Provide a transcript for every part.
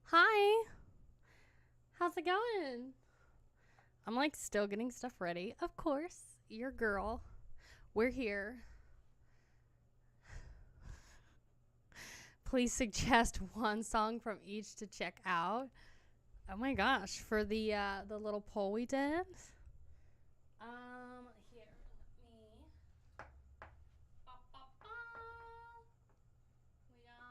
Hi. How's it going? I'm like still getting stuff ready. Of course, your girl. We're here. Please suggest one song from each to check out. Oh my gosh, for the little poll we did. Here, let me. We got this.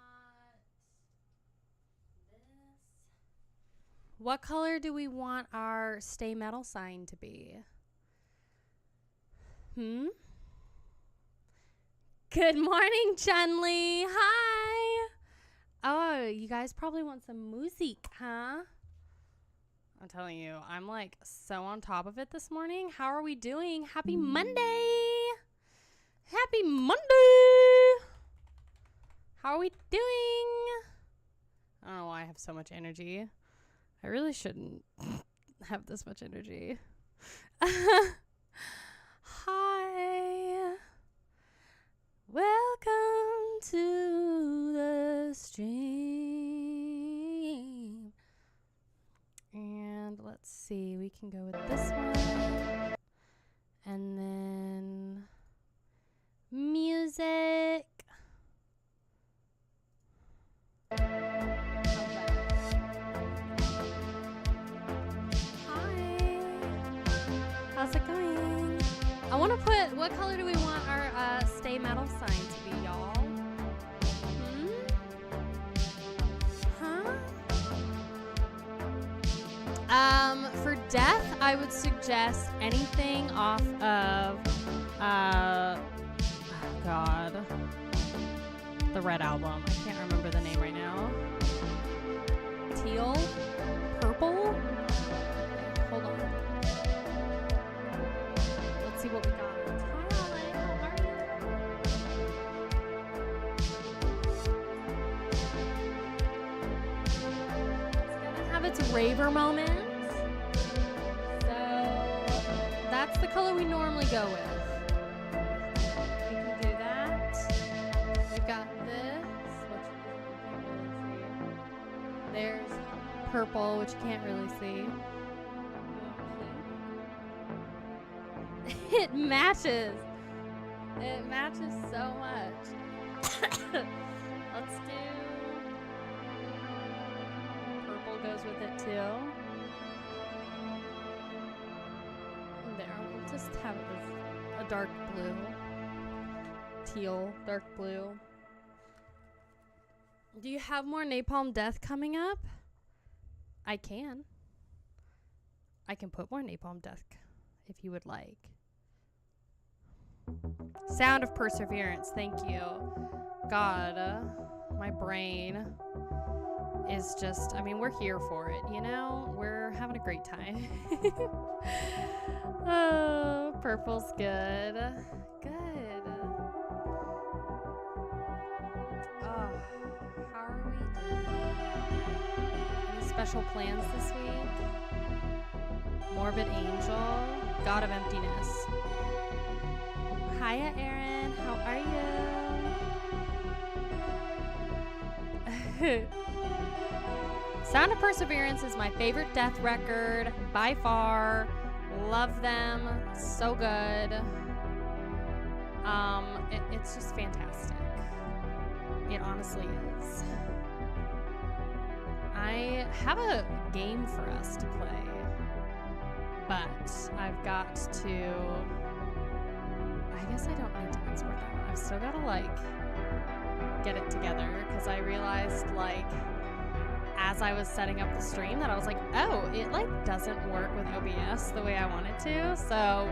What color do we want our stay metal sign to be? Good morning, Chun-Li. Hi. Oh, you guys probably want some music, huh? I'm telling you, I'm like so on top of it this morning. How are we doing? Happy Monday. Happy Monday. How are we doing? I don't know why I have so much energy. I really shouldn't have this much energy. Hi. Welcome to the stream. And let's see, we can go with this one. And then music. want to put, what color do we want our stay metal sign to be, y'all? For death, I would suggest anything off of, oh God, the Red Album. I can't remember the name right now. Teal? Purple? Hold on. Let's see what we got. Hi, Ollie. How are you? It's gonna have its raver moment. That's the color we normally go with. We can do that. We've got this, which you can't really see. There's purple, which you can't really see. It matches. It matches so much. Let's do purple goes with it too. There, we'll just have it as a dark blue. Teal, dark blue. Do you have more Napalm Death coming up? I can. I can put more Napalm Death if you would like. Sound of Perseverance, thank you. God, my brain is just, I mean, we're here for it, you know? We're having a great time. Oh, purple's good. Good. Oh, how are we doing? Any special plans this week? Morbid Angel, God of Emptiness. Hiya, Aaron. How are you? Sound of Perseverance is my favorite death record by far. Love them. So good. It's just fantastic. It honestly is. I have a game for us to play, but I've got to... I guess I don't need to export that one. I've still got to, like, get it together, because I realized, like, as I was setting up the stream that I was like, oh, it, like, doesn't work with OBS the way I want it to, so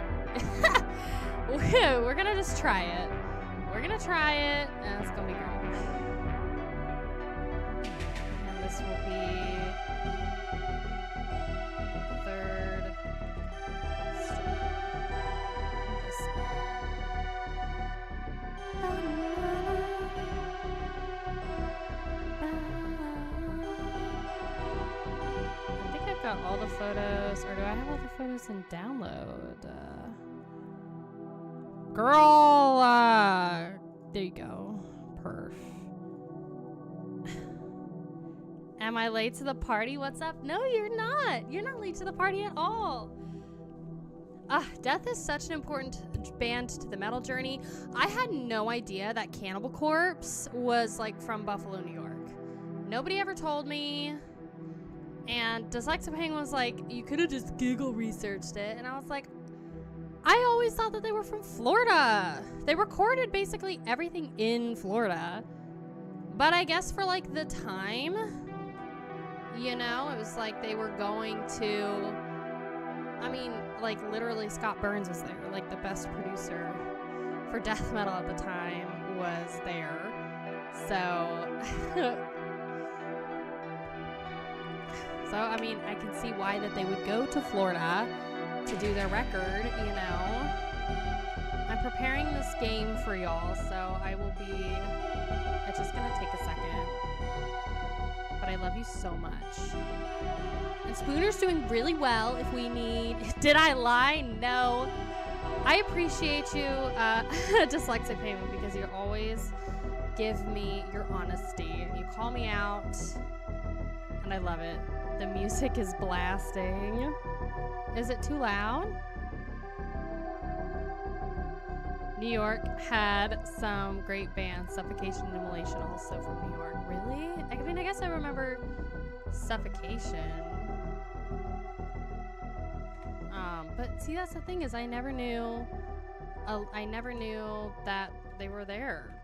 we're gonna just try it. We're gonna try it, and it's gonna be great. And this will be the third stream. I think I've got all the photos, or do I have all the photos in download? Girl, there you go. Perf. Am I late to the party? What's up? No, you're not. You're not late to the party at all. Death is such an important band to the metal journey. I had no idea that Cannibal Corpse was, like, from Buffalo, New York. Nobody ever told me. And Dyslexic Penguin was like, you could have just Google researched it. And I was like, I always thought that they were from Florida. They recorded basically everything in Florida. But I guess for, like, the time, you know, it was like they were going to... I mean, like, literally Scott Burns was there. Like, the best producer for death metal at the time was there. So... So, I mean, I can see why that they would go to Florida to do their record, you know. I'm preparing this game for y'all, so I will be... It's just gonna take a second. But I love you so much. And Spooner's doing really well if we need... Did I lie? No. I appreciate you, Dyslexic Payment, because you always give me your honesty. You call me out, and I love it. The music is blasting. Is it too loud? New York had some great bands. Suffocation and Immolation also from New York. Really? I mean, I guess I remember Suffocation. But see, that's the thing, is I never knew I never knew that they were there.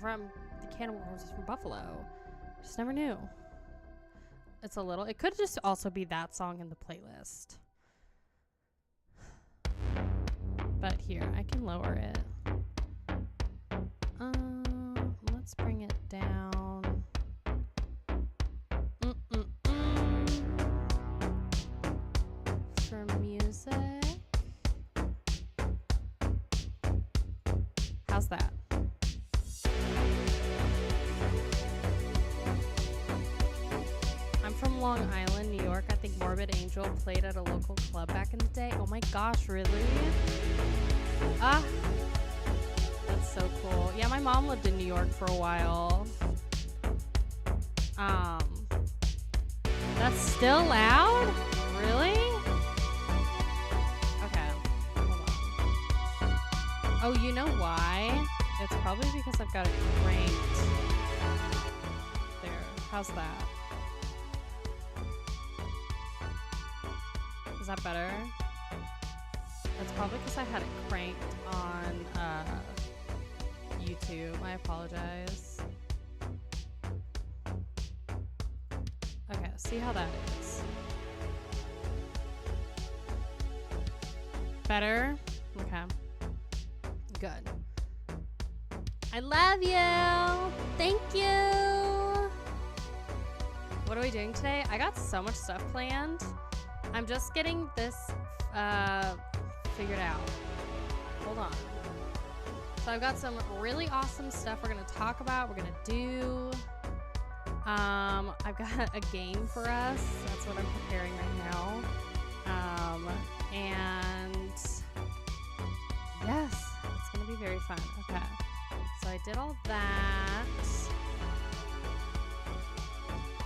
From the Cannibal Corpse from Buffalo. Just never knew. It's a little. It could just also be that song in the playlist. But here, I can lower it. Let's bring it down. For music. How's that? I'm from Long Island, New York. I think Morbid Angel played at a local club back in the day. Oh my gosh, really? Ah, that's so cool. Yeah, my mom lived in New York for a while. That's still loud? Really? Okay, hold on. Oh, you know why? It's probably because I've got it cranked. There, how's that? Is that better? That's probably because I had it cranked on YouTube. I apologize. Okay, see how that is. Better? Okay. Good. I love you! Thank you! What are we doing today? I got so much stuff planned. I'm just getting this figured out. Hold on. So I've got some really awesome stuff we're going to talk about. We're going to do. I've got a game for us. That's what I'm preparing right now. And yes, it's going to be very fun. Okay. So I did all that.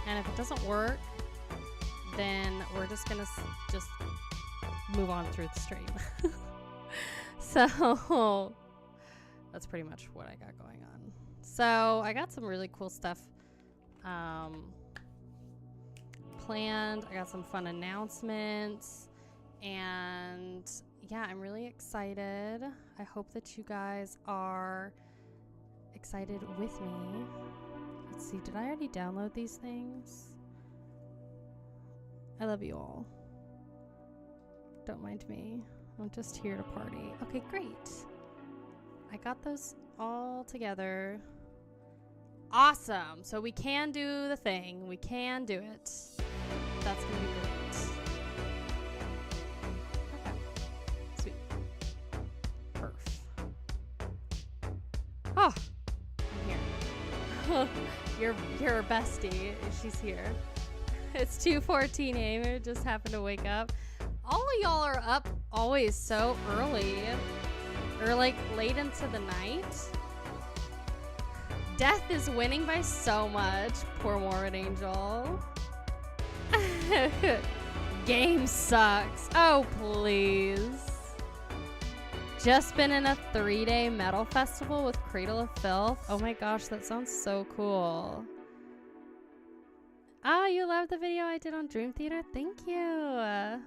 And if it doesn't work, then we're just gonna just move on through the stream. So that's pretty much what I got going on. So I got some really cool stuff planned. I got some fun announcements, and yeah, I'm really excited. I hope that you guys are excited with me. Let's see, did I already download these things? I love you all. Don't mind me. I'm just here to party. Okay, great. I got those all together. Awesome. So we can do the thing. We can do it. That's going to be great. Okay. Sweet. Perf. Oh, I'm here. Your bestie. She's here. It's 2:14 a.m. I just happened to wake up. All of y'all are up always so early. Or like late into the night. Death is winning by so much. Poor Morbid Angel. Game sucks. Oh, please. Just been in a 3-day metal festival with Cradle of Filth. Oh my gosh, that sounds so cool. Oh, you loved the video I did on Dream Theater? Thank you.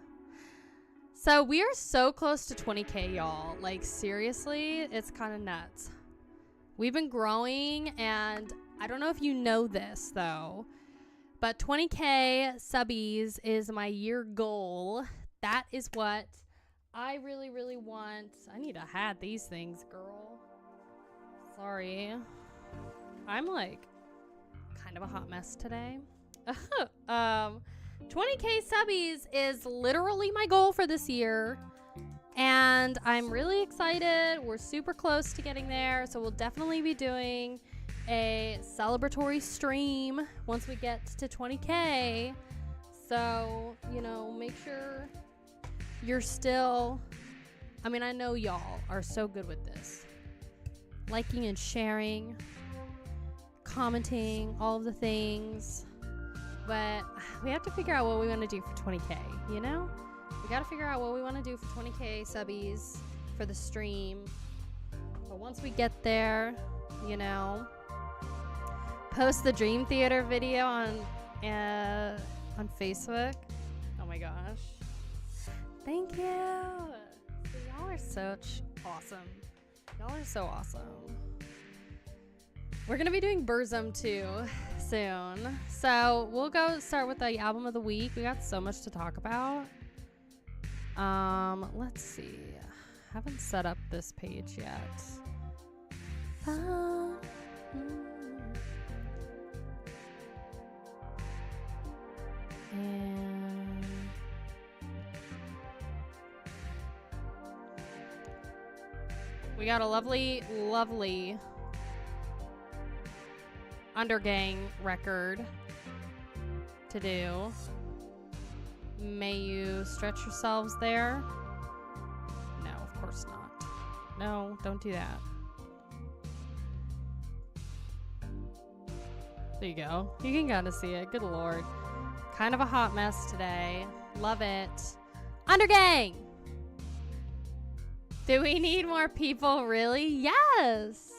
So we are so close to 20K, y'all. Like, seriously, it's kind of nuts. We've been growing, and I don't know if you know this, though, but 20K subbies is my year goal. That is what I really, really want. I need to hide these things, girl. Sorry. I'm, like, kind of a hot mess today. 20K subbies is literally my goal for this year, and I'm really excited. We're super close to getting there, so we'll definitely be doing a celebratory stream once we get to 20K. So, you know, make sure you're still, I mean, I know y'all are so good with this, liking and sharing, commenting, all of the things. But we have to figure out what we want to do for 20K, you know? We got to figure out what we want to do for 20K subbies for the stream. But once we get there, you know, post the Dream Theater video on Facebook. Oh my gosh. Thank you. Y'all are such awesome Y'all are so awesome. We're going to be doing Burzum too soon. So we'll go start with the album of the week. We got so much to talk about. Let's see. Haven't set up this page yet. And we got a lovely, lovely Undergang record to do. May you stretch yourselves there? No, of course not. No, don't do that. There you go. You can kind of see it. Good lord. Kind of a hot mess today. Love it. Undergang! Do we need more people, really? Yes!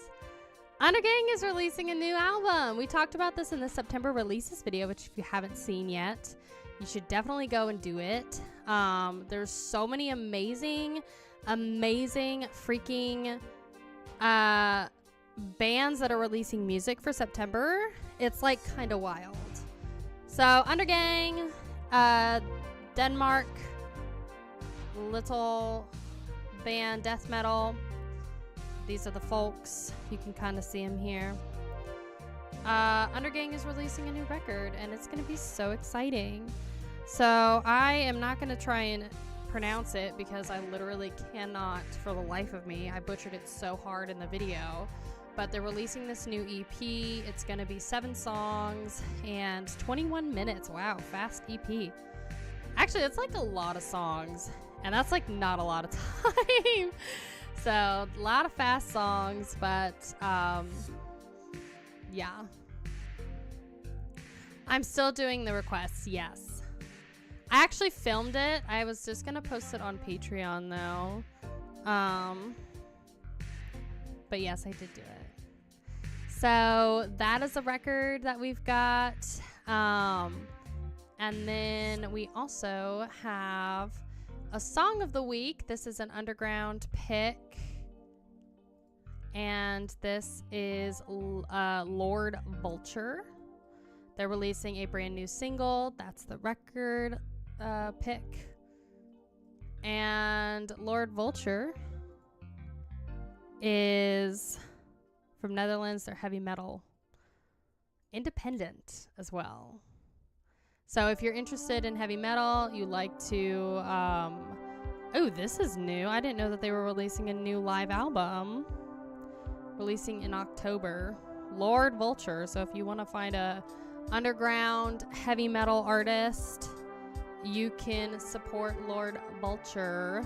Undergang is releasing a new album. We talked about this in the September releases video, which if you haven't seen yet, you should definitely go and do it. There's so many amazing freaking bands that are releasing music for September. It's like kind of wild. So Undergang, Denmark, little band, death metal. These are the folks. You can kind of see them here. Undergang is releasing a new record, and it's going to be so exciting. So I am not going to try and pronounce it because I literally cannot for the life of me. I butchered it so hard in the video. But they're releasing this new EP. It's going to be 7 songs and 21 minutes. Wow, fast EP. Actually, it's like a lot of songs, and that's like not a lot of time. So a lot of fast songs, but yeah. I'm still doing the requests, yes. I actually filmed it. I was just going to post it on Patreon though. But yes, I did do it. So that is a record that we've got. And then we also have a song of the week. This is an underground pick. And this is Lord Vulture. They're releasing a brand new single. That's the record pick. And Lord Vulture is from Netherlands. They're heavy metal. Independent as well. So if you're interested in heavy metal, you like to... oh, this is new. I didn't know that they were releasing a new live album. Releasing in October. Lord Vulture. So if you want to find a underground heavy metal artist, you can support Lord Vulture.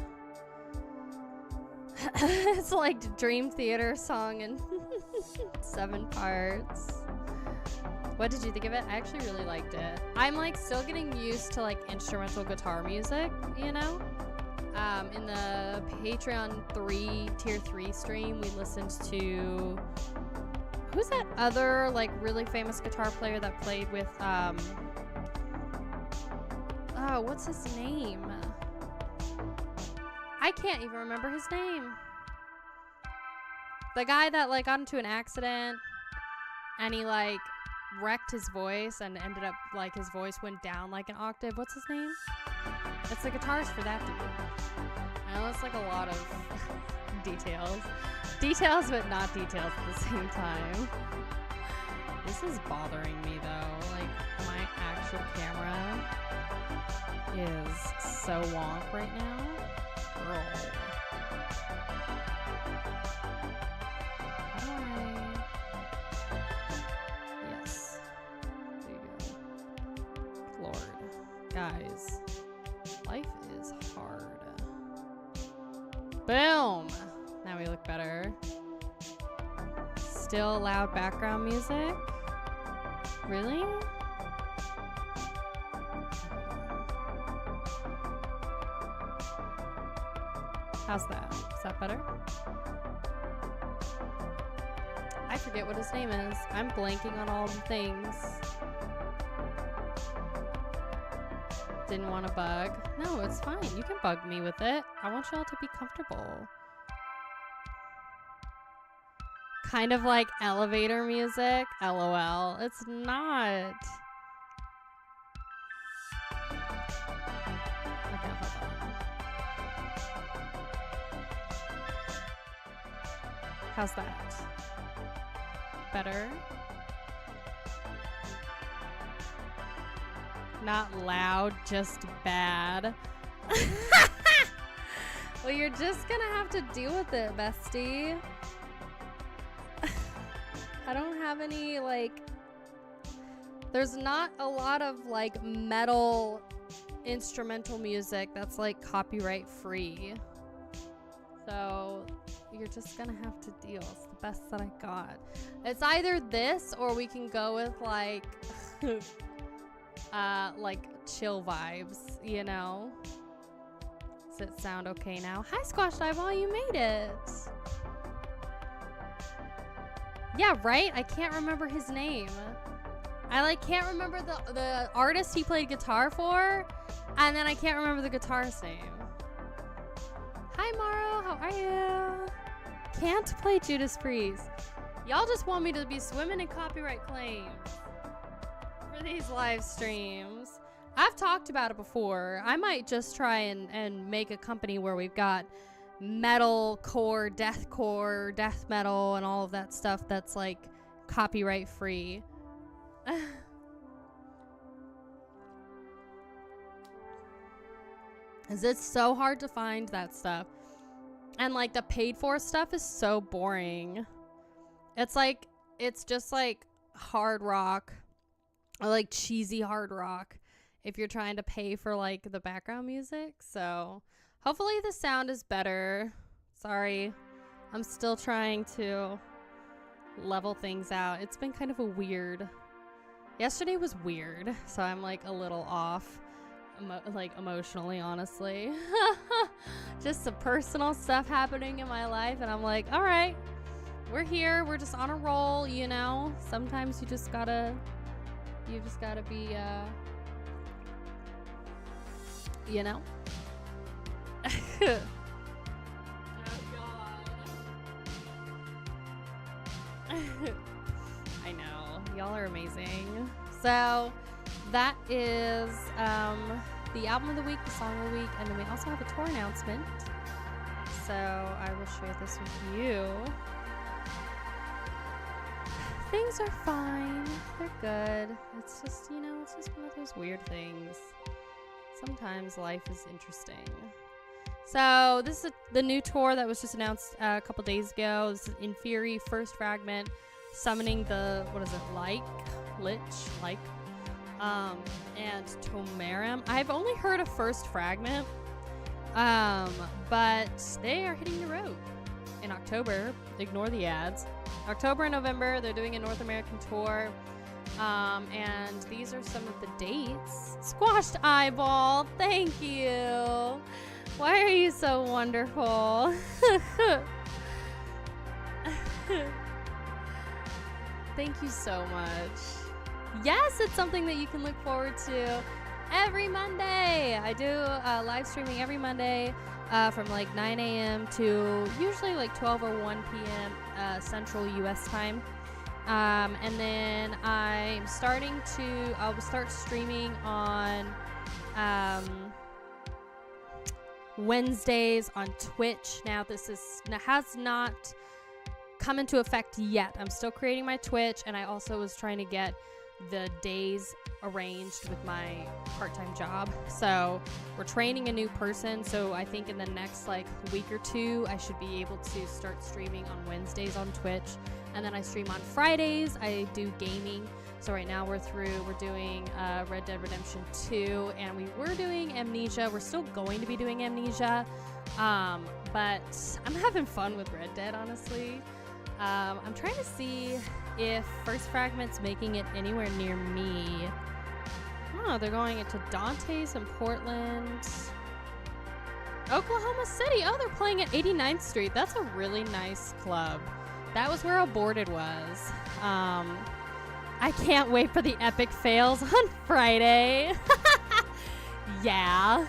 It's like Dream Theater song in 7 parts. What did you think of it? I actually really liked it. I'm like still getting used to like instrumental guitar music, you know? In the Patreon tier 3 stream, we listened to... Who's that other like really famous guitar player that played with oh, what's his name? I can't even remember his name. The guy that like got into an accident and he like wrecked his voice and ended up like his voice went down like an octave. What's his name? It's the guitarist for that dude. I know it's like a lot of details. Details, but not details at the same time. This is bothering me though. Like, my actual camera is so wonk right now. Girl. How do I... Yes. There you go. Lord. Guys. Life is hard. Boom! Now we look better. Still loud background music? Really? How's that? Is that better? I forget what his name is. I'm blanking on all the things. Didn't want to bug. No, it's fine. You can bug me with it. I want y'all to be comfortable. Kind of like elevator music. LOL. It's not. Okay, hold on. How's that? Better? Not loud, just bad. Well, you're just gonna have to deal with it, bestie. I don't have any, like, there's not a lot of, like, metal instrumental music that's, like, copyright free. So you're just gonna have to deal. It's the best that I got. It's either this or we can go with, like, like chill vibes, you know? Does it sound okay now? Hi, Squashed Eyeball, you made it. Yeah, right? I can't remember his name. I like can't remember the artist he played guitar for, and then I can't remember the guitarist's name. Hi, Maro, how are you? Can't play Judas Priest. Y'all just want me to be swimming in copyright claims for these live streams. I've talked about it before. I might just try and make a company where we've got metalcore, deathcore, death metal, and all of that stuff that's like copyright free. Cause it's so hard to find that stuff. And like the paid for stuff is so boring. It's like, it's just like hard rock or like cheesy hard rock if you're trying to pay for like the background music. So hopefully the sound is better. Sorry, I'm still trying to level things out. It's been kind of a weird, yesterday was weird, so I'm like a little off, like emotionally, honestly. Just some personal stuff happening in my life, and I'm like, all right, we're here, we're just on a roll, you know. Sometimes you just gotta be you know. Oh god. I know, y'all are amazing. So that is the album of the week, the song of the week, and then we also have a tour announcement. So I will share this with you. Things are fine. They're good. It's just, you know, it's just one of those weird things. Sometimes life is interesting. So this is the new tour that was just announced a couple days ago. This is In Fury, First Fragment, summoning the, what is it, Lich, and Tomarum. I've only heard of First Fragment, but they are hitting the road in October. Ignore the ads. October and November, they're doing a North American tour. And these are some of the dates. Squashed Eyeball, thank you. Why are you so wonderful? Thank you so much. Yes, it's something that you can look forward to every Monday. I do live streaming every Monday from like 9 a.m. to usually like 12 or 1 p.m. Central U.S. time. And then I'll start streaming on Wednesdays on Twitch. Now this has not come into effect yet. I'm still creating my Twitch, and I also was trying to get the days arranged with my part-time job. So we're training a new person, so I think in the next like week or two I should be able to start streaming on Wednesdays on Twitch, and then I stream on Fridays. I do gaming. So right now we're doing Red Dead Redemption 2, and we were doing Amnesia. We're still going to be doing Amnesia, but I'm having fun with Red Dead, honestly. I'm trying to see if First Fragment's making it anywhere near me. Oh, they're going into Dante's in Portland. Oklahoma City. Oh, they're playing at 89th Street. That's a really nice club. That was where Aborted was. I can't wait for the epic fails on Friday. Yeah.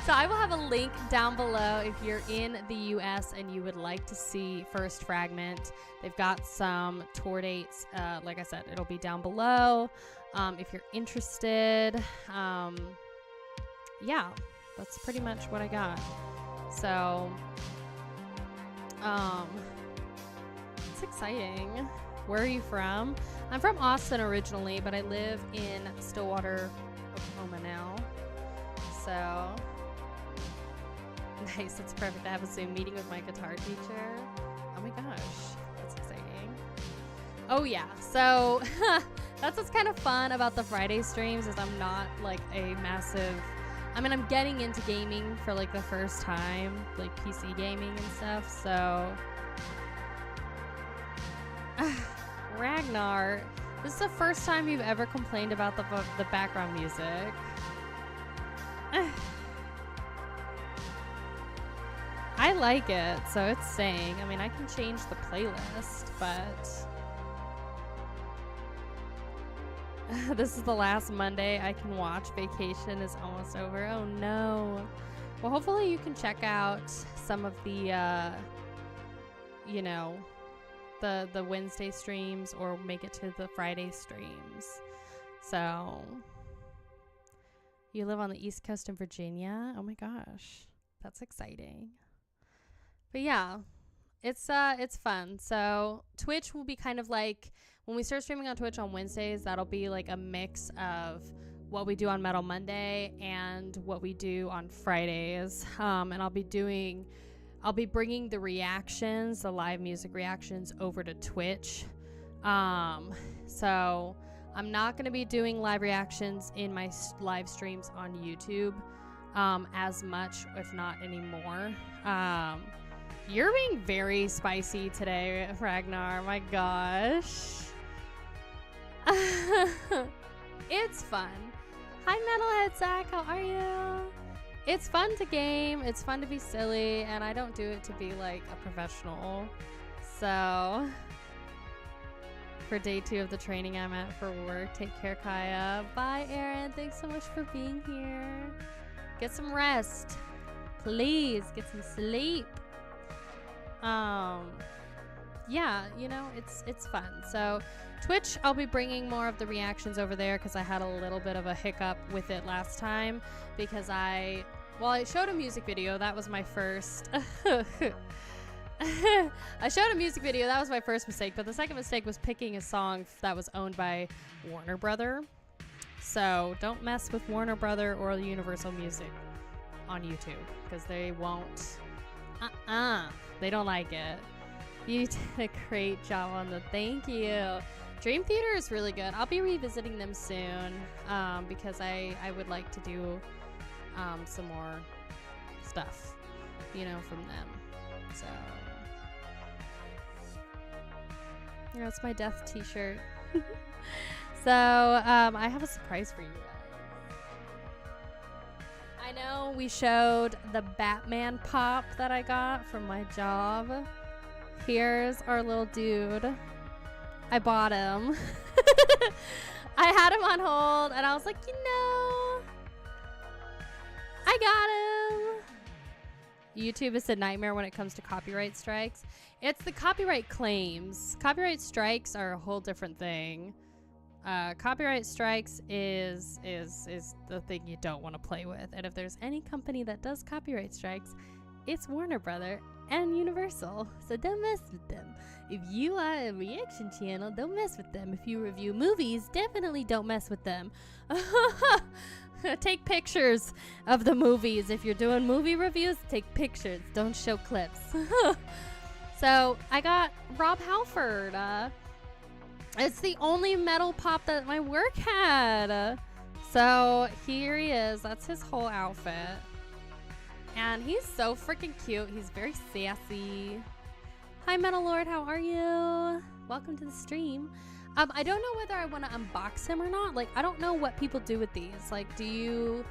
So So I will have a link down below if you're in the US and you would like to see First Fragment. They've got some tour dates. Like I said, it'll be down below. If you're interested, yeah, that's pretty much what I got. So, it's exciting. Where are you from? I'm from Austin originally, but I live in Stillwater, Oklahoma now. So, nice. It's perfect. I have a Zoom meeting with my guitar teacher. Oh my gosh, that's exciting. Oh yeah, so that's what's kind of fun about the Friday streams is I'm not like a massive, I mean, I'm getting into gaming for like the first time, like PC gaming and stuff, so Ragnar, this is the first time you've ever complained about the background music. I like it, so it's saying. I mean, I can change the playlist, but this is the last Monday I can watch. Vacation is almost over. Oh no. Well, hopefully you can check out some of the, you know, the Wednesday streams or make it to the Friday streams. So, you live on the East Coast in Virginia? Oh my gosh. That's exciting. But yeah, it's fun. So Twitch will be kind of like, when we start streaming on Twitch on Wednesdays, that'll be like a mix of what we do on Metal Monday and what we do on Fridays. And I'll be bringing the reactions, the live music reactions over to Twitch. So I'm not going to be doing live reactions in my live streams on YouTube as much, if not anymore. You're being very spicy today, Ragnar. My gosh. It's fun. Hi, Metalhead Zach. How are you? It's fun to game. It's fun to be silly. And I don't do it to be like a professional. So, for day 2 of the training I'm at for work. Take care, Kaiya. Bye, Aaron. Thanks so much for being here. Get some rest. Please, get some sleep. Yeah, you know, it's fun. So Twitch, I'll be bringing more of the reactions over there because I had a little bit of a hiccup with it last time because I showed a music video. That was my first. I showed a music video. That was my first mistake. But the second mistake was picking a song that was owned by Warner Brother. So don't mess with Warner Brother or Universal Music on YouTube because they won't. They don't like it. You did a great job on the thank you. Dream Theater is really good. I'll be revisiting them soon because I would like to do some more stuff, you know, from them. So, you know, it's my death t-shirt. So, I have a surprise for you guys. I know we showed the Batman pop that I got from my job. Here's our little dude. I bought him. I had him on hold and I was like, you know, I got him. YouTube is a nightmare when it comes to copyright strikes. It's the copyright claims. Copyright strikes are a whole different thing. Copyright strikes is the thing you don't want to play with. And if there's any company that does copyright strikes, it's Warner Brother and Universal. So don't mess with them. If you are a reaction channel, don't mess with them. If you review movies, definitely don't mess with them. Take pictures of the movies. If you're doing movie reviews, take pictures. Don't show clips. So I got Rob Halford. It's the only metal pop that my work had. So here he is. That's his whole outfit. And he's so freaking cute. He's very sassy. Hi, Metal Lord. How are you? Welcome to the stream. I don't know whether I want to unbox him or not. Like, I don't know what people do with these. Like, do you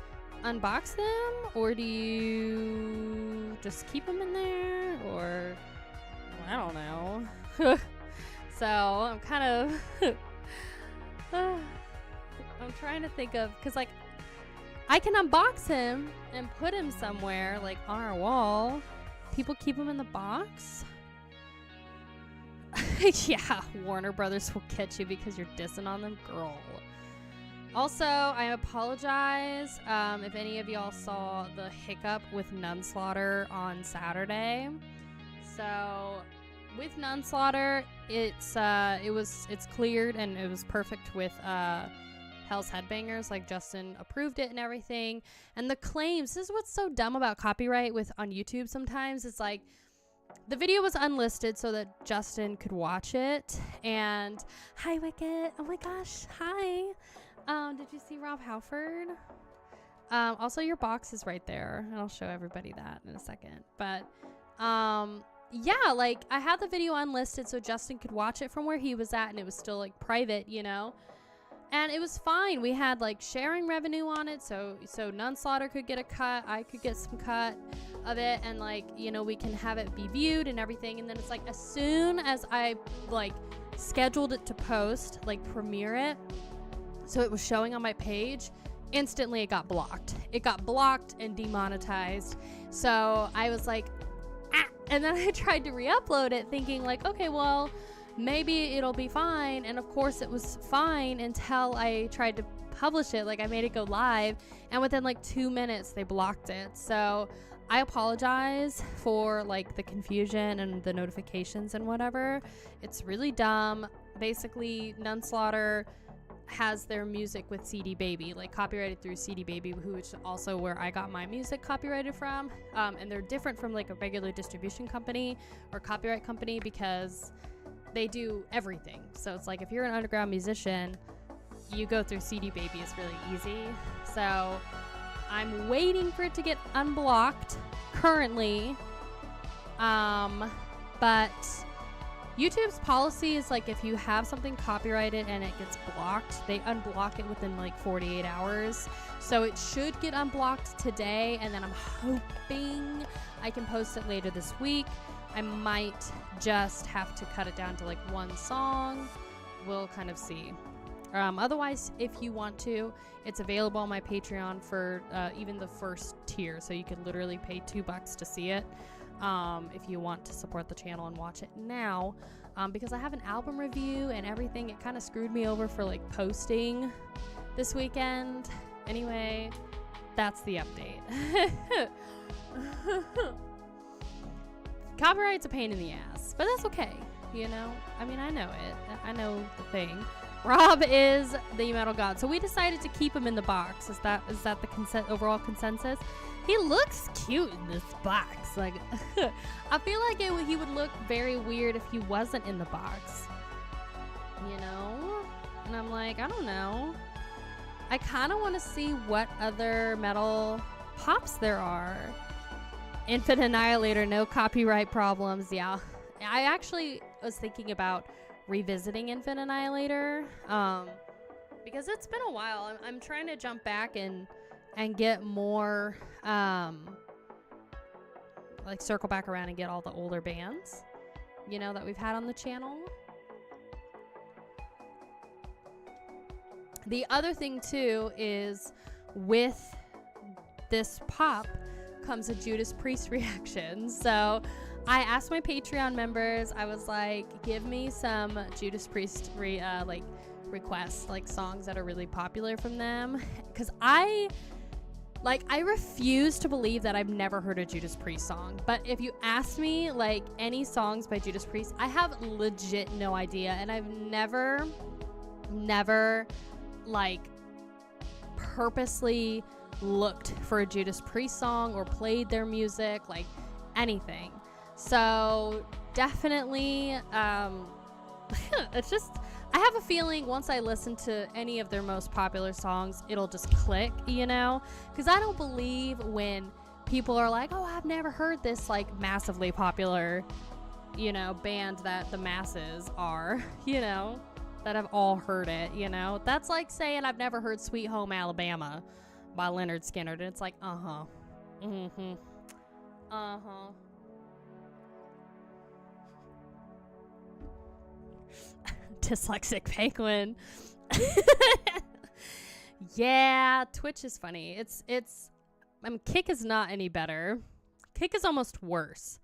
unbox them? Or do you just keep them in there? Or, I don't know. So, I'm kind of... I'm trying to think of... Because, like, I can unbox him and put him somewhere, like on our wall. People keep him in the box. Yeah, Warner Brothers will get you because you're dissing on them, girl. Also, I apologize if any of y'all saw the hiccup with Nunslaughter on Saturday. So, with Nunslaughter, it's cleared and it was perfect with Hell's Headbangers. Like, Justin approved it and everything. And the claims, this is what's so dumb about copyright on YouTube sometimes. It's like, the video was unlisted so that Justin could watch it. And, hi, Wicket. Oh my gosh, hi. Did you see Rob Halford? Also, your box is right there. And I'll show everybody that in a second. But, yeah, like, I had the video unlisted so Justin could watch it from where he was at. And it was still, like, private, you know? And it was fine. We had, like, sharing revenue on it. So Nunslaughter could get a cut. I could get some cut of it. And, like, you know, we can have it be viewed and everything. And then it's like, as soon as I, like, scheduled it to post, like, premiere it, so it was showing on my page, instantly it got blocked. It got blocked and demonetized. So I was like, ah! And then I tried to re-upload it thinking, like, okay, well, maybe it'll be fine. And of course it was fine until I tried to publish it. Like, I made it go live, and within like 2 minutes they blocked it. So I apologize for, like, the confusion and the notifications and whatever. It's really dumb. Basically, Nunslaughter has their music with CD Baby, like, copyrighted through CD Baby, which is also where I got my music copyrighted from. And they're different from, like, a regular distribution company or copyright company because they do everything. So it's like, if you're an underground musician, you go through CD Baby. It's really easy. So I'm waiting for it to get unblocked currently. But YouTube's policy is, like, if you have something copyrighted and it gets blocked, they unblock it within like 48 hours. So it should get unblocked today, and then I'm hoping I can post it later this week. I might just have to cut it down to, like, one song. We'll kind of see. Otherwise, if you want to, it's available on my Patreon for even the first tier. So you could literally pay $2 to see it. If you want to support the channel and watch it now, because I have an album review and everything. It kind of screwed me over for, like, posting this weekend. Anyway, that's the update. Copyright's a pain in the ass, but that's okay, you know? I mean, I know it. I know the thing. Rob is the metal god, so we decided to keep him in the box. Is that the overall consensus? He looks cute in this box. Like, I feel like he would look very weird if he wasn't in the box, you know? And I'm like, I don't know. I kind of want to see what other metal pops there are. Infant Annihilator, no copyright problems. Yeah, I actually was thinking about revisiting Infant Annihilator, because it's been a while. I'm trying to jump back and get more, like, circle back around and get all the older bands, you know, that we've had on the channel. The other thing too is, with this pop comes a Judas Priest reaction. So I asked my Patreon members, I was like, give me some Judas Priest requests, like, songs that are really popular from them, because I refuse to believe that I've never heard a Judas Priest song. But if you ask me, like, any songs by Judas Priest, I have legit no idea. And I've never, like, purposely looked for a Judas Priest song or played their music, like, anything. So definitely, it's just, I have a feeling once I listen to any of their most popular songs, it'll just click, you know? Because I don't believe when people are like, oh, I've never heard this, like, massively popular, you know, band that the masses are, you know, that have all heard it, you know? That's like saying I've never heard Sweet Home Alabama by Leonard Skinner. And it's like, uh-huh. Mm-hmm. Uh-huh. Dyslexic Penguin. Yeah, Twitch is funny. I mean, Kick is not any better. Kick is almost worse.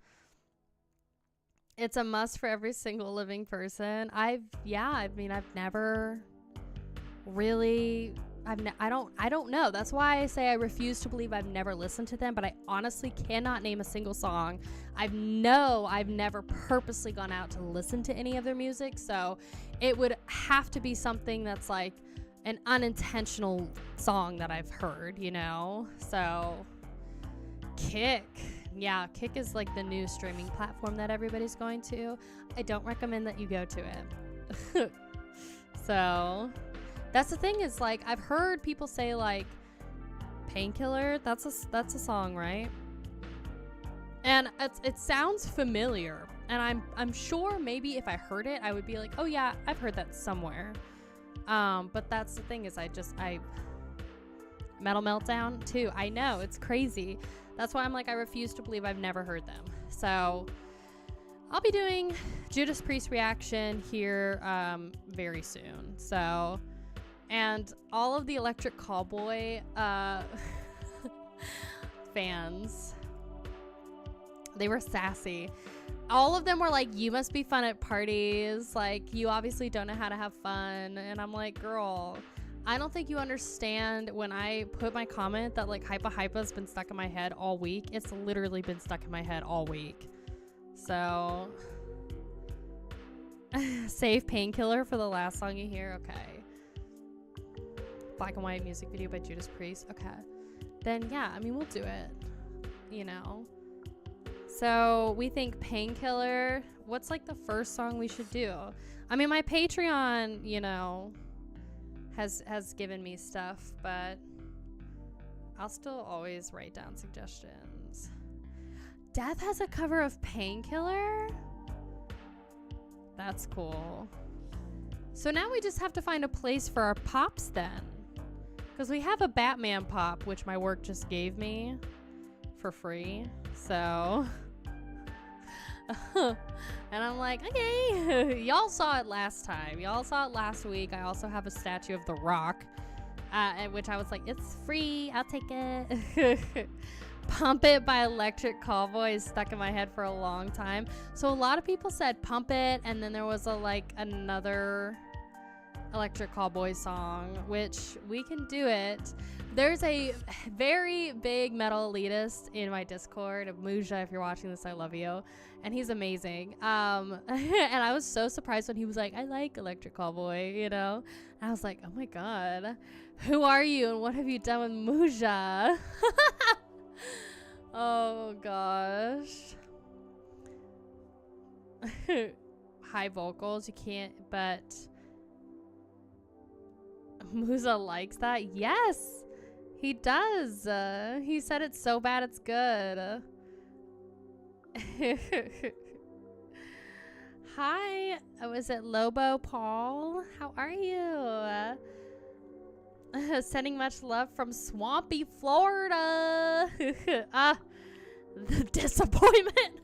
It's a must for every single living person. I've never really, I don't know. That's why I say I refuse to believe I've never listened to them, but I honestly cannot name a single song. I've never purposely gone out to listen to any of their music, so it would have to be something that's like an unintentional song that I've heard, you know? So, Kick. Yeah, Kick is like the new streaming platform that everybody's going to. I don't recommend that you go to it. So, that's the thing is, like, I've heard people say, like, Painkiller, that's a song, right? And it sounds familiar. And I'm sure maybe if I heard it, I would be like, oh yeah, I've heard that somewhere. But that's the thing is Metal Meltdown too. I know, it's crazy. That's why I'm like, I refuse to believe I've never heard them. So I'll be doing Judas Priest reaction here very soon. So, and all of the Electric Callboy fans, they were sassy. All of them were like, you must be fun at parties. Like, you obviously don't know how to have fun. And I'm like, girl, I don't think you understand when I put my comment that like Hypa's been stuck in my head all week. It's literally been stuck in my head all week. So save Painkiller for the last song you hear. Okay. Black and white music video by Judas Priest. Okay. Then yeah, I mean, we'll do it, you know. So we think Painkiller. What's like the first song we should do? I mean, my Patreon, you know, has given me stuff, but I'll still always write down suggestions. Death has a cover of Painkiller? That's cool. So now we just have to find a place for our pops then. Because we have a Batman pop, which my work just gave me for free. So... and I'm like, okay. Y'all saw it last time. Y'all saw it last week. I also have a statue of The Rock, which I was like, it's free. I'll take it. Pump It by Electric Callboy is stuck in my head for a long time. So a lot of people said Pump It, and then there was another Electric Callboy song, which we can do it. There's a very big metal elitist in my Discord, Muja, if you're watching this, I love you. And he's amazing. And I was so surprised when he was like, I like Electric Callboy, you know? And I was like, oh my God, who are you and what have you done with Muja? Oh gosh. High vocals, you can't, but Musa likes that. Yes, he does. He said it's so bad it's good. Hi, was it Lobo Paul? How are you? Sending much love from swampy Florida. The disappointment.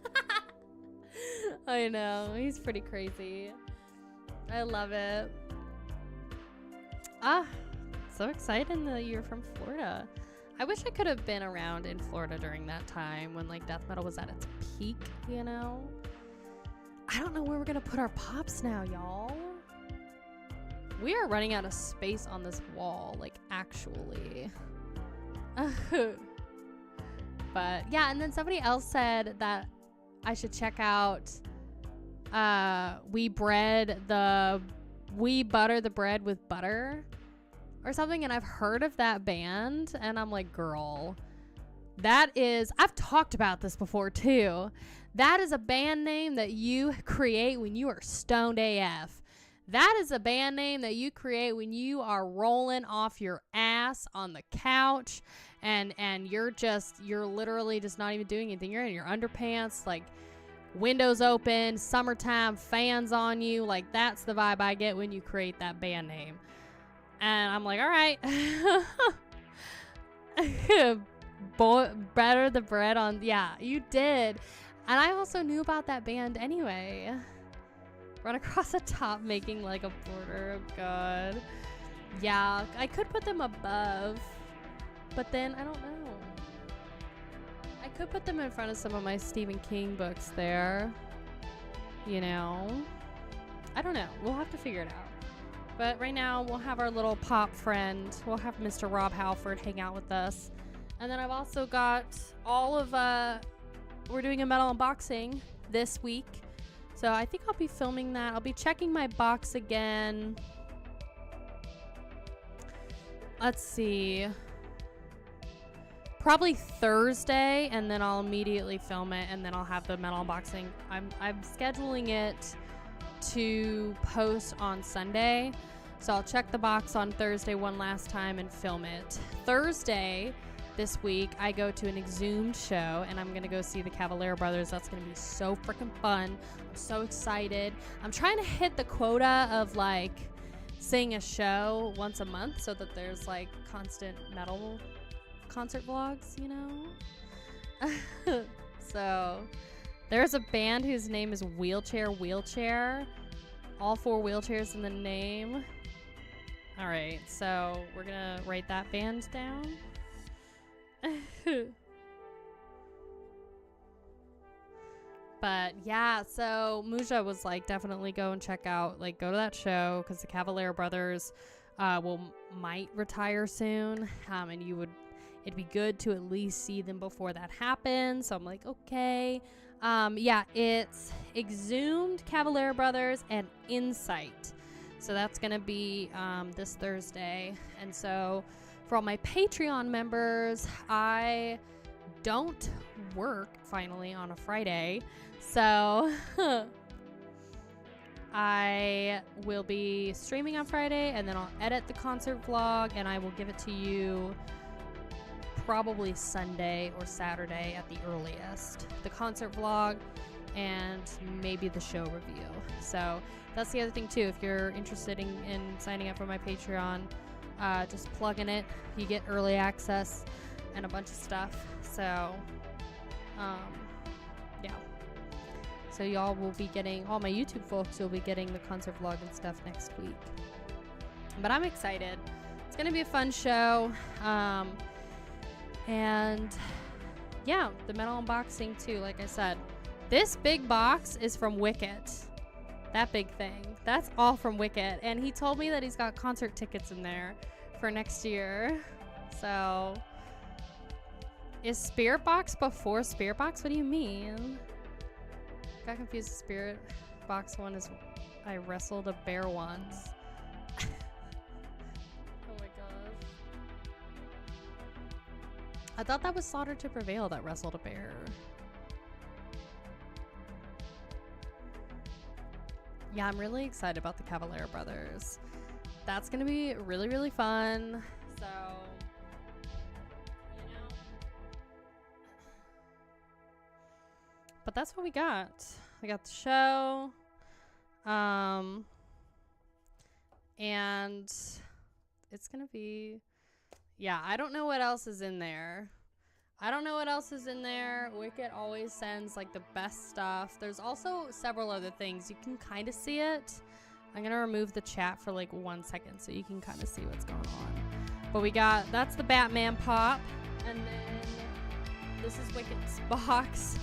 I know, he's pretty crazy. I love it. So exciting that you're from Florida. I wish I could have been around in Florida during that time when like death metal was at its peak, you know? I don't know where we're gonna put our pops now, y'all. We are running out of space on this wall, like actually. But yeah, and then somebody else said that I should check out We Butter the Bread with Butter or something, and I've heard of that band, and I'm like, girl, that is, I've talked about this before too. That is a band name that you create when you are stoned AF. That is a band name that you create when you are rolling off your ass on the couch and you're literally just not even doing anything. You're in your underpants, like windows open, summertime, fans on you. Like that's the vibe I get when you create that band name. And I'm like, all right. Better the bread on. Yeah, you did. And I also knew about that band anyway. Run across the top making like a border. Oh God. Yeah, I could put them above, but then I don't know. I could put them in front of some of my Stephen King books there. You know, I don't know. We'll have to figure it out. But right now, we'll have our little pop friend. We'll have Mr. Rob Halford hang out with us. And then I've also got all of, we're doing a metal unboxing this week. So I think I'll be filming that. I'll be checking my box again. Let's see. Probably Thursday, and then I'll immediately film it, and then I'll have the metal unboxing. I'm scheduling it to post on Sunday, so I'll check the box on Thursday one last time and film it. Thursday this week, I go to an Exhumed show, and I'm gonna go see the Cavallera Brothers. That's gonna be so freaking fun. I'm so excited. I'm trying to hit the quota of like seeing a show once a month so that there's like constant metal concert vlogs, you know. So there's a band whose name is Wheelchair, all 4 wheelchairs in the name. All right, so we're gonna write that band down. But yeah, so Muja was like, definitely go and check out, like, go to that show, because the Cavallera Brothers might retire soon, and it'd be good to at least see them before that happens. So I'm like, okay. Yeah, it's Exhumed, Cavallera Brothers, and Insight. So that's gonna be this Thursday. And so for all my Patreon members, I don't work finally on a Friday. So I will be streaming on Friday, and then I'll edit the concert vlog, and I will give it to you probably Sunday or Saturday at the earliest. The concert vlog and maybe the show review. So that's the other thing too. If you're interested in signing up for my Patreon, just plug in it. You get early access and a bunch of stuff. So yeah. So y'all will be getting, all my YouTube folks will be getting the concert vlog and stuff next week. But I'm excited. It's gonna be a fun show. And yeah, the metal unboxing too, like I said. This big box is from Wicket. That big thing. That's all from Wicket. And he told me that he's got concert tickets in there for next year. So, is Spirit Box before Spirit Box? What do you mean? Got confused. The Spirit Box one is I wrestled a bear once. Oh my gosh. I thought that was Slaughter to Prevail that wrestled a bear. Yeah, I'm really excited about the Cavallera Brothers. That's gonna be really, really fun. So, you know. But that's what we got. We got the show. And it's gonna be, yeah, I don't know what else is in there. Wicket always sends like the best stuff. There's also several other things. You can kind of see it. I'm gonna remove the chat for like 1 second so you can kind of see what's going on. But we got, that's the Batman pop. And then this is Wicket's box.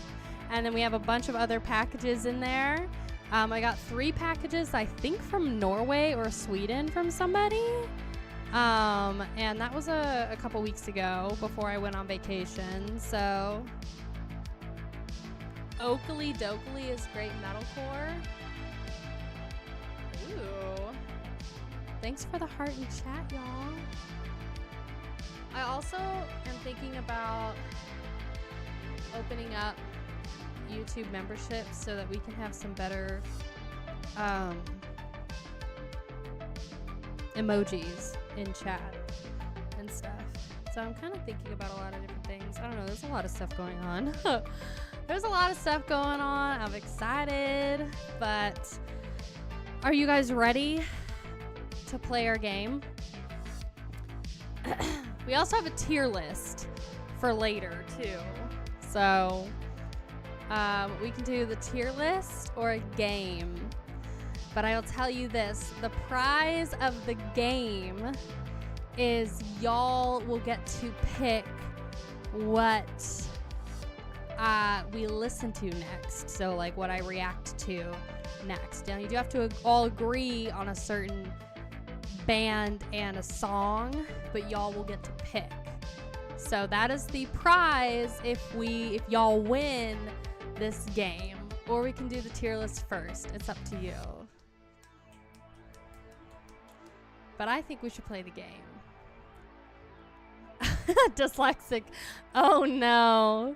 And then we have a bunch of other packages in there. I got 3 packages, I think from Norway or Sweden from somebody. And that was a couple weeks ago before I went on vacation. So Oakley Dokley is great metalcore. Ooh. Thanks for the heart in chat, y'all. I also am thinking about opening up YouTube memberships so that we can have some better emojis in chat and stuff. So I'm kind of thinking about a lot of different things. I don't know, there's a lot of stuff going on. I'm excited, but are you guys ready to play our game? We also have a tier list for later too. So we can do the tier list or a game. But I'll tell you this, the prize of the game is y'all will get to pick what we listen to next. So like what I react to next. Now you do have to all agree on a certain band and a song, but y'all will get to pick. So that is the prize if y'all win this game. Or we can do the tier list first. It's up to you. But I think we should play the game. Dyslexic. Oh no.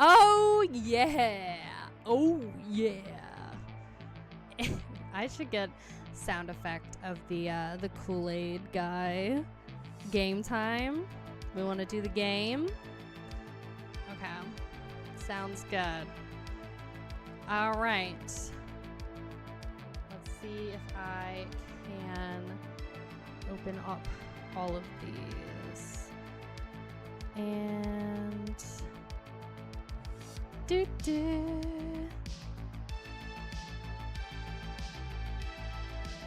Oh yeah. Oh yeah. I should get sound effect of the Kool-Aid guy. Game time. We want to do the game. Okay. Sounds good. All right. Let's see if I can open up all of these. And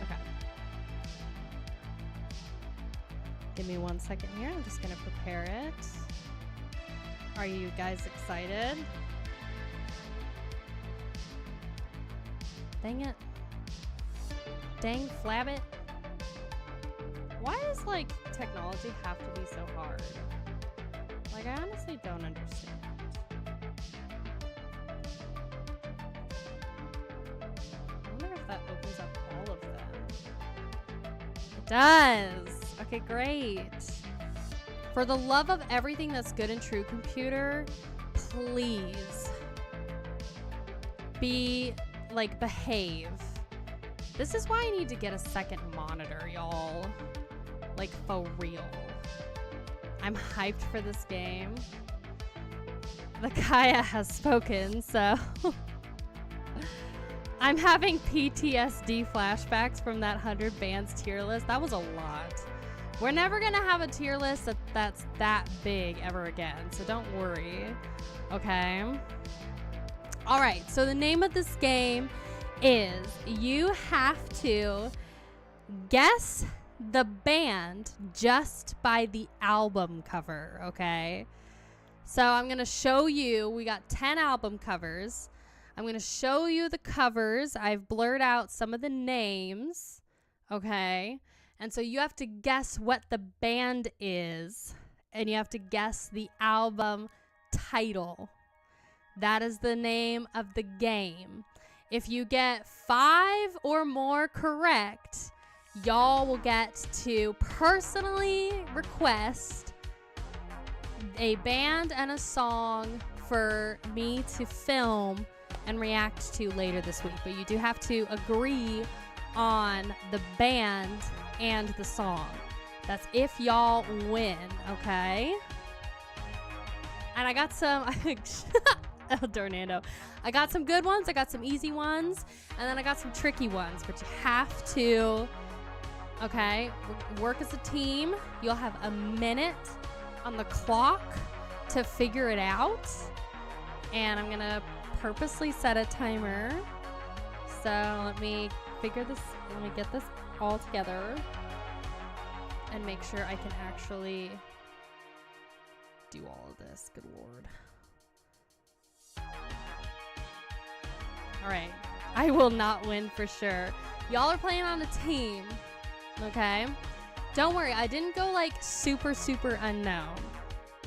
Okay. Give me 1 second here. I'm just gonna prepare it. Are you guys excited? Dang it. Dang flabbit. Why does like technology have to be so hard? Like I honestly don't understand. I wonder if that opens up all of them. It does. Okay, great. For the love of everything that's good and true, computer, please behave. This is why I need to get a second monitor, y'all. Like, for real. I'm hyped for this game. The Kaiya has spoken, so... I'm having PTSD flashbacks from that 100 bands tier list. That was a lot. We're never gonna have a tier list that's that big ever again, so don't worry. Okay? Alright, so the name of this game is you have to guess the band just by the album cover, okay? So I'm going to show you, we got 10 album covers. I'm going to show you the covers. I've blurred out some of the names, okay? And so you have to guess what the band is, and you have to guess the album title. That is the name of the game. If you get 5 or more correct, y'all will get to personally request a band and a song for me to film and react to later this week. But you do have to agree on the band and the song. That's if y'all win, okay? And I got some... Oh, Dornando. I got some good ones, I got some easy ones, and then I got some tricky ones, but you have to, okay, work as a team. You'll have a minute on the clock to figure it out, and I'm gonna purposely set a timer. So let me get this all together and make sure I can actually do all of this. Good Lord. All right, I will not win for sure. Y'all are playing on a team, okay? Don't worry, I didn't go like super, super unknown.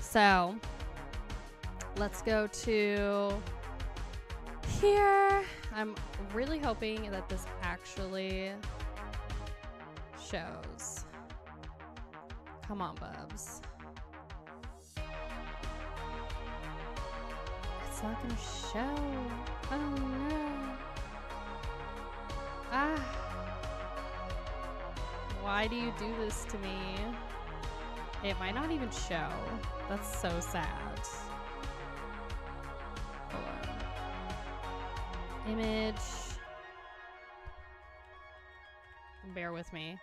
So let's go to here. I'm really hoping that this actually shows. Come on, bubs. It's not gonna show. Oh no. Ah. Why do you do this to me? It might not even show. That's so sad. Hold on. Image. Bear with me.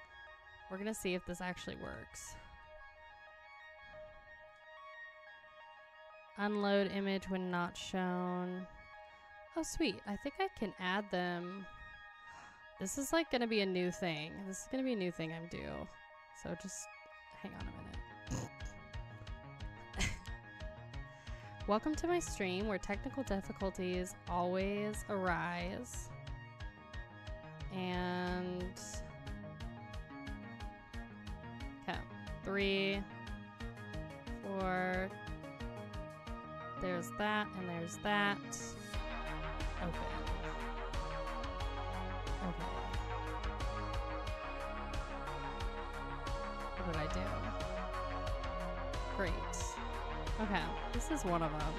We're gonna see if this actually works. Unload image when not shown. Oh, sweet. I think I can add them. This is like gonna be a new thing. This is gonna be a new thing I'm due. So just hang on a minute. Welcome to my stream where technical difficulties always arise. And okay, 3, 4. There's that and there's that. Open. Okay. What did I do? Great. Okay, this is one of them.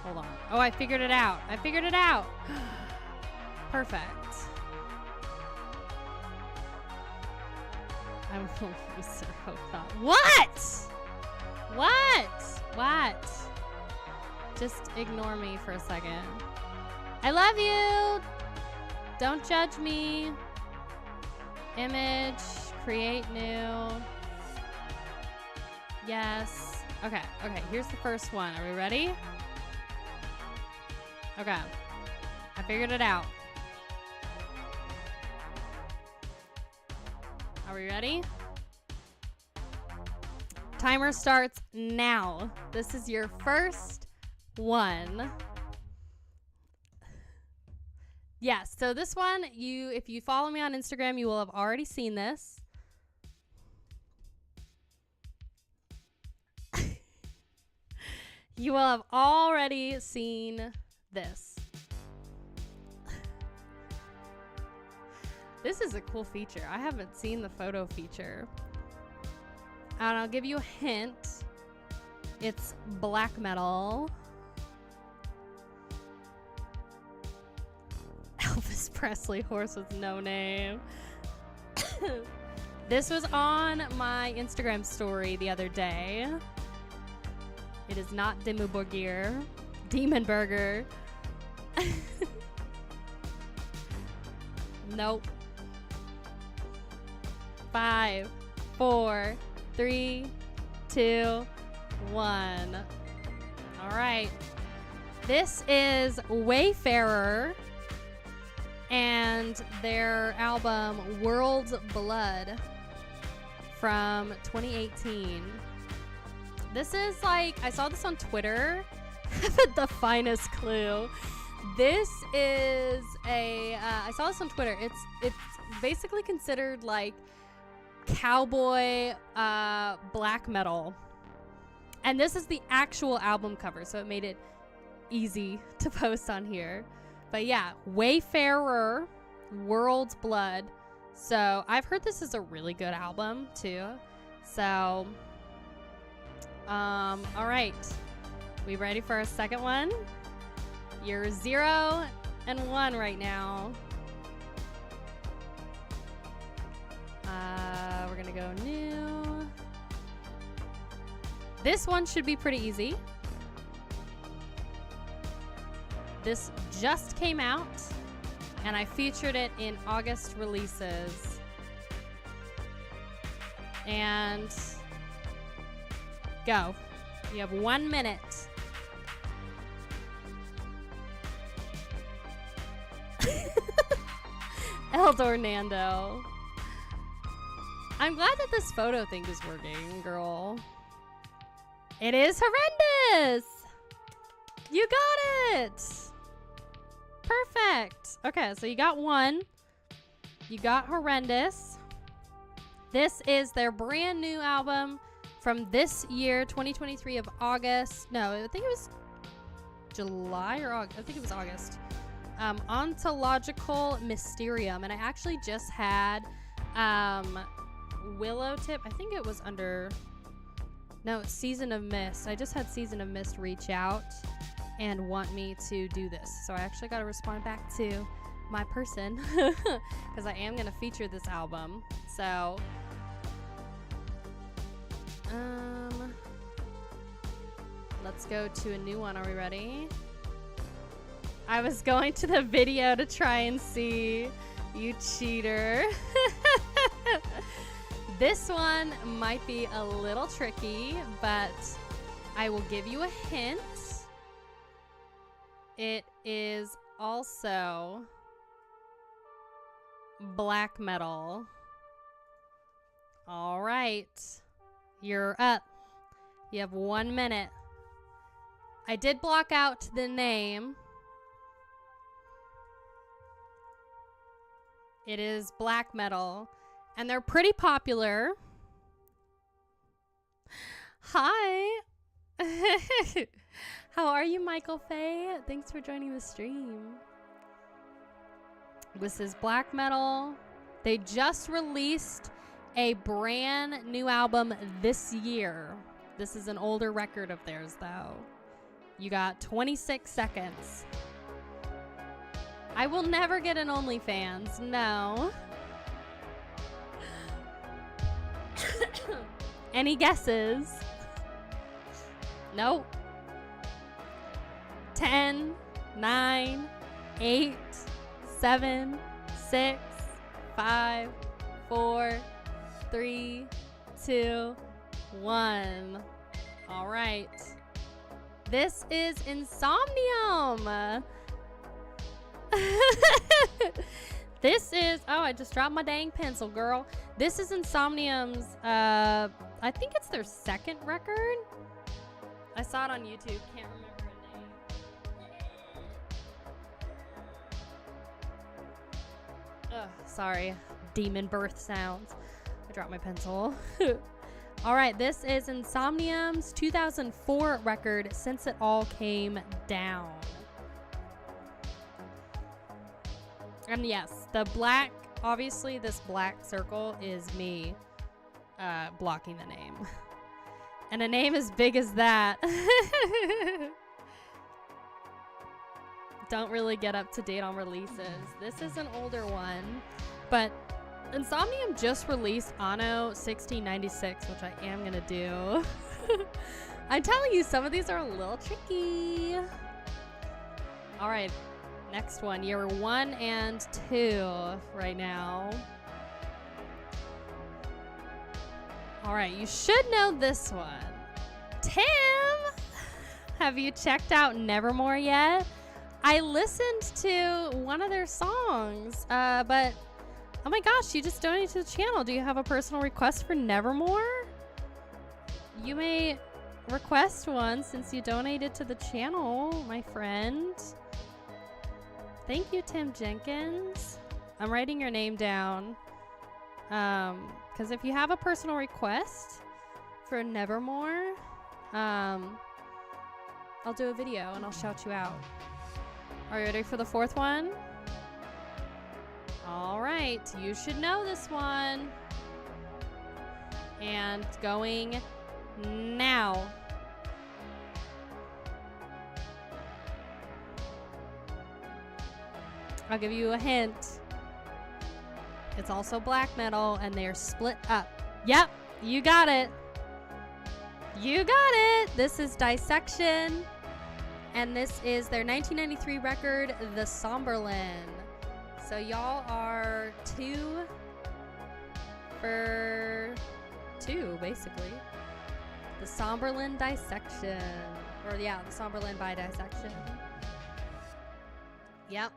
Hold on. Oh, I figured it out. I figured it out. Perfect. I'm a loser. Hope not. What? What? What? Just ignore me for a second. I love you. Don't judge me. Image. Create new. Yes. Okay. Okay. Here's the first one. Are we ready? Okay. I figured it out. Are we ready? Timer starts now. This is your first one. Yes, so this one, if you follow me on Instagram, you will have already seen this. You will have already seen this. This is a cool feature. I haven't seen the photo feature. And I'll give you a hint. It's black metal. Elvis Presley horse with no name. This was on my Instagram story the other day. It is not Dimmu Demon Burger. Nope. 5, 4, 3, 2, 1. All right. This is Wayfarer and their album World's Blood from 2018. This is like, I saw this on Twitter. The finest clue. This is I saw this on Twitter. It's basically considered like cowboy black metal. And this is the actual album cover, so it made it easy to post on here. But yeah, Wayfarer, World's Blood. So I've heard this is a really good album too. So, all right. We ready for our second one? You're 0 and 1 right now. We're gonna go new. This one should be pretty easy. This just came out, and I featured it in August releases. And go. You have 1 minute. El Dornando. I'm glad that this photo thing is working, girl. It is horrendous. You got it. Perfect. Okay, so you got 1. You got horrendous. This is their brand new album from this year, 2023 of August. No, I think it was July or August. I think it was August. Ontological Mysterium. And I actually just had Willow Tip. I think it was under... No, it's Season of Mist. I just had Season of Mist reach out and want me to do this. So I actually got to respond back to my person because I am going to feature this album. So, let's go to a new one. Are we ready? I was going to the video to try and see. You cheater. This one might be a little tricky, but I will give you a hint. It is also black metal. All right. You're up. You have 1 minute. I did block out the name. It is black metal, and they're pretty popular. Hi. How are you, Michael Faye? Thanks for joining the stream. This is black metal. They just released a brand new album this year. This is an older record of theirs, though. You got 26 seconds. I will never get an OnlyFans. No. Any guesses? Nope. 10, 9, 8, 7, 6, 5, 4, 3, 2, 1. All right. This is Insomnium. This is, oh, I just dropped my dang pencil, girl. This is Insomnium's, I think it's their second record. I saw it on YouTube, can't remember her name. Ugh, sorry, demon birth sounds. I dropped my pencil. All right, this is Insomnium's 2004 record, Since It All Came Down. And yes, the black, obviously this black circle is me blocking the name. And a name as big as that. Don't really get up to date on releases. This is an older one, but Insomnium just released Anno 1696, which I am gonna do. I'm telling you, some of these are a little tricky. All right, next one. You're 1 and 2 right now. All right, you should know this one. Tim, have you checked out Nevermore yet? I listened to one of their songs, but oh my gosh, you just donated to the channel. Do you have a personal request for Nevermore? You may request one since you donated to the channel, my friend. Thank you, Tim Jenkins. I'm writing your name down. Because if you have a personal request for Nevermore, I'll do a video and I'll shout you out. Are you ready for the fourth one? All right, you should know this one. And going now. I'll give you a hint. It's also black metal, and they're split up. Yep, you got it. You got it. This is Dissection, and this is their 1993 record, The Somberlin. So y'all are 2 for 2, basically. The Somberlin Dissection. Or yeah, The Somberlin by Dissection. Yep.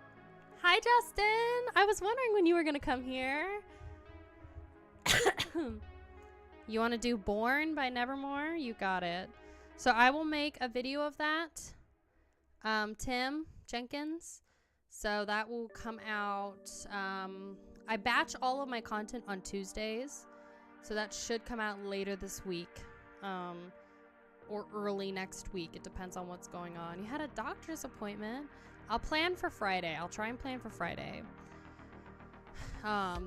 Hi, Justin. I was wondering when you were going to come here. You want to do Born by Nevermore? You got it. So I will make a video of that. Tim Jenkins. So that will come out. I batch all of my content on Tuesdays. So that should come out later this week. Or early next week. It depends on what's going on. You had a doctor's appointment. I'll plan for Friday. I'll try and plan for Friday.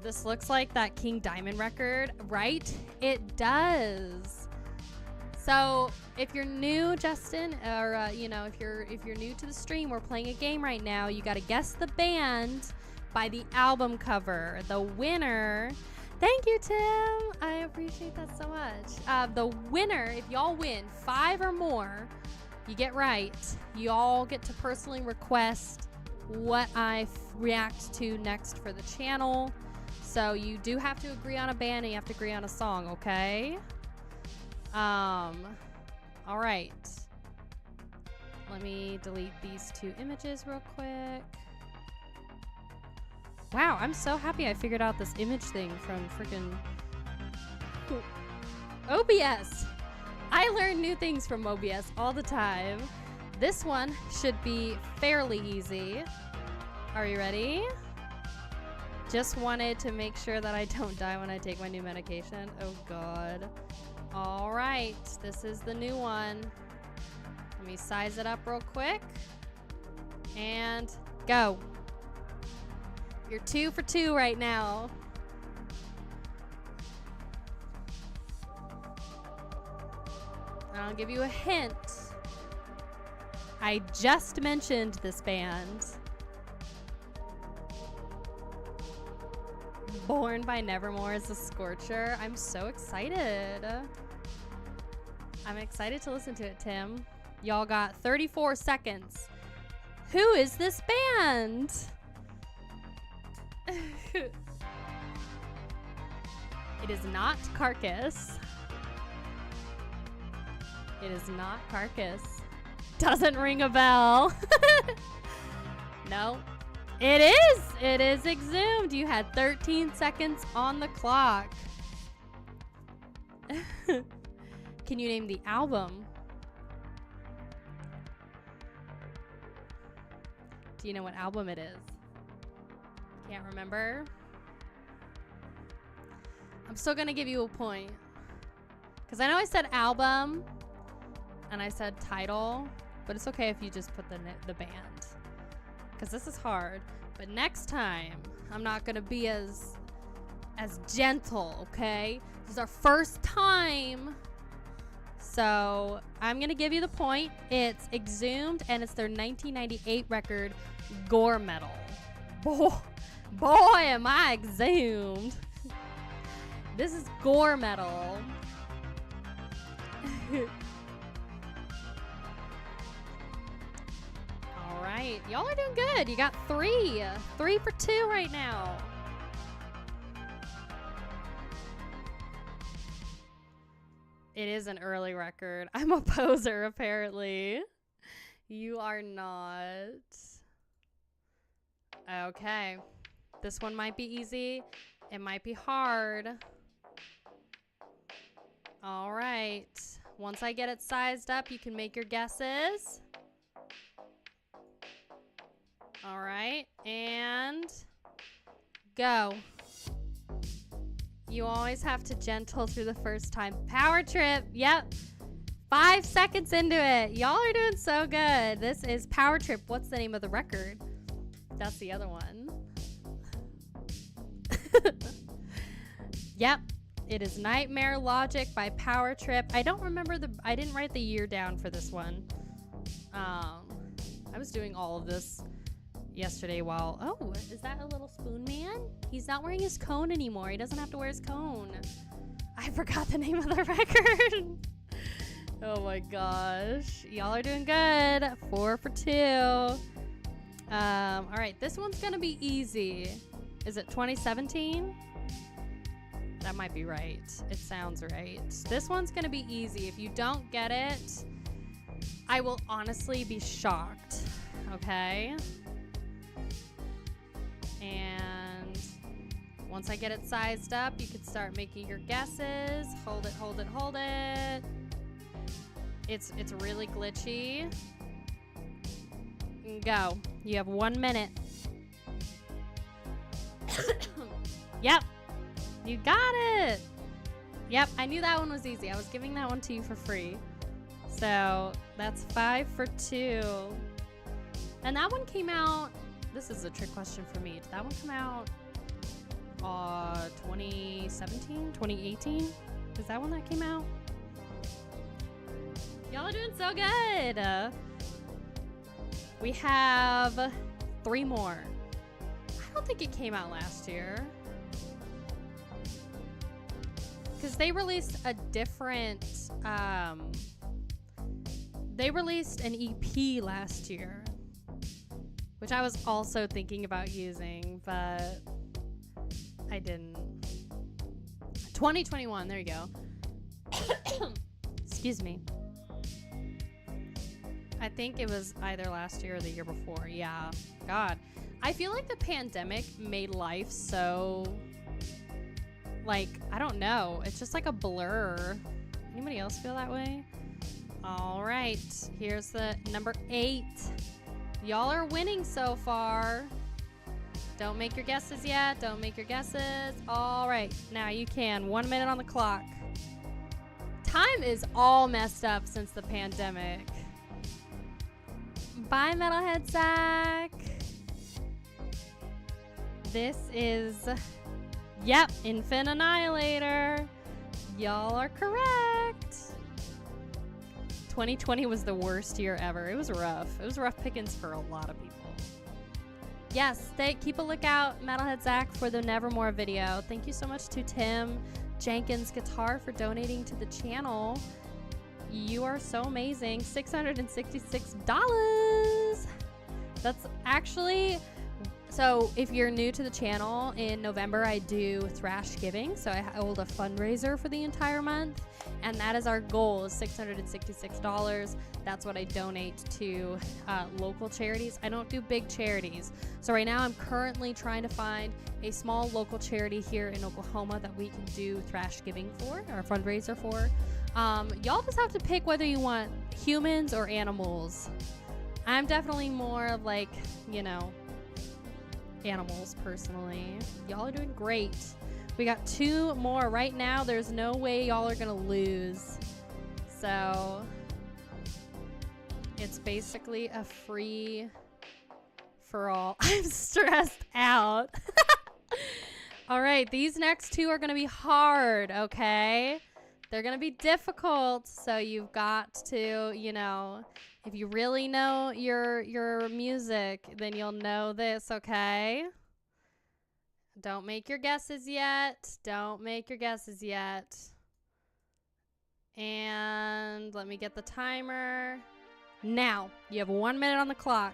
This looks like that King Diamond record, right? It does. So if you're new, Justin, or you know, if you're new to the stream, we're playing a game right now. You got to guess the band by the album cover. The winner. Thank you, Tim. I appreciate that so much. The winner, if y'all win 5 or more, you get right, you all get to personally request what I react to next for the channel. So you do have to agree on a band and you have to agree on a song, okay? All right. Let me delete these 2 images real quick. Wow, I'm so happy I figured out this image thing from freaking OBS. I learn new things from OBS all the time. This one should be fairly easy. Are you ready? Just wanted to make sure that I don't die when I take my new medication. Oh God. All right, this is the new one. Let me size it up real quick. And go. You're 2 for 2 right now. I'll give you a hint. I just mentioned this band. Born by Nevermore is a Scorcher. I'm so excited. I'm excited to listen to it, Tim. Y'all got 34 seconds. Who is this band? It is not Carcass. It is not Carcass. Doesn't ring a bell. No. It is! It is Exhumed. You had 13 seconds on the clock. Can you name the album? Do you know what album it is? Can't remember? I'm still gonna give you a point. Because I know I said album and I said title, but it's okay if you just put the band. Because this is hard. But next time, I'm not gonna be as gentle, okay? This is our first time. So I'm gonna give you the point. It's Exhumed and it's their 1998 record, Gore Metal. Boy, am I exhumed. This is Gore Metal. All right, y'all are doing good. You got 3 for 2 right now. It is an early record. I'm a poser, apparently. You are not. Okay. This one might be easy. It might be hard. All right. Once I get it sized up, you can make your guesses. All right. And go. You always have to gentle through the first time. Power Trip. Yep. 5 seconds into it. Y'all are doing so good. This is Power Trip. What's the name of the record? That's the other one. Yep. It is Nightmare Logic by Power Trip. I don't remember I didn't write the year down for this one. I was doing all of this yesterday while, oh, is that a little spoon man? He's not wearing his cone anymore. He doesn't have to wear his cone. I forgot the name of the record. Oh my gosh. Y'all are doing good. 4 for 2. All right, this one's gonna be easy. Is it 2017? That might be right. It sounds right. This one's gonna be easy. If you don't get it, I will honestly be shocked. Okay? And once I get it sized up, you can start making your guesses. Hold it, hold it, hold it. It's really glitchy. Go. You have 1 minute. Yep. You got it. Yep, I knew that one was easy. I was giving that one to you for free. So that's 5 for 2. And that one came out, this is a trick question for me. Did that one come out 2017, 2018? Is that one that came out? Y'all are doing so good. We have 3 more. I don't think it came out last year. Because they released a different, they released an EP last year, which I was also thinking about using, but I didn't. 2021, there you go. Excuse me. I think it was either last year or the year before. Yeah. God. I feel like the pandemic made life so, like, I don't know. It's just like a blur. Anybody else feel that way? All right. Here's the number 8. Y'all are winning so far. Don't make your guesses yet. Don't make your guesses. All right. Now you can. 1 minute on the clock. Time is all messed up since the pandemic. Bye, Metalhead Zach. This is, yep, Infant Annihilator. Y'all are correct. 2020 was the worst year ever. It was rough. It was rough pickings for a lot of people. Yes, keep a lookout, Metalhead Zach, for the Nevermore video. Thank you so much to Tim Jenkins Guitar for donating to the channel. You are so amazing. $666. That's actually, so if you're new to the channel, in November I do Thrash Giving. So I hold a fundraiser for the entire month, and that is our goal, is $666. That's what I donate to local charities. I don't do big charities. So right now I'm currently trying to find a small local charity here in Oklahoma that we can do Thrash Giving for, or fundraiser for. Y'all just have to pick whether you want humans or animals. I'm definitely more of, like, you know, animals personally. Y'all are doing great. We got 2 more right now. There's no way y'all are gonna lose. So it's basically a free for all. I'm stressed out. All right, these next 2 are gonna be hard, okay? They're gonna be difficult, so you've got to, you know, if you really know your music, then you'll know this, okay? Don't make your guesses yet. Don't make your guesses yet. And let me get the timer. Now, you have 1 minute on the clock.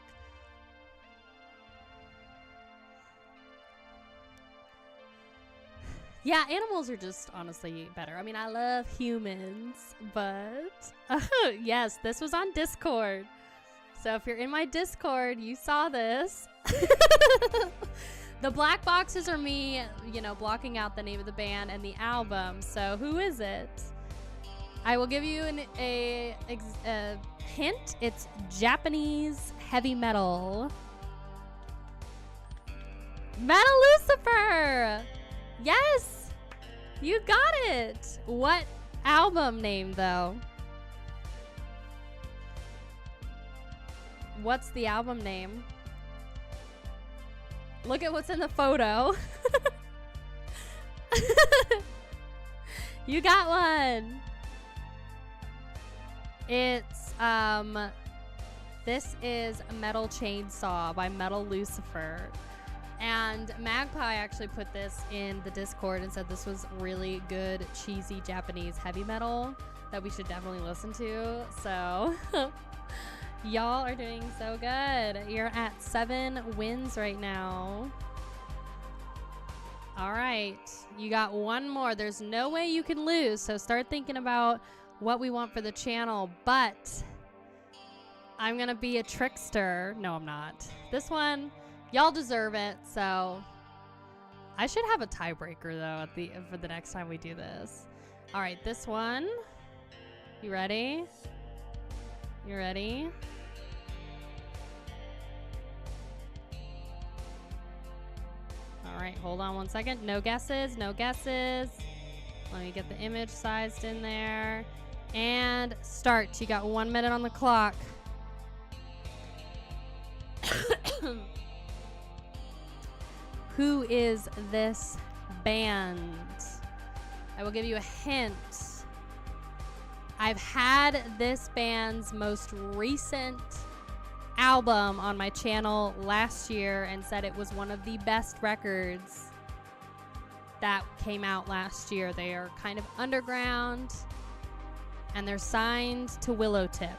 Yeah, animals are just honestly better. I mean, I love humans, but yes, this was on Discord. So if you're in my Discord, you saw this. The black boxes are me, you know, blocking out the name of the band and the album. So who is it? I will give you a hint. It's Japanese heavy metal. Metal Lucifer! Yes! You got it! What album name, though? What's the album name? Look at what's in the photo. You got one! It's, this is Metal Chainsaw by Metal Lucifer. And Magpie actually put this in the Discord and said this was really good, cheesy Japanese heavy metal that we should definitely listen to. So y'all are doing so good. You're at 7 wins right now. All right, you got 1 more. There's no way you can lose, so start thinking about what we want for the channel. But I'm gonna be a trickster. No, I'm not. This one, y'all deserve it, so I should have a tiebreaker though for the next time we do this. All right, this one. You ready? You ready? All right, hold on 1 second. No guesses, no guesses. Let me get the image sized in there. And start. You got 1 minute on the clock. Who is this band? I will give you a hint. I've had this band's most recent album on my channel last year and said it was one of the best records that came out last year. They are kind of underground and they're signed to Willowtip.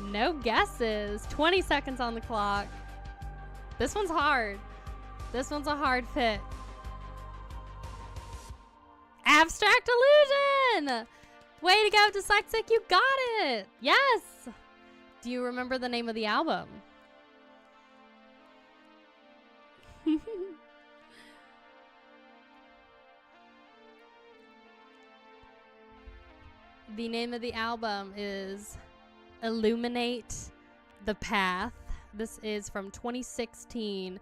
No guesses. 20 seconds on the clock. This one's hard. This one's a hard pick. Abstract Illusion! Way to go, Dyslexic, you got it! Yes! Do you remember the name of the album? The name of the album is Illuminate the Path. This is from 2016.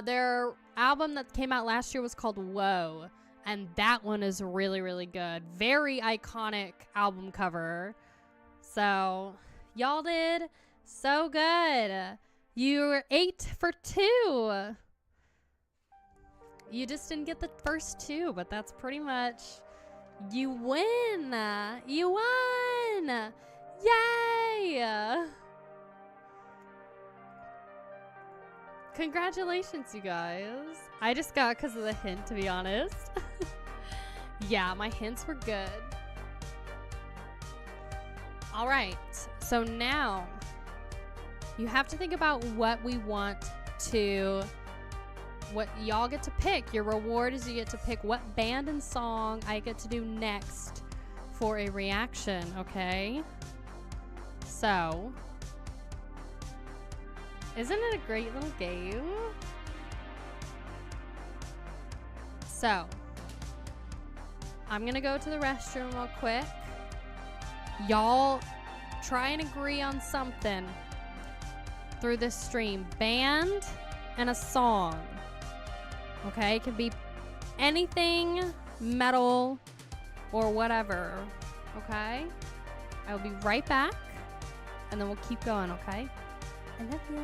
Their album that came out last year was called Whoa, and that one is really, really good. Very iconic album cover. So, y'all did so good. You were 8 for 2. You just didn't get the first 2, but that's pretty much... You win! You won! Yay! Congratulations, you guys. I just got because of the hint, to be honest. Yeah, my hints were good. All right, so now you have to think about what we want to... What y'all get to pick. Your reward is you get to pick what band and song I get to do next for a reaction, okay? So, isn't it a great little game? So, I'm gonna go to the restroom real quick. Y'all try and agree on something through this stream. Band and a song. Okay, it can be anything, metal, or whatever. Okay? I will be right back, and then we'll keep going, okay? I love you.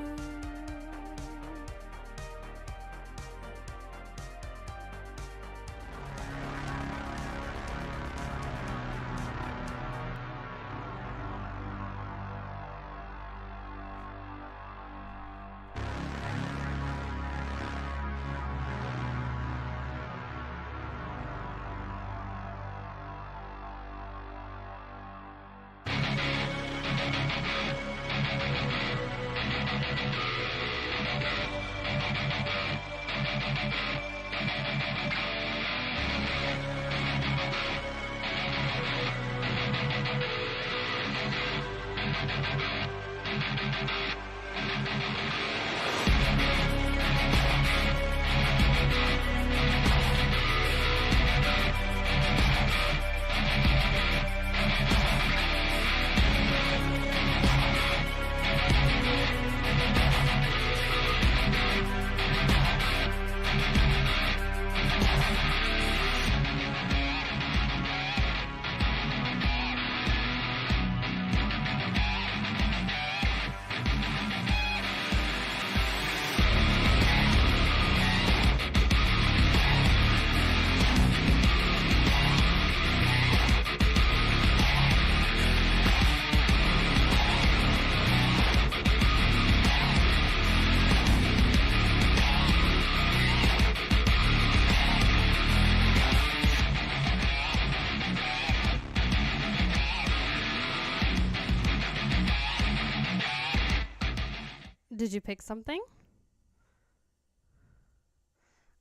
Did you pick something?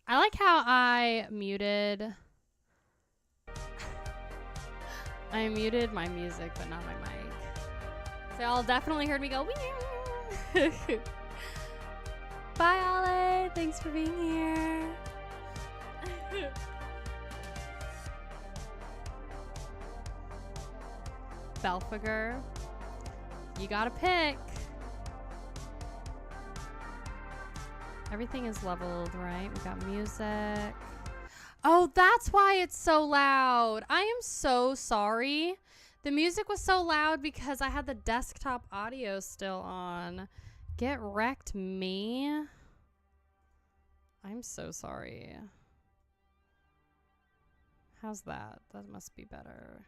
I like how I muted my music, but not my mic. So y'all definitely heard me go, wee. Bye, Ollie. Thanks for being here. Belphegor, you gotta pick. Everything is leveled, right? We got music. Oh, that's why it's so loud. I am so sorry. The music was so loud because I had the desktop audio still on. Get wrecked, me. I'm so sorry. How's that? That must be better.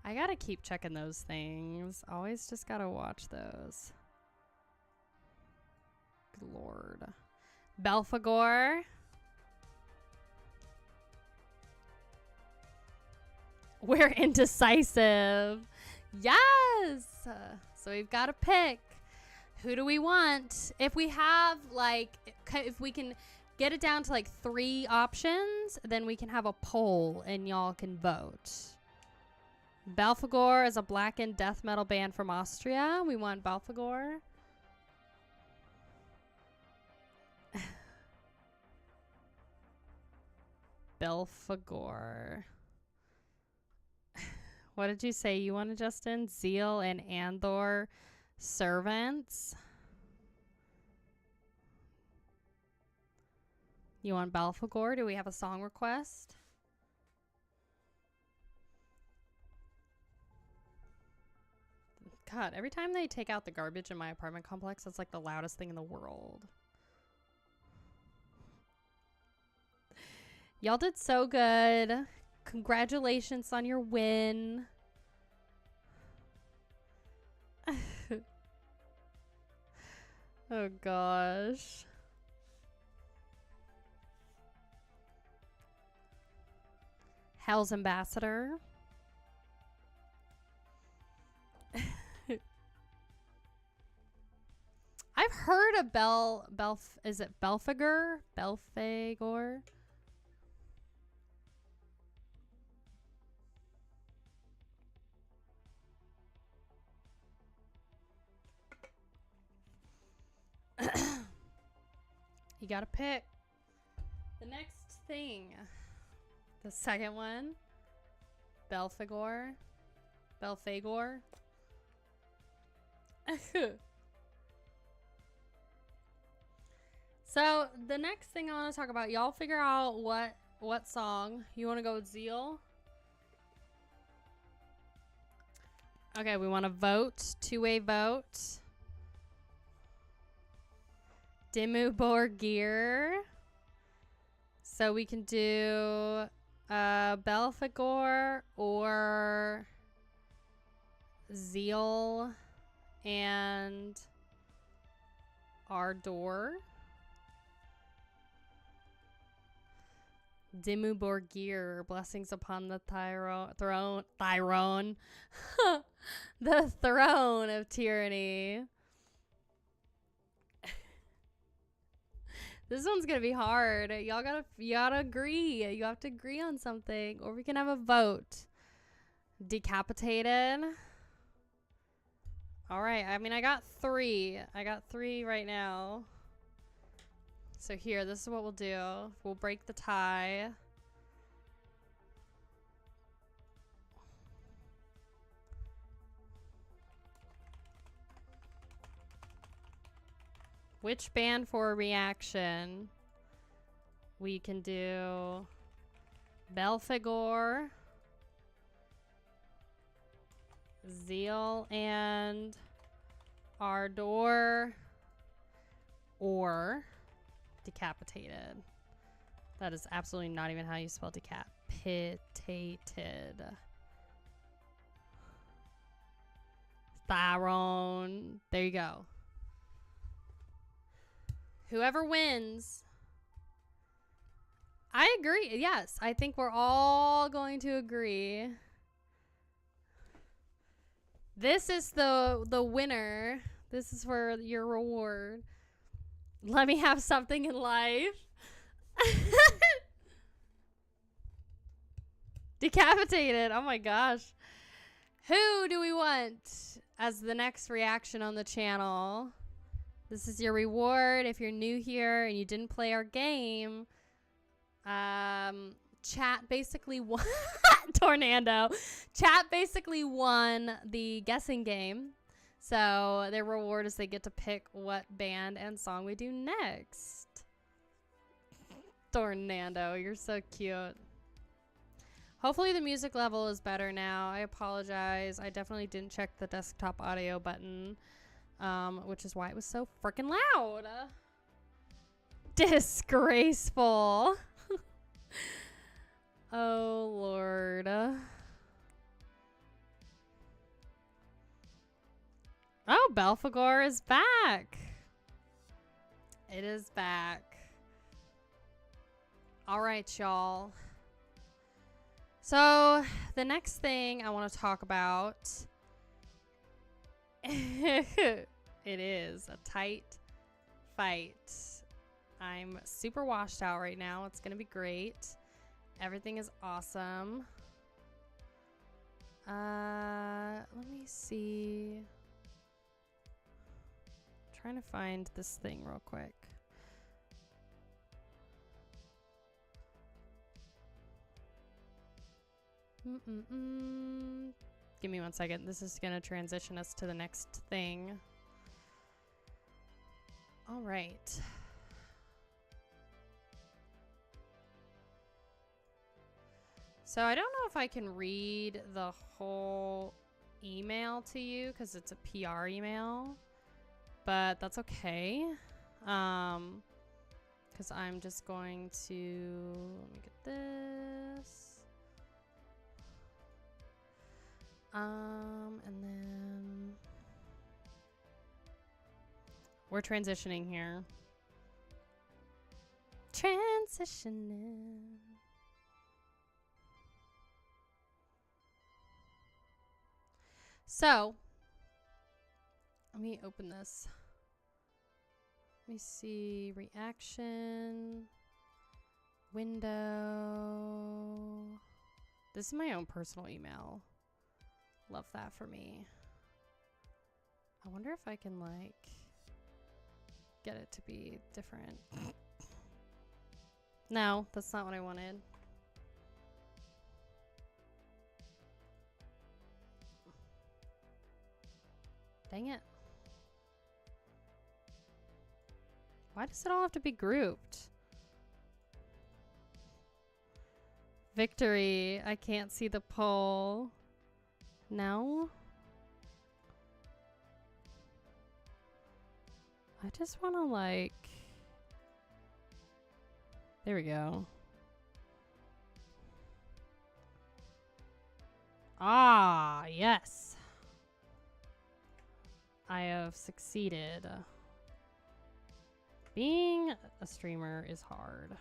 I gotta keep checking those things. Always just gotta watch those. Good Lord. Belphegor. We're indecisive. Yes! So we've got to pick. Who do we want? If we have, like, if we can get it down to, like, 3 options, then we can have a poll and y'all can vote. Belphegor is a blackened death metal band from Austria. We want Belphegor. Belphegor. What did you say you wanted, Justin? Zeal and Andor Servants. You want Belphegor? Do we have a song request? God, every time they take out the garbage in my apartment complex, that's like the loudest thing in the world. Y'all did so good. Congratulations on your win. Oh gosh. Hell's Ambassador. I've heard of is it Belphegor? Belphegor? You gotta pick the next thing. The second one. Belphegor. Belphegor. So the next thing I want to talk about, y'all figure out what song you want to go with. Zeal. Okay, we want to vote, 2-way vote. Dimmu Borgir. So we can do Belphegor or Zeal and Ardor. Dimmu Borgir, blessings upon the throne, the throne of tyranny. This one's gonna be hard. You gotta agree. You have to agree on something, or we can have a vote. Decapitated. All right. I mean, I got 3. I got 3 right now. So here, this is what we'll do. We'll break the tie. Which band for a reaction? We can do Belphegor, Zeal and Ardor, or Decapitated. That is absolutely not even how you spell decapitated. Tyrone. There you go. Whoever wins. I agree. Yes, I think we're all going to agree. This is the winner. This is for your reward. Let me have something in life. Decapitated. Oh my gosh. Who do we want as the next reaction on the channel? This is your reward. If you're new here and you didn't play our game, chat basically won. Tornado. Chat basically won the guessing game. So their reward is they get to pick what band and song we do next. Tornado, you're so cute. Hopefully the music level is better now. I apologize. I definitely didn't check the desktop audio button, which is why it was so freaking loud. Disgraceful. Oh, Lord. Oh, Belphegor is back. It is back. All right, y'all. So the next thing I want to talk about It is a tight fight. I'm super washed out right now. It's going to be great. Everything is awesome. Let me see. I'm trying to find this thing real quick. Give me 1 second. This is going to transition us to the next thing. All right. So I don't know if I can read the whole email to you because it's a PR email, but that's okay. Because I'm just going to, let me get this. And then we're transitioning here. Transitioning. So, let me open this. Let me see. Reaction. Window. This is my own personal email. Love that for me. I wonder if I can, like, get it to be different. No, that's not what I wanted. Dang it. Why does it all have to be grouped? Victory. I can't see the poll. No. I just want to, like... There we go. Ah, yes. I have succeeded. Being a streamer is hard.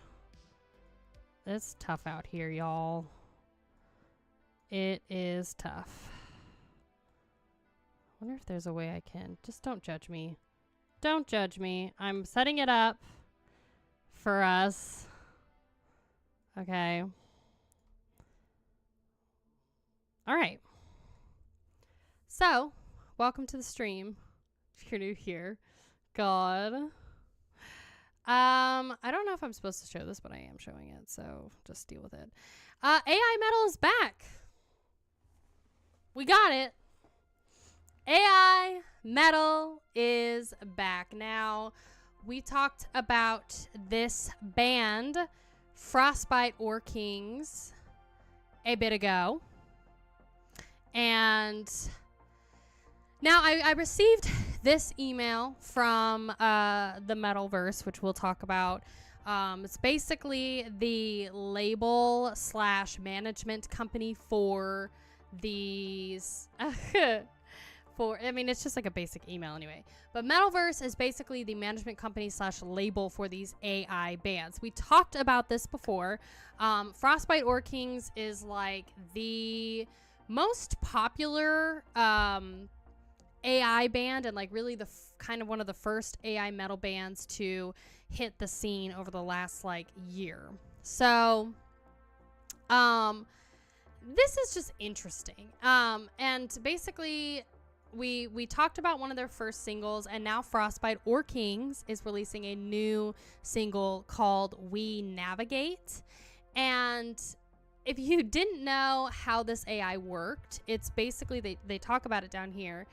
It's tough out here, y'all. It is tough. I wonder if there's a way I can. Just don't judge me. Don't judge me. I'm setting it up for us. Okay. All right. So, welcome to the stream. If you're new here. God. I don't know if I'm supposed to show this, but I am showing it, so just deal with it. AI metal is back. We got it. AI metal is back. Now, we talked about this band, Frostbite or Kings, a bit ago. And now I received this email from the Metalverse, which we'll talk about. It's basically the label / management company for these... I mean, it's just like a basic email anyway. But Metalverse is basically the management company / label for these AI bands. We talked about this before. Frostbite or Kings is like the most popular AI band and like really the kind of one of the first AI metal bands to hit the scene over the last like year. So, this is just interesting. And basically... We talked about one of their first singles, and now Frostbite or Kings is releasing a new single called We Navigate. And if you didn't know how this AI worked, it's basically, they talk about it down here.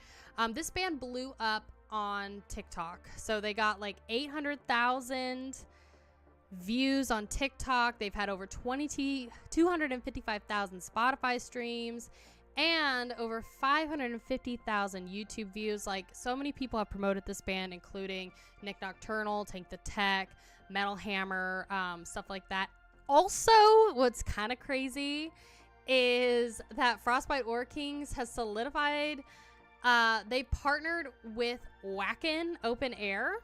This band blew up on TikTok. So they got like 800,000 views on TikTok. They've had over 255,000 Spotify streams. And over 550,000 YouTube views. Like, so many people have promoted this band, including Nick Nocturnal, Tank the Tech, Metal Hammer, stuff like that. Also, what's kind of crazy is that Frostbite or Kings has solidified. They partnered with Wacken Open Air.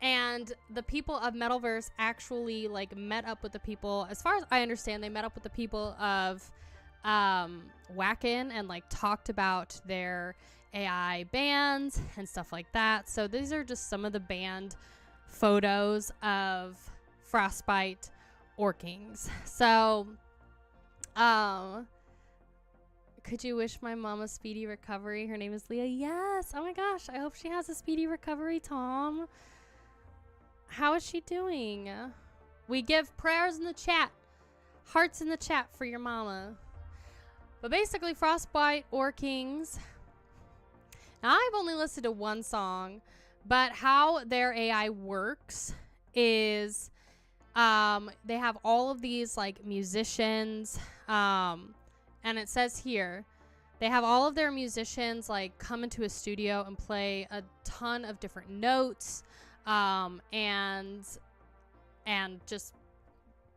And the people of Metalverse actually, like, met up with the people. As far as I understand, they met up with the people of... Wacken and like talked about their AI bands and stuff like that. So these are just some of the band photos of Frostbite Orkings. So, could you wish my mom a speedy recovery? Her name is Leah. Yes. Oh my gosh. I hope she has a speedy recovery, Tom. How is she doing? We give prayers in the chat. Hearts in the chat for your mama. But basically, Frostbite Orkings. Now, I've only listened to one song, but how their AI works is they have all of these like musicians, and it says here they have all of their musicians like come into a studio and play a ton of different notes, and just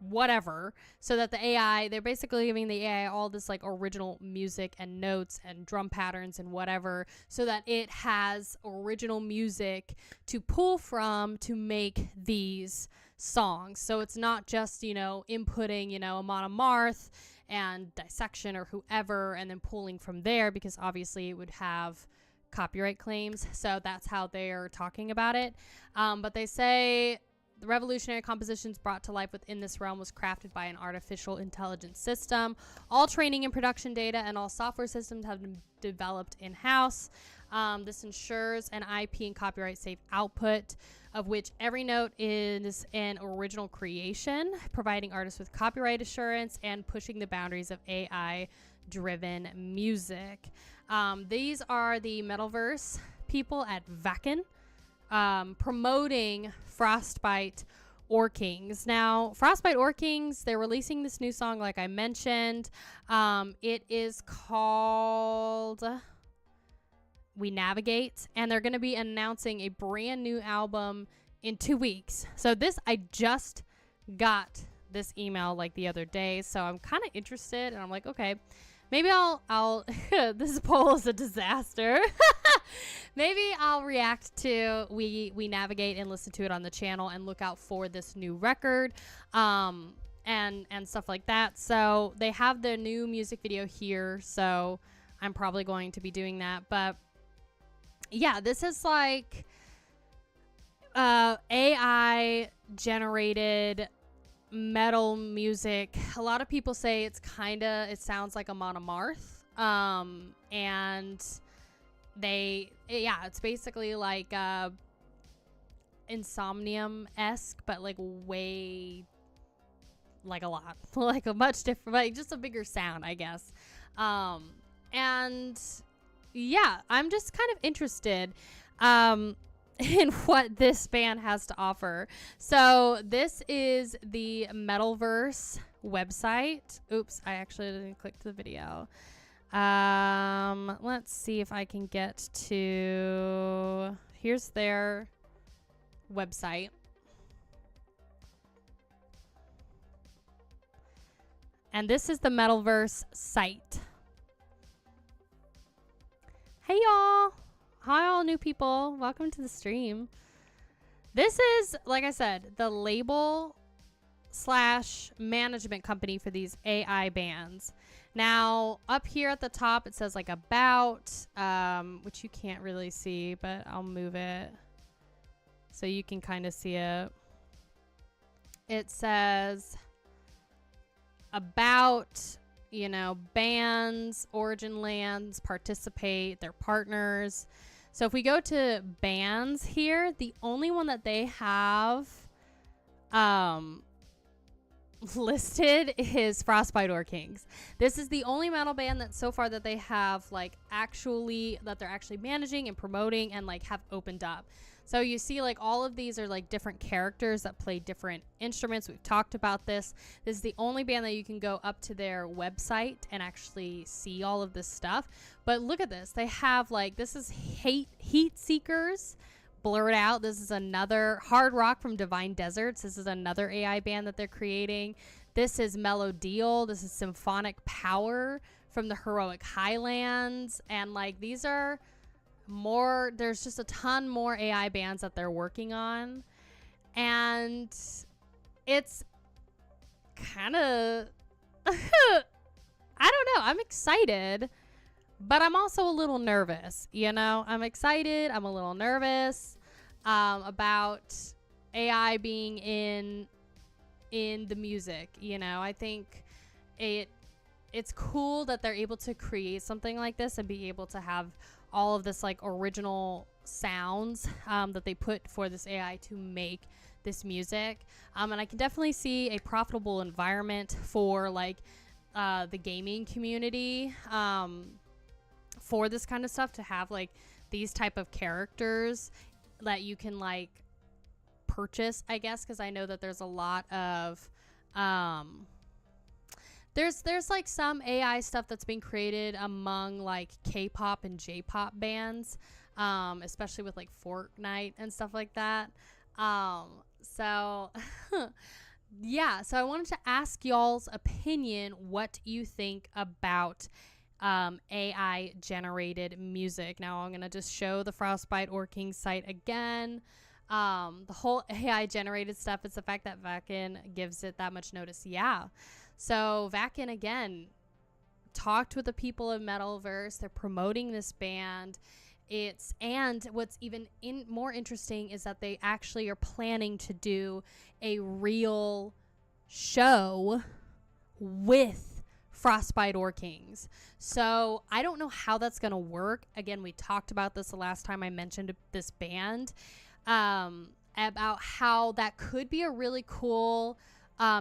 whatever, so that the AI, they're basically giving the AI all this like original music and notes and drum patterns and whatever, so that it has original music to pull from to make these songs. So it's not just, you know, inputting, you know, Amon Amarth and Dissection or whoever and then pulling from there, because obviously it would have copyright claims. So that's how they're talking about it. But they say the revolutionary compositions brought to life within this realm was crafted by an artificial intelligence system. All training and production data and all software systems have been developed in-house. This ensures an IP and copyright safe output, of which every note is an original creation, providing artists with copyright assurance and pushing the boundaries of AI-driven music. These are the Metalverse people at Vakken, promoting Frostbite Orkings. Now, Frostbite Orkings, they're releasing this new song, like I mentioned. It is called We Navigate, and they're going to be announcing a brand new album in 2 weeks. So this, I just got this email like the other day, so I'm kind of interested, and I'm like, okay, maybe I'll this poll is a disaster. Maybe I'll react to We Navigate and listen to it on the channel and look out for this new record, and stuff like that. So they have the new music video here, so I'm probably going to be doing that. But yeah, this is like AI generated metal music. A lot of people say it sounds like Amon Amarth, and it's basically like Insomnium-esque, but like way, like a lot, like a much different, like just a bigger sound, I guess. And yeah, I'm just kind of interested in what this band has to offer. So this is the Metalverse website. Oops, I actually didn't click to the video. Let's see if I can get to, here's their website. And this is the Metalverse site. Hey y'all. Hi all new people. Welcome to the stream. This is, like I said, the label / management company for these AI bands. Now, up here at the top, it says like about, which you can't really see, but I'll move it so you can kind of see it. It says about, you know, bands, origin lands, participate, their partners. So if we go to bands here, the only one that they have listed is Frostbite Orkings. This is the only metal band that so far that they have like that they're actually managing and promoting and like have opened up. So you see like all of these are like different characters that play different instruments. We've talked about this. This is the only band that you can go up to their website and actually see all of this stuff. But look at this. They have like, this is Heat Seekers, Blurred Out. This is another Hard Rock from Divine Deserts. This is another AI band that they're creating. This is Melodial. This is Symphonic Power from the Heroic Highlands. And like these are more, there's just a ton more AI bands that they're working on. And it's kind of I don't know, I'm excited, but I'm also a little nervous. You know, I'm excited. I'm a little nervous about AI being in the music. You know, I think it's cool that they're able to create something like this and be able to have all of this like original sounds that they put for this AI to make this music. And I can definitely see a profitable environment for like the gaming community for this kind of stuff, to have like these type of characters that you can like purchase, I guess, because I know that there's a lot of there's like some AI stuff that's being created among like K-pop and J-pop bands, especially with like Fortnite and stuff like that. So yeah, so I wanted to ask y'all's opinion, what you think about AI generated music. Now I'm going to just show the Frostbite Orking site again. The whole AI generated stuff, it's the fact that Vakin gives it that much notice. Yeah. So Vakin, again, talked with the people of Metalverse. They're promoting this band. And what's even more interesting is that they actually are planning to do a real show with Frostbite Orkings. So I don't know how that's going to work. Again, we talked about this the last time I mentioned this band, about how that could be a really cool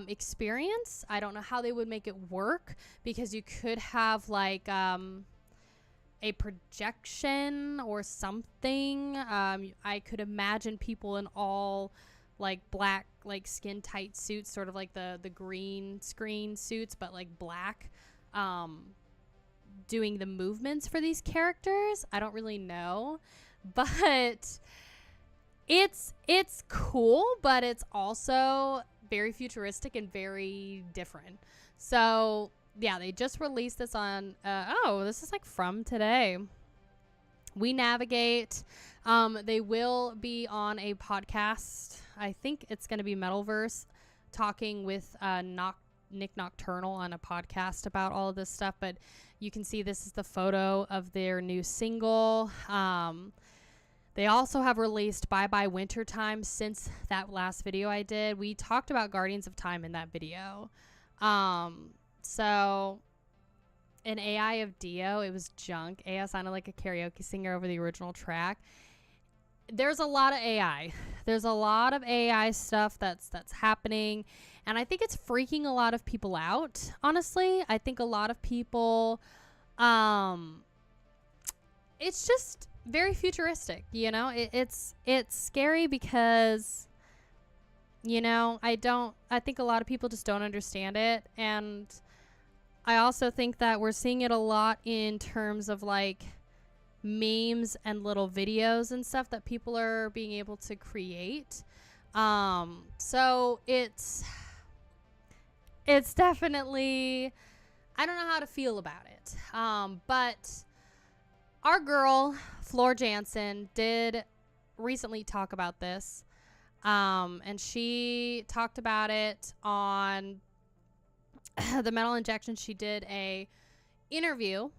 experience. I don't know how they would make it work, because you could have like a projection or something. I could imagine people in all like black, like skin tight suits, sort of like the green screen suits, but like black, doing the movements for these characters. I don't really know, but it's cool, but it's also very futuristic and very different. So yeah, they just released this on this is like from today. We Navigate. They will be on a podcast. I think it's going to be Metalverse talking with Nick Nocturnal on a podcast about all of this stuff. But you can see this is the photo of their new single. They also have released Bye Bye Wintertime since that last video I did. We talked about Guardians of Time in that video. So an AI of Dio, it was junk. AI sounded like a karaoke singer over the original track. There's a lot of AI. There's a lot of AI stuff that's happening, and I think it's freaking a lot of people out. Honestly, I think a lot of people, it's just very futuristic. You know, it's scary because, you know, I think a lot of people just don't understand it, and I also think that we're seeing it a lot in terms of like memes and little videos and stuff that people are being able to create. So it's definitely, I don't know how to feel about it. But our girl, Floor Jansen, did recently talk about this. And she talked about it on the Metal Injection. She did a interview,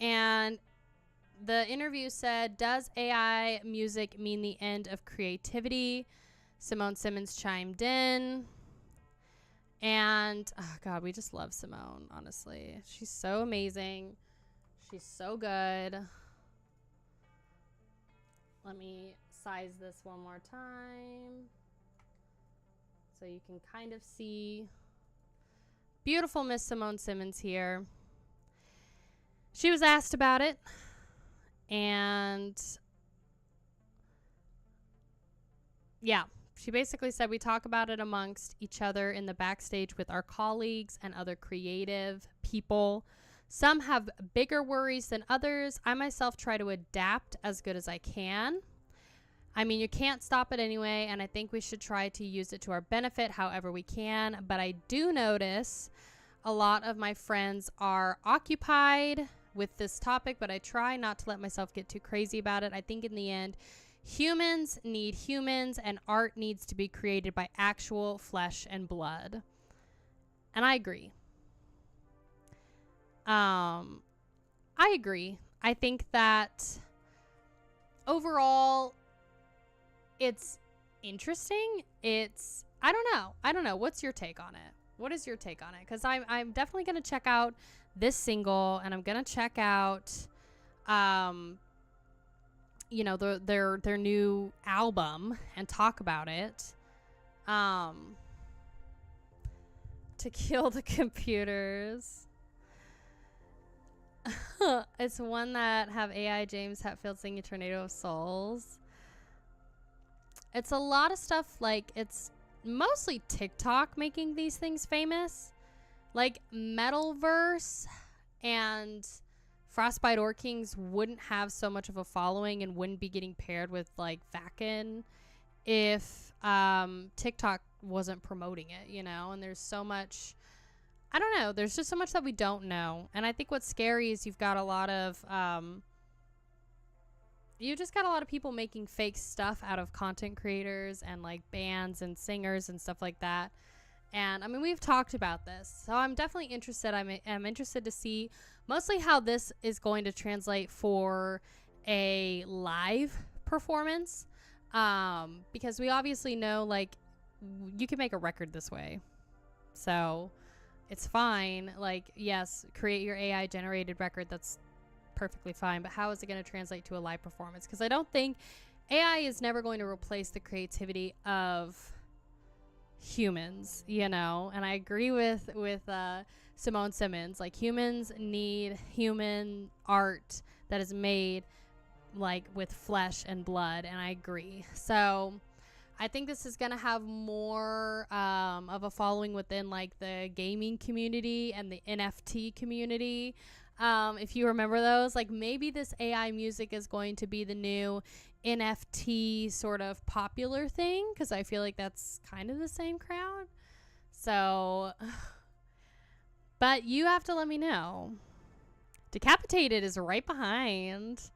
and the interview said, does AI music mean the end of creativity? Simone Simmons chimed in. And, oh God, we just love Simone, honestly. She's so amazing. She's so good. Let me size this one more time so you can kind of see beautiful Miss Simone Simmons here. She was asked about it, and yeah, she basically said, we talk about it amongst each other in the backstage with our colleagues and other creative people. Some have bigger worries than others. I myself try to adapt as good as I can. I mean, you can't stop it anyway, and I think we should try to use it to our benefit however we can. But I do notice a lot of my friends are occupied with this topic, but I try not to let myself get too crazy about it. I think in the end, humans need humans, and art needs to be created by actual flesh and blood. And I agree. I agree. I think that overall it's interesting. I don't know. What's your take on it? What is your take on it? Because I'm definitely going to check out this single, and I'm going to check out, their new album and talk about it. To kill the computers. It's one that have AI James Hetfield singing Tornado of Souls. It's a lot of stuff, like, it's mostly TikTok making these things famous. Like, Metalverse and Frostbite Orkings wouldn't have so much of a following and wouldn't be getting paired with, like, Vakin if TikTok wasn't promoting it, you know? And there's so much... I don't know. There's just so much that we don't know. And I think what's scary is you've got a lot of... you just got a lot of people making fake stuff out of content creators and, like, bands and singers and stuff like that. And, I mean, we've talked about this. So I'm definitely interested. I'm interested to see mostly how this is going to translate for a live performance. Because we obviously know, like, you can make a record this way. So... it's fine. Like, yes, create your AI generated record. That's perfectly fine. But how is it going to translate to a live performance? Because I don't think AI is never going to replace the creativity of humans, you know? And I agree with Simone Simmons. Like, humans need human art that is made, like, with flesh and blood. And I agree. So... I think this is going to have more of a following within, like, the gaming community and the NFT community. If you remember those, like, maybe this AI music is going to be the new NFT sort of popular thing, because I feel like that's kind of the same crowd. So, but you have to let me know. Decapitated is right behind.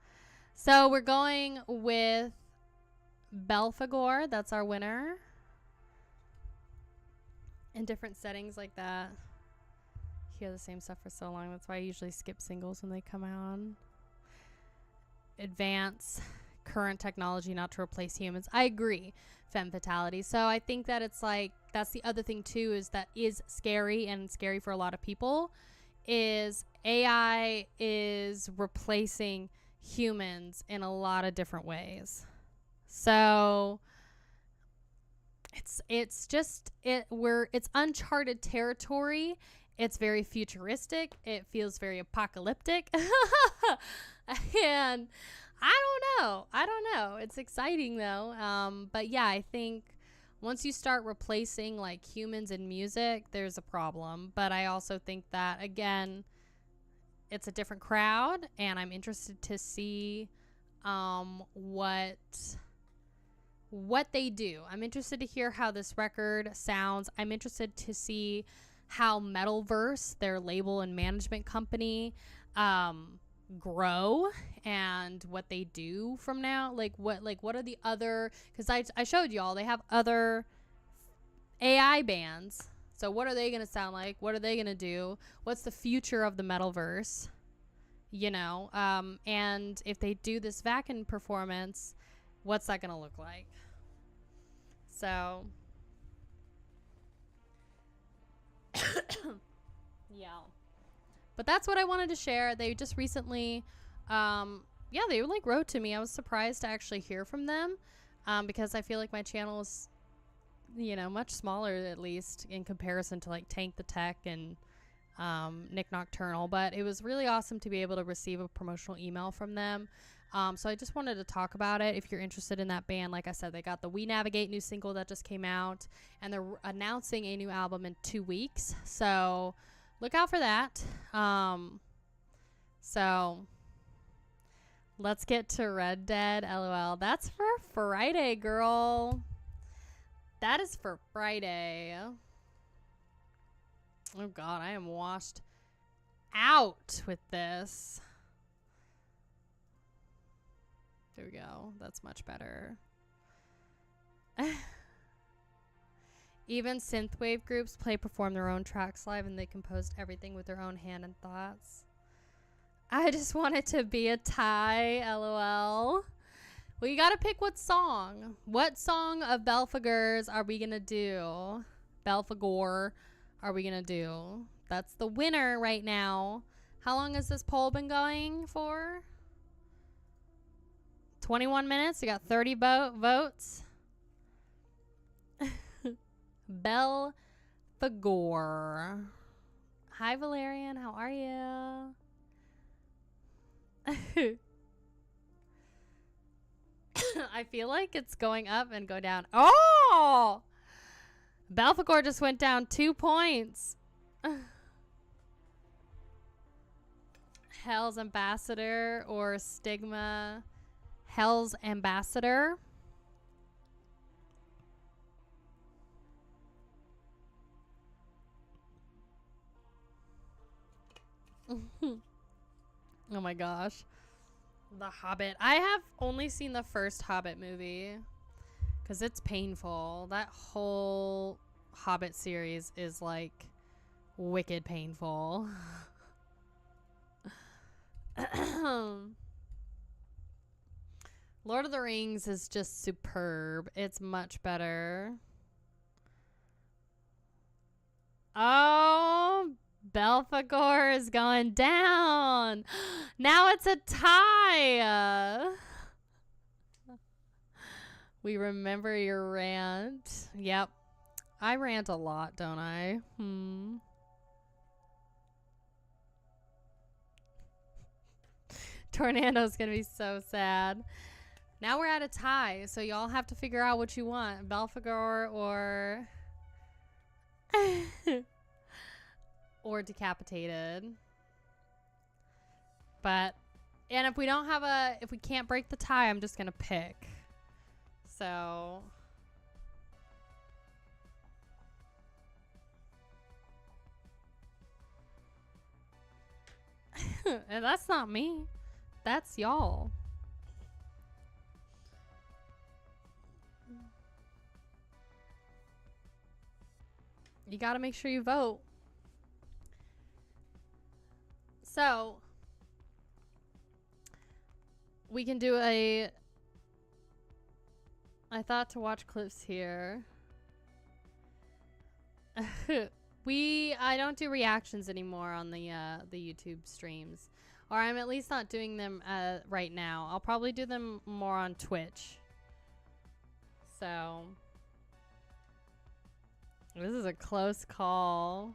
So we're going with Belphegor, that's our winner. In different settings like that. Hear the same stuff for so long. That's why I usually skip singles when they come out. Advance current technology not to replace humans. I agree. Femme fatality. So I think that it's like, that's the other thing too, is that is scary and scary for a lot of people, is AI is replacing humans in a lot of different ways. So it's uncharted territory. It's very futuristic. It feels very apocalyptic. And I don't know. It's exciting though. But yeah, I think once you start replacing, like, humans in music, there's a problem. But I also think that, again, it's a different crowd, and I'm interested to see what they do. I'm interested to hear how this record sounds. I'm interested to see how Metalverse, their label and management company, grow and what they do from now. Like what are the other, because I showed y'all they have other AI bands. So what are they going to sound like? What are they going to do? What's the future of the Metalverse? You know, and if they do this Vakin performance, what's that going to look like? So, yeah. But that's what I wanted to share. They just recently, they like wrote to me. I was surprised to actually hear from them, because I feel like my channel is, you know, much smaller, at least in comparison to, like, Tank the Tech and Nick Nocturnal. But it was really awesome to be able to receive a promotional email from them. So I just wanted to talk about it. If you're interested in that band, like I said, they got the We Navigate new single that just came out, and they're announcing a new album in 2 weeks. So look out for that. So let's get to Red Dead. LOL. That's for Friday, girl. That is for Friday. Oh God, I am washed out with this. There we go. That's much better. Even synthwave groups perform their own tracks live, and they composed everything with their own hand and thoughts. I just want it to be a tie, lol. Well, you gotta pick what song. What song of Belphegor's are we gonna do? Belphegor are we gonna do? That's the winner right now. How long has this poll been going for? 21 minutes. We got 30 votes. Belphegor. Hi, Valerian. How are you? I feel like it's going up and go down. Oh! Belphegor just went down 2 points. Hell's Ambassador or Stigma. Hell's Ambassador. Oh my gosh. The Hobbit. I have only seen the first Hobbit movie because it's painful. That whole Hobbit series is like wicked painful. Lord of the Rings is just superb. It's much better. Oh, Belphegor is going down. Now it's a tie. We remember your rant. Yep. I rant a lot, don't I? Tornado's gonna be so sad. Now we're at a tie, so y'all have to figure out what you want. Belphegor or or Decapitated. But and if we don't have if we can't break the tie, I'm just gonna pick. So and that's not me. That's y'all. You gotta make sure you vote. So we can do I thought to watch clips here. I don't do reactions anymore on the YouTube streams. Or I'm at least not doing them right now. I'll probably do them more on Twitch. So this is a close call.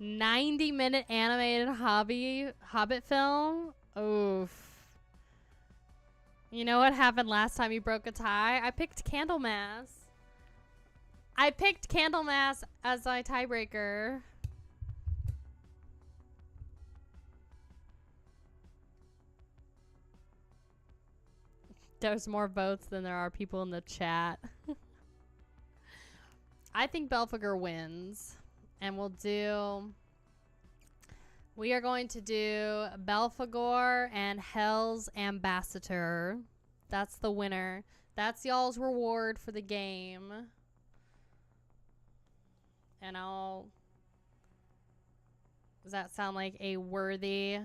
90-minute animated Hobbit film. Oof. You know what happened last time you broke a tie? I picked Candlemas. I picked Candlemas as my tiebreaker. There's more votes than there are people in the chat. I think Belphegor wins. And we are going to do Belphegor and Hell's Ambassador. That's the winner. That's y'all's reward for the game. And does that sound like a worthy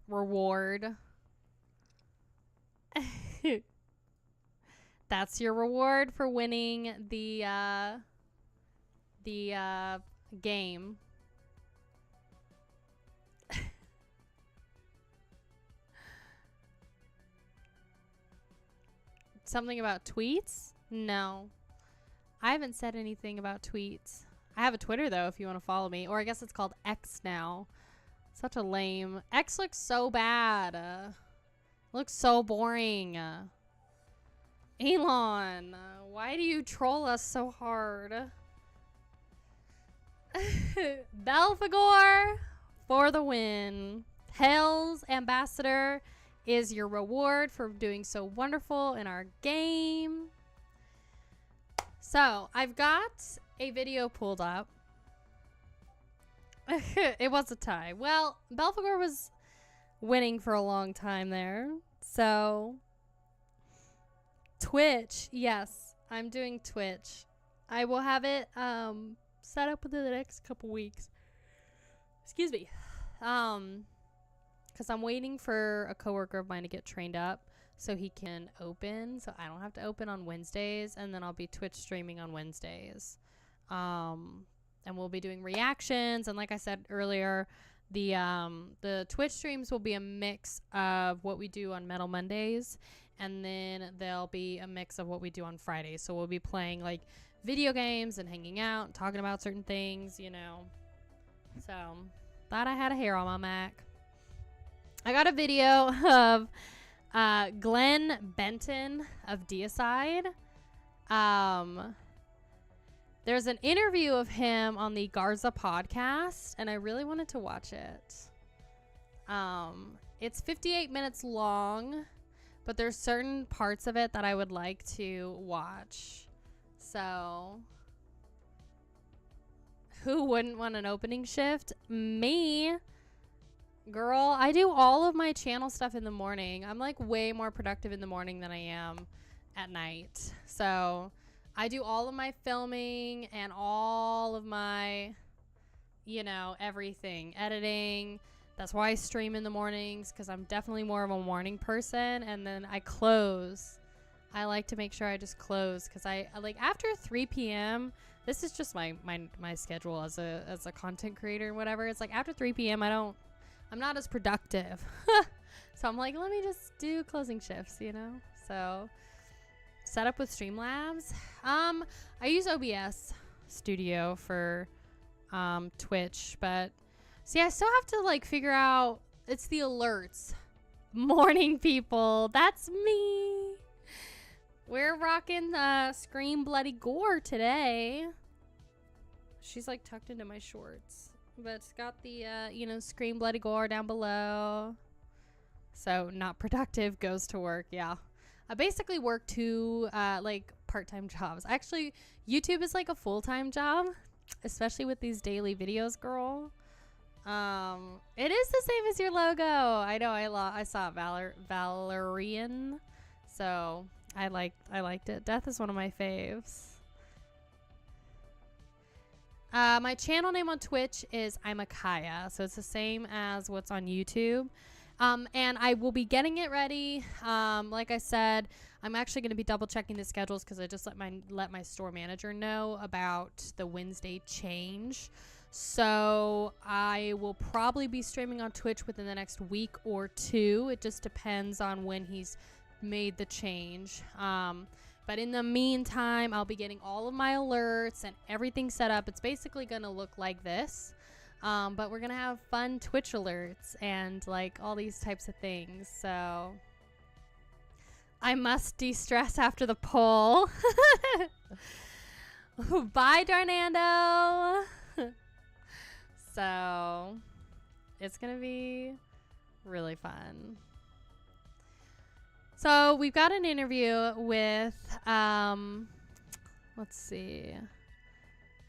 reward? That's your reward for winning the game. Something about tweets? No. I haven't said anything about tweets. I have a Twitter though if you want to follow me. Or I guess it's called X now. Such a lame. X looks so bad. Looks so boring. Elon, why do you troll us so hard? Belphegor for the win. Hell's Ambassador is your reward for doing so wonderful in our game. So, I've got a video pulled up. It was a tie. Well, Belphegor was winning for a long time there. So, Twitch. Yes, I'm doing Twitch. I will have it set up within the next couple weeks. Excuse me. Because I'm waiting for a coworker of mine to get trained up so he can open, so I don't have to open on Wednesdays, and then I'll be Twitch streaming on Wednesdays. And we'll be doing reactions, and like I said earlier, the Twitch streams will be a mix of what we do on Metal Mondays, and then there'll be a mix of what we do on Fridays. So we'll be playing like video games and hanging out and talking about certain things, you know. So thought I had a hair on my Mac. I got a video of Glenn Benton of Deicide. There's an interview of him on the Garza podcast, and I really wanted to watch it. It's 58 minutes long, but there's certain parts of it that I would like to watch. So, who wouldn't want an opening shift? Me. Girl, I do all of my channel stuff in the morning. I'm like way more productive in the morning than I am at night. So I do all of my filming and all of my, you know, everything, editing. That's why I stream in the mornings, because I'm definitely more of a morning person. And then I close. I like to make sure I just close, because I like after 3 p.m. This is just my schedule as a content creator and whatever. It's like after 3 p.m. I'm not as productive. So I'm like, let me just do closing shifts, you know? So set up with Streamlabs. I use OBS Studio for Twitch, but see, I still have to like figure out, it's the alerts. Morning people, that's me. We're rocking the Scream Bloody Gore today. She's like tucked into my shorts. But it's got the, you know, Scream Bloody Gore down below. So, not productive, goes to work, yeah. I basically work two, like, part-time jobs. Actually, YouTube is like a full-time job, especially with these daily videos, girl. It is the same as your logo. I know, I saw it, Valerian. So, I liked it. Death is one of my faves. My channel name on Twitch is imakaiya, so it's the same as what's on YouTube. And I will be getting it ready. Like I said, I'm actually going to be double checking the schedules, because I just let my store manager know about the Wednesday change. So I will probably be streaming on Twitch within the next week or two. It just depends on when he's made the change. But in the meantime, I'll be getting all of my alerts and everything set up. It's basically going to look like this. But we're going to have fun Twitch alerts and like all these types of things. So I must de-stress after the poll. Bye, Darnando. So it's going to be really fun. So we've got an interview with, let's see,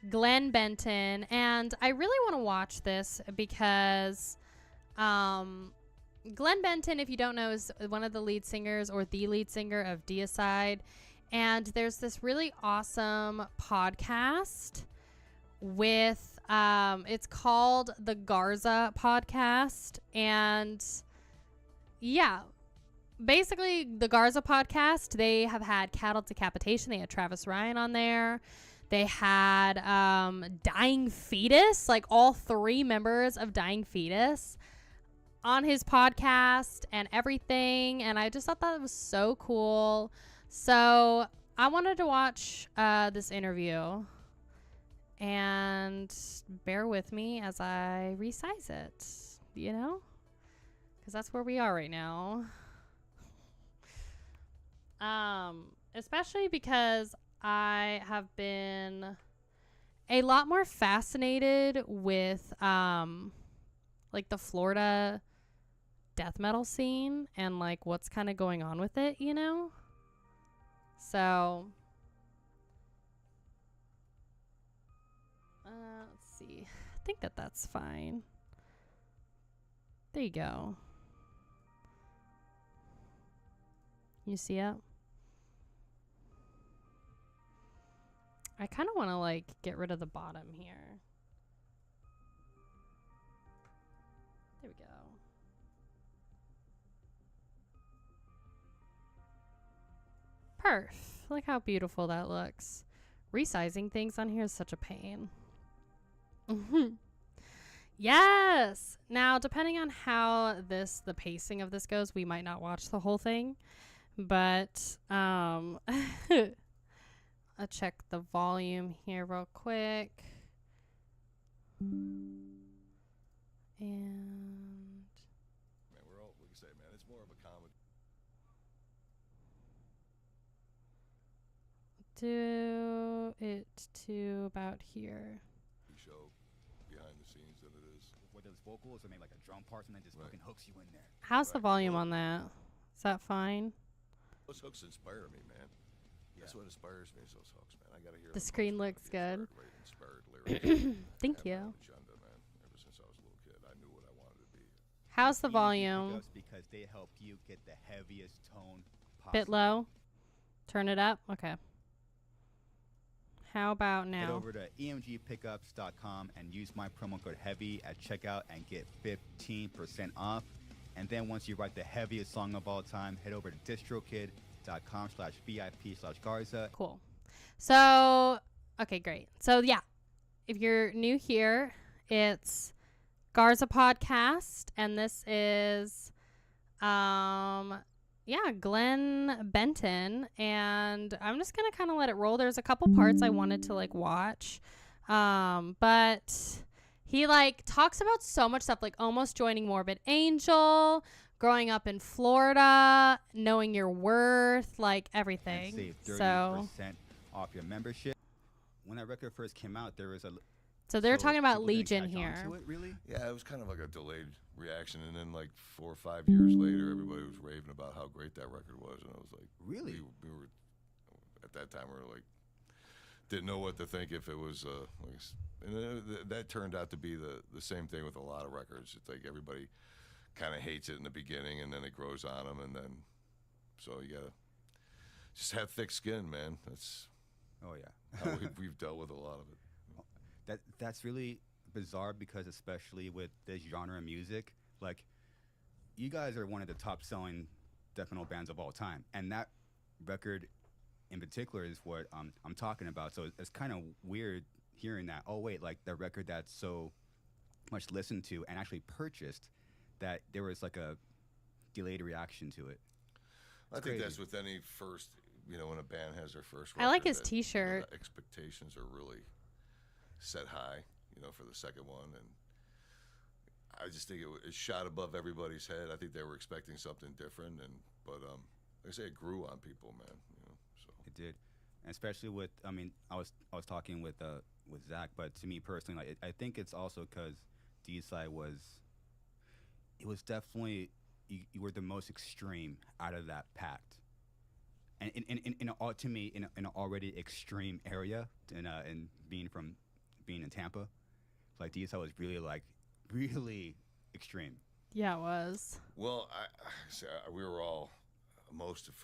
Glenn Benton, and I really want to watch this because Glenn Benton, if you don't know, is one of the lead singers or the lead singer of Deicide, and there's this really awesome podcast with, it's called the Garza Podcast, and yeah. Basically, the Garza podcast, they have had Cattle Decapitation. They had Travis Ryan on there. They had Dying Fetus, like all three members of Dying Fetus on his podcast and everything. And I just thought that was so cool. So I wanted to watch this interview. And bear with me as I resize it, you know? Because that's where we are right now. Especially because I have been a lot more fascinated with, like the Florida death metal scene and like what's kind of going on with it, you know? So, let's see. I think that's fine. There you go. You see it? I kind of want to like get rid of the bottom here. There we go. Perf. Look how beautiful that looks. Resizing things on here is such a pain. Yes. Now, depending on how the pacing of this goes, we might not watch the whole thing. But I'll check the volume here real quick. And Man, we're all, like I say, man, it's more of a comedy do it to about here. show behind the scenes than it is. Where those vocals or maybe like a drum part and then just fucking hooks you in there. How's the volume on that? Is that fine? Those hooks inspire me, man. That's what inspires me is those hooks, man. I gotta hear The screen looks good. Inspired lyrics. Thank you. Agenda, man. Ever since I was a little kid, I knew what I wanted to be. How's the volume? Because they help you get the heaviest tone possible. Bit low? Turn it up? Okay. How about Head now? over to emgpickups.com and use my promo code HEAVY at checkout and get 15% off. And then once you write the heaviest song of all time, head over to distrokid.com/VIP/Garza. Cool. So, okay, great. So, yeah, if you're new here, it's Garza Podcast, and this is, Glenn Benton, and I'm just going to kind of let it roll. There's a couple parts I wanted to, like, watch, but he, like, talks about so much stuff, like almost joining Morbid Angel, growing up in Florida, knowing your worth, like, everything. And save 30% So off your membership. When that record first came out, there was a... So they're talking about people didn't Legion catch on here. to it, really? Yeah, it was kind of like a delayed reaction, and then like 4 or 5 years later, everybody was raving about how great that record was, and I was like, Really? We were at that time we were like didn't know what to think if it was and that turned out to be the same thing with a lot of records. It's like everybody kind of hates it in the beginning, and then it grows on them, and then so you gotta just have thick skin, man. That's Oh, yeah. how we've dealt with a lot of it. That's really bizarre because especially with this genre of music, like you guys are one of the top selling death metal bands of all time, and that record in particular is what I'm talking about. So it's kind of weird hearing that. Oh wait, like the record that's so much listened to and actually purchased, that there was like a delayed reaction to it. I think that's with any first, when a band has their first record. I like his that, T-shirt. The expectations are really set high, for the second one, and I just think it shot above everybody's head. I think they were expecting something different, but like I say, it grew on people, man. So It did, and especially with I was talking with Zach, but to me personally, like I think it's also because D-Side was definitely you were the most extreme out of that pact, and to me in an already extreme area, and being in Tampa, like D-Side was really extreme. Yeah, it was. well, we were all most of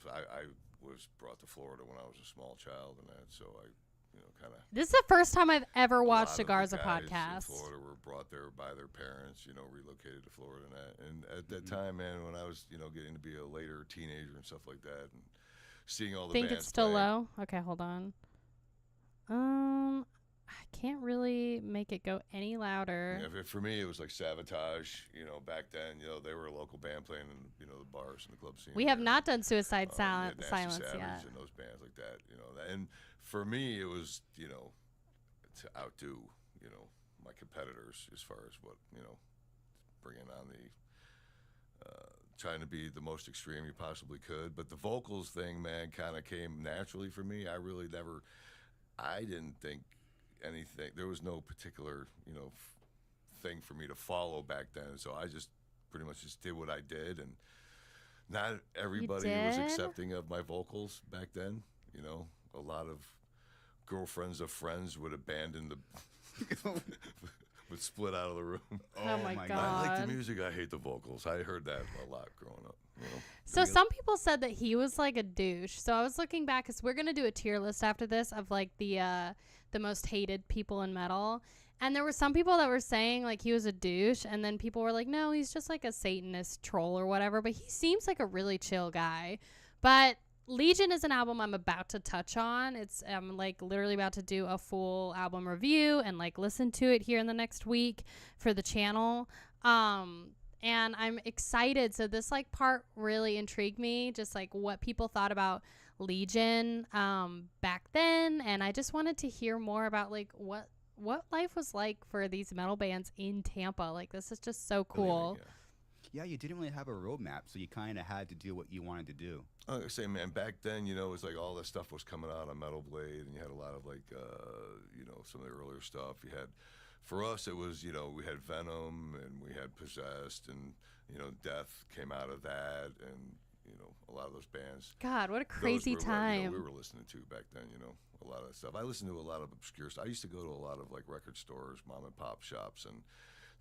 I was brought to Florida when I was a small child, and that, so I kind of. This is the first time I've ever watched lot a of Garza the guys podcast. in Florida were brought there by their parents, relocated to Florida, and at that time, man, when I was getting to be a later teenager and stuff like that, and seeing all the Think bands it's still play. low? Okay, hold on. I can't really make it go any louder. Yeah, for me, it was like Sabotage. Back then, they were a local band playing in the bars and the club scene. We have there. not done Suicide You had Nasty Silence Savage yet. and those bands like that. And for me, it was to outdo my competitors as far as what bringing on the trying to be the most extreme you possibly could. But the vocals thing, man, kind of came naturally for me. I didn't think anything. There was no particular thing for me to follow back then. So I just pretty much just did what I did, and not everybody was did? accepting of my vocals back then. A lot of girlfriends of friends would abandon would split out of the room. Oh my God. I like the music. I hate the vocals. I heard that a lot growing up. You know? So some people said that he was like a douche. So I was looking back because we're gonna do a tier list after this of like the most hated people in metal. And there were some people that were saying like he was a douche, and then people were like, no, he's just like a Satanist troll or whatever. But he seems like a really chill guy. But Legion is an album I'm about to touch on. I'm like literally about to do a full album review and like listen to it here in the next week for the channel. And I'm excited. So this like part really intrigued me, just like what people thought about Legion back then. And I just wanted to hear more about like what life was like for these metal bands in Tampa. Like this is just so cool. Yeah, you didn't really have a roadmap, so you kind of had to do what you wanted to do. I say, man, back then, you know, it was like all this stuff was coming out on Metal Blade, and you had a lot of like, you know, some of the earlier stuff. You had, for us, it was, you know, we had Venom, and we had Possessed, and, you know, Death came out of that, and, you know, a lot of those bands. God, what a crazy those were time. What, you know, we were listening to back then, you know, a lot of stuff. I listened to a lot of obscure stuff. I used to go to a lot of like record stores, mom and pop shops, and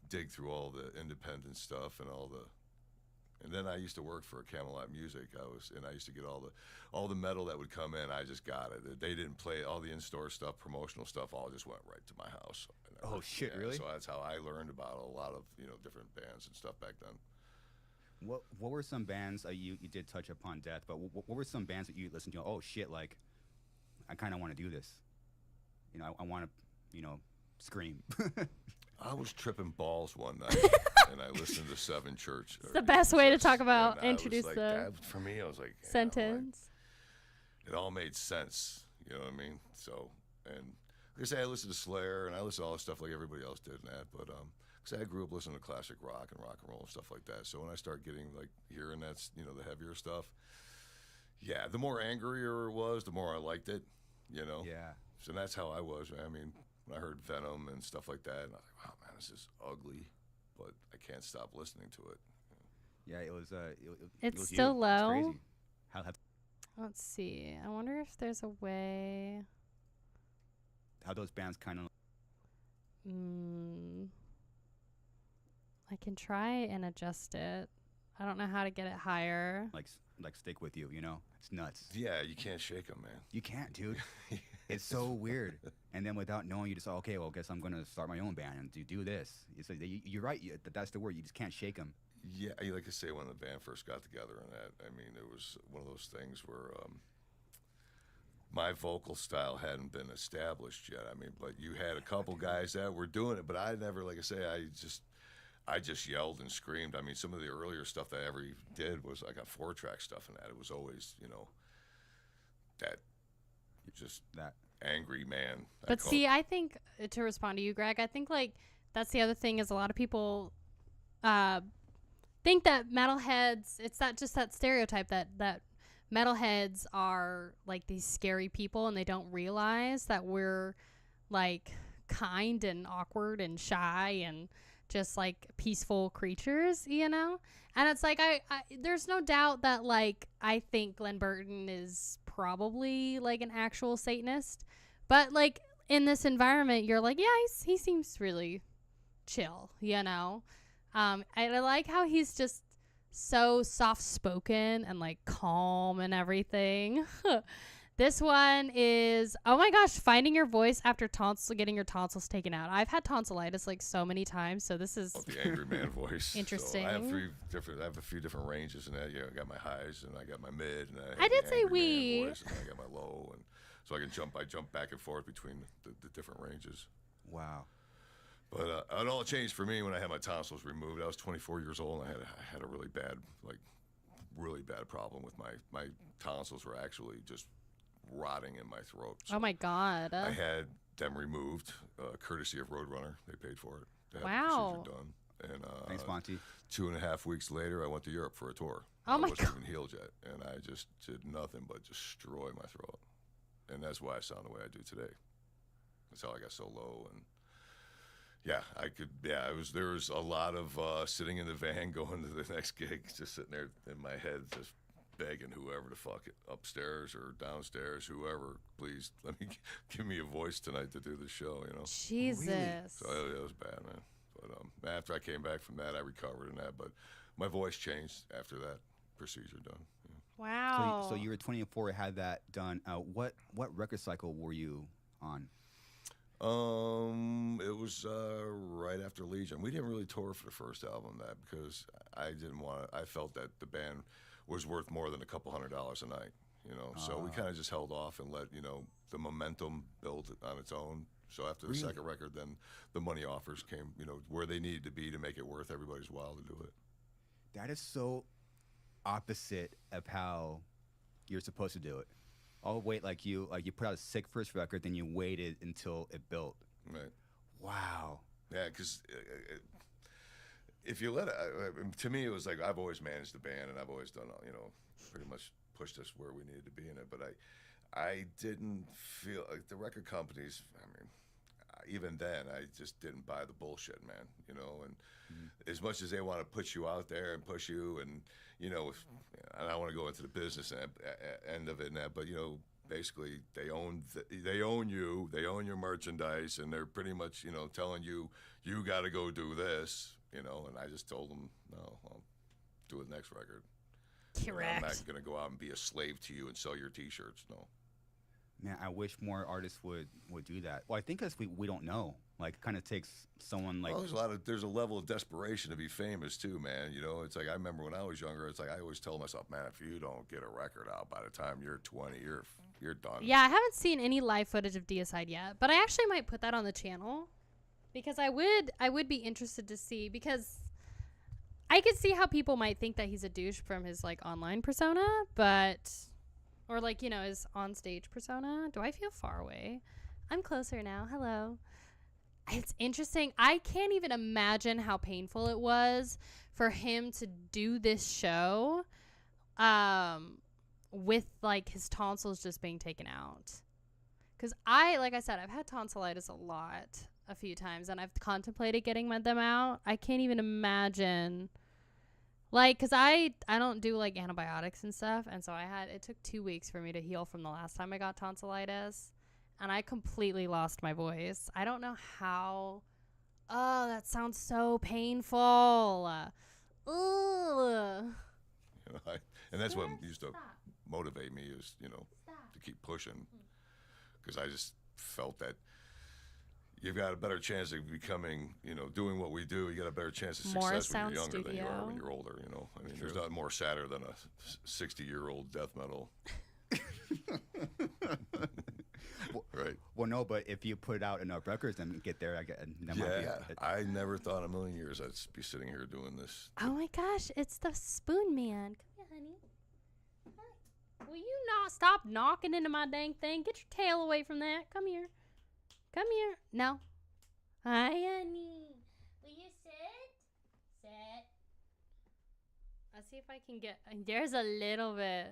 dig through all the independent stuff and all the. And then I used to work for Camelot Music. I used to get all the metal that would come in. I just got it. They didn't play all the in-store stuff, promotional stuff. All just went right to my house. Oh shit! Yeah, really? So that's how I learned about a lot of different bands and stuff back then. What were some bands you did touch upon Death? But what were some bands that you listened to? Oh shit! Like, I kind of want to do this. You know, I want to, scream. I was tripping balls one night, and I listened to Seven Church. It's the best way to talk about, introduce like, the for me, I was like, sentence. It all made sense, you know what I mean? So, and like I say, I listened to Slayer, and I listened to all this stuff like everybody else did and that, but because I grew up listening to classic rock and roll and stuff like that. So when I start getting like hearing that's the heavier stuff, yeah, the more angrier it was, the more I liked it, Yeah. So that's how I was. I mean, when I heard Venom and stuff like that, and I was like, wow, man, this is ugly, but I can't stop listening to it. Yeah, it was. It's it was still you. low. It's crazy. Let's see. I wonder if there's a way. How those bands kind of. I can try and adjust it. I don't know how to get it higher. Like stick with you, It's nuts. Yeah, you can't shake them, man. You can't, dude. It's so weird. And then without knowing, you just okay. Well, I guess I'm gonna start my own band and do this. It's like, you're right. That's the word. You just can't shake them. Yeah, like I say, when the band first got together and that, I mean, it was one of those things where my vocal style hadn't been established yet. I mean, but you had a couple guys that were doing it, but I never, like I say, I just yelled and screamed. I mean, some of the earlier stuff that I ever did was I got 4-track stuff in that. It was always, that angry man. But see, I think to respond to you, Greg, I think like that's the other thing is a lot of people think that metalheads, it's not just that stereotype that metalheads are like these scary people, and they don't realize that we're like kind and awkward and shy and just like peaceful creatures, and it's like I there's no doubt that like I think Glenn Burton is probably like an actual Satanist, but like in this environment you're like, yeah, he seems really chill, I like how he's just so soft-spoken and like calm and everything. This one is, oh my gosh, finding your voice after getting your tonsils taken out. I've had tonsillitis like so many times, so this is the angry man voice. Interesting. So I have a few different ranges in that. Yeah, I got my highs and I got my mid, and I did say we. And then I got my low, and so I jump back and forth between the different ranges. Wow. But it all changed for me when I had my tonsils removed. I was 24 years old, and I had a really bad problem with my tonsils were actually just rotting in my throat. So oh my God. I had them removed, courtesy of Roadrunner. They paid for it. They had wow. The procedure done. And thanks, Monty. 2.5 weeks later, I went to Europe for a tour. Oh my God. I wasn't even healed yet, and I just did nothing but destroy my throat. And that's why I sound the way I do today. That's how I got so low. And yeah, there was a lot of sitting in the van going to the next gig, just sitting there in my head, just begging whoever the fuck upstairs or downstairs, whoever, please give me a voice tonight to do the show, you know. Jesus. So it was bad, man. But after I came back from that, I recovered in that. But my voice changed after that procedure done. Yeah. Wow. So you were 24, had that done. What record cycle were you on? It was right after Legion. We didn't really tour for the first album, that because I felt that the band was worth more than a couple $100 a night, you know. So we kind of just held off and let, you know, the momentum build on its own. So after the second record, then the money offers came, you know, where they needed to be to make it worth everybody's while to do it. That is so opposite of how you're supposed to do it. I'll wait like you put out a sick first record, then you waited until it built. Right. Wow. Yeah, because if you let it, to me, it was like I've always managed the band and I've always done, you know, pretty much pushed us where we needed to be in it. But I didn't feel like the record companies, I mean, even then, I just didn't buy the bullshit, man, you know. And as much as they want to put you out there and push you, and, you know, I don't want to go into the business end of it and that, but, you know, basically they own you, they own your merchandise, and they're pretty much, you know, telling you, you got to go do this, you know. And I just told them, no, I'll do the next record. Correct. I'm not going to go out and be a slave to you and sell your T-shirts, no. Man, I wish more artists would do that. Well, I think because we don't know. Like, it kind of takes someone like... Well, there's a level of desperation to be famous, too, man. You know, it's like, I remember when I was younger, it's like, I always tell myself, man, if you don't get a record out by the time you're 20, you're done. Yeah, I haven't seen any live footage of Deicide yet, but I actually might put that on the channel because I would be interested to see, because I could see how people might think that he's a douche from his, like, online persona, but... Or, like, you know, his on-stage persona. Do I feel far away? I'm closer now. Hello. It's interesting. I can't even imagine how painful it was for him to do this show with, like, his tonsils just being taken out. Because like I said, I've had tonsillitis a few times, and I've contemplated getting them out. I can't even imagine... Like, because I don't do, like, antibiotics and stuff, and so it took 2 weeks for me to heal from the last time I got tonsillitis, and I completely lost my voice. I don't know how. Oh, that sounds so painful. Ugh. You know, and that's what used to motivate me is, you know, to keep pushing, because I just felt that you've got a better chance of becoming, you know, doing what we do. You got a better chance of success when you're younger than you are when you're older, you know. I mean, there's nothing more sadder than a 60-year-old death metal. Right. Well, no, but if you put out enough records and get there, I never thought in a million years I'd be sitting here doing this. Oh, my gosh. It's the Spoon Man. Come here, honey. Hi. Will you not stop knocking into my dang thing? Get your tail away from that. Come here. Come here. No. Hi, honey. Will you sit? Sit. Let's see if I can get... There's a little bit.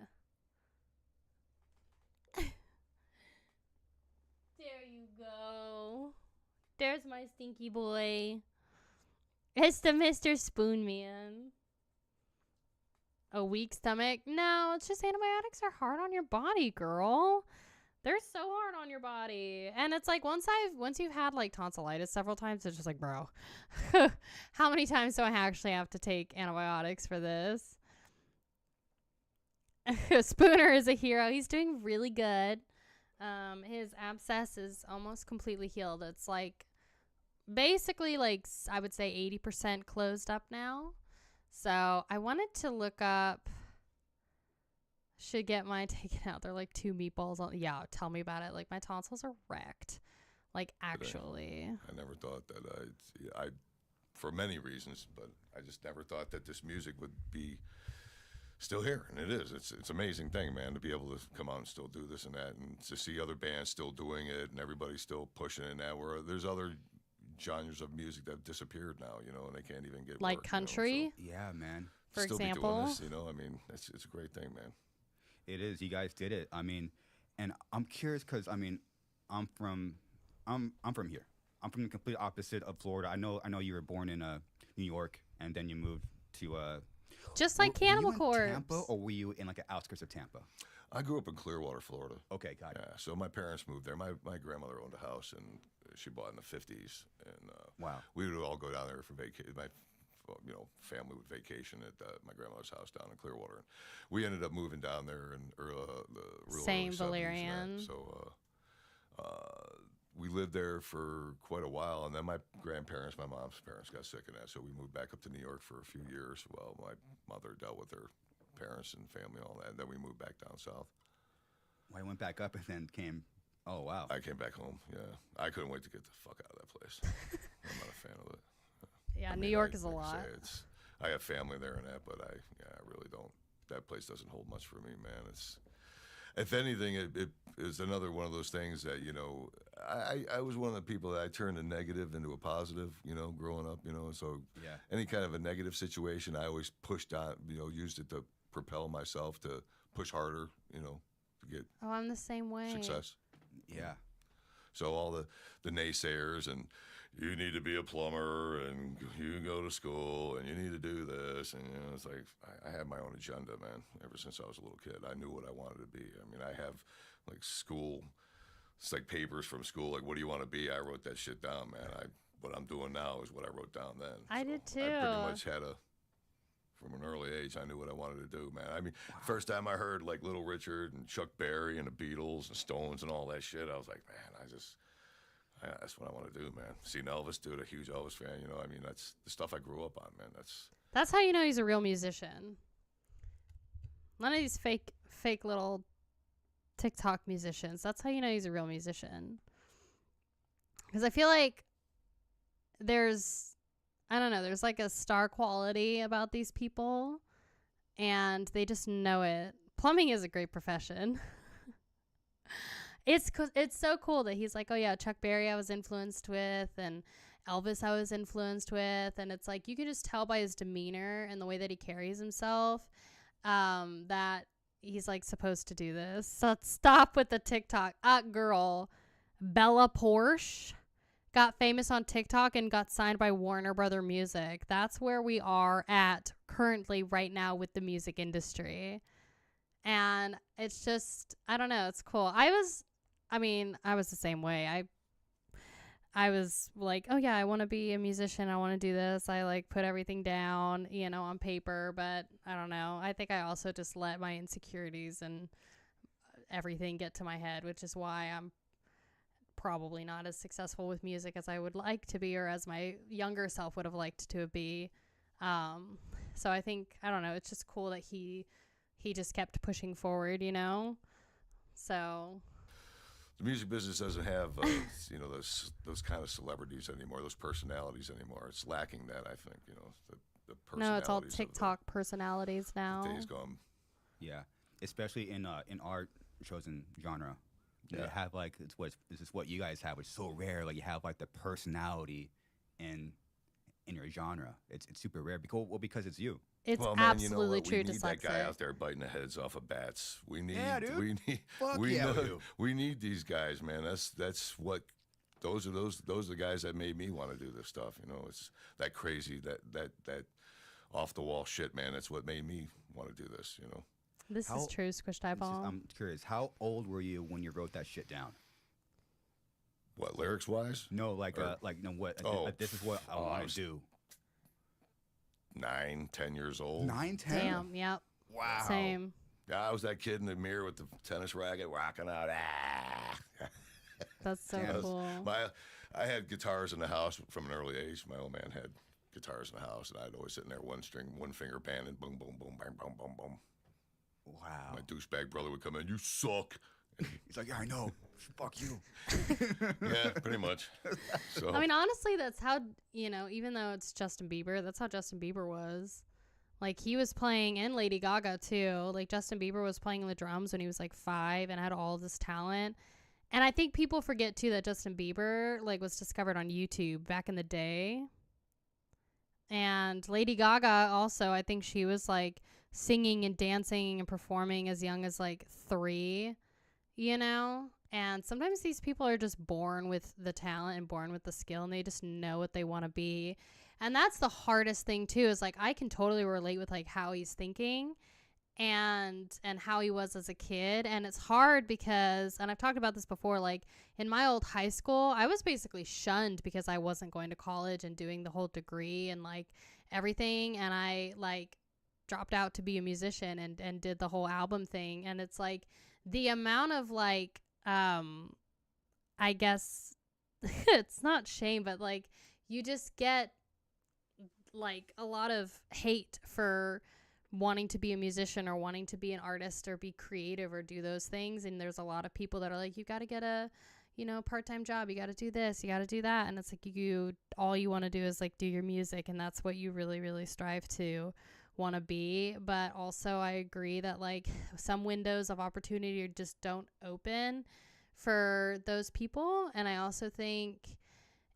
There you go. There's my stinky boy. It's the Mr. Spoon Man. A weak stomach? No, it's just antibiotics are hard on your body, girl. They're so hard on your body. And it's like once you've had like tonsillitis several times, it's just like, bro, how many times do I actually have to take antibiotics for this? Spooner is a hero. He's doing really good. His abscess is almost completely healed. It's like basically like I would say 80% closed up now. So I wanted to look up... Should get mine taken out. They're like 2 meatballs on. Yeah, tell me about it. Like my tonsils are wrecked. Like actually. I never thought that I for many reasons, but I just never thought that this music would be still here, and it is. It's an amazing thing, man, to be able to come out and still do this and that, and to see other bands still doing it, and everybody still pushing it now. Where there's other genres of music that have disappeared now, you know, and they can't even get like work, country. You know, so, yeah, man. For still example, be doing this, you know. I mean, it's a great thing, man. It is. You guys did it. I mean, and I'm curious because I mean, I'm from here. I'm from the complete opposite of Florida. I know you were born in New York, and then you moved to Just like Were you Cannibal in Corpse. Tampa, or were you in like the outskirts of Tampa? I grew up in Clearwater, Florida. Okay, got it. Yeah, so my parents moved there. My grandmother owned a house, and she bought in the 50s. And Wow. we would all go down there for vacation. My family would vacation at my grandmother's house down in Clearwater. And we ended up moving down there in the real Same early 70s, Valerian. So we lived there for quite a while, and then my grandparents, my mom's parents, got sick of that, so we moved back up to New York for a few years while my mother dealt with her parents and family and all that. And then we moved back down south. Well, I went back up and then came. Oh wow. I came back home. Yeah, I couldn't wait to get the fuck out of that place. I'm not a fan of it. Yeah, I New mean, York is a like I lot. say, I have family there and that, but I really don't. That place doesn't hold much for me, man. It's, if anything, it is another one of those things that, you know, I was one of the people that I turned a negative into a positive, you know, growing up, you know, and so Yeah. any kind of a negative situation, I always pushed on, you know, used it to propel myself to push harder, you know, to get Oh, I'm the same way. success. Yeah. So all the naysayers and you need to be a plumber and you can go to school and you need to do this, and you know, it's like I had my own agenda, man. Ever since I was a little kid, I knew what I wanted to be. I mean, I have like school, it's like papers from school. Like, what do you want to be? I wrote that shit down, man. What I'm doing now is what I wrote down then. I did too. I pretty much had from an early age, I knew what I wanted to do, man. I mean, first time I heard like Little Richard and Chuck Berry and the Beatles and Stones and all that shit, I was like, man, that's what I want to do, man. Seeing Elvis, dude, a huge Elvis fan, you know. I mean, that's the stuff I grew up on, man. That's how you know he's a real musician. None of these fake little TikTok musicians. That's how you know he's a real musician. Because I feel like there's like a star quality about these people, and they just know it. Plumbing is a great profession. It's so cool that he's like, oh yeah, Chuck Berry I was influenced with, and Elvis I was influenced with, and it's like you can just tell by his demeanor and the way that he carries himself that he's like supposed to do this. So stop with the TikTok. Girl, Bella Porsche got famous on TikTok and got signed by Warner Brother Music. That's where we are at currently right now with the music industry. And it's just, I don't know, it's cool. I was the same way. I was like, oh yeah, I want to be a musician. I want to do this. I like put everything down, you know, on paper, but I don't know. I think I also just let my insecurities and everything get to my head, which is why I'm probably not as successful with music as I would like to be, or as my younger self would have liked to be. So I think, I don't know, it's just cool that he just kept pushing forward, you know? So The music business doesn't have, you know, those kind of celebrities anymore, those personalities anymore. It's lacking that, I think, you know, the personalities. no, it's all of TikTok personalities now. the days gone. Yeah. Especially in our chosen genre. They Yeah. have like this is what you guys have, which is so rare. Like you have like the personality in your genre. It's super rare because it's you. It's Well, man, you know absolutely what? true. We need that guy Dyslexic. out there biting the heads off of bats. We need, Yeah, dude. we need, Fuck we yeah, we know, do. we need these guys, man. That's what. Those are the guys that made me want to do this stuff. You know, it's that crazy, that off the wall shit, man. That's what made me want to do this. You know. This How- is true, Squished Eyeball. I'm curious, how old were you when you wrote that shit down? What, lyrics wise? No, like Or- no, what? Oh, This is what I oh, I want was- to do. 9, 10 years old. 9, 10. Damn, yep. Wow. Same. Yeah, I was that kid in the mirror with the tennis racket rocking out. Ah. That's so Damn. cool. I had guitars in the house from an early age. My old man had guitars in the house, and I'd always sit in there, one string, one finger banging, boom, boom, boom, bang, boom, boom, boom. Wow. My douchebag brother would come in, you suck. He's like, yeah, I know. Fuck you. Yeah, pretty much. So I mean, honestly, that's how, you know, even though it's Justin Bieber, that's how Justin Bieber was. Like, he was playing, and Lady Gaga, too. Like, Justin Bieber was playing the drums when he was, like, 5 and had all this talent. And I think people forget, too, that Justin Bieber, like, was discovered on YouTube back in the day. And Lady Gaga also, I think she was, like, singing and dancing and performing as young as, like, 3, you know? And sometimes these people are just born with the talent and born with the skill, and they just know what they want to be. And that's the hardest thing too, is like I can totally relate with like how he's thinking and how he was as a kid. And it's hard because, and I've talked about this before, like in my old high school, I was basically shunned because I wasn't going to college and doing the whole degree and like everything. And I like dropped out to be a musician and did the whole album thing. And it's like the amount of like, I guess it's not shame, but like you just get like a lot of hate for wanting to be a musician or wanting to be an artist or be creative or do those things. And there's a lot of people that are like, you got to get a, you know, part-time job. You got to do this, you got to do that. And it's like all you want to do is like do your music. And that's what you really, really strive to want to be. But also I agree that like some windows of opportunity just don't open for those people. And I also think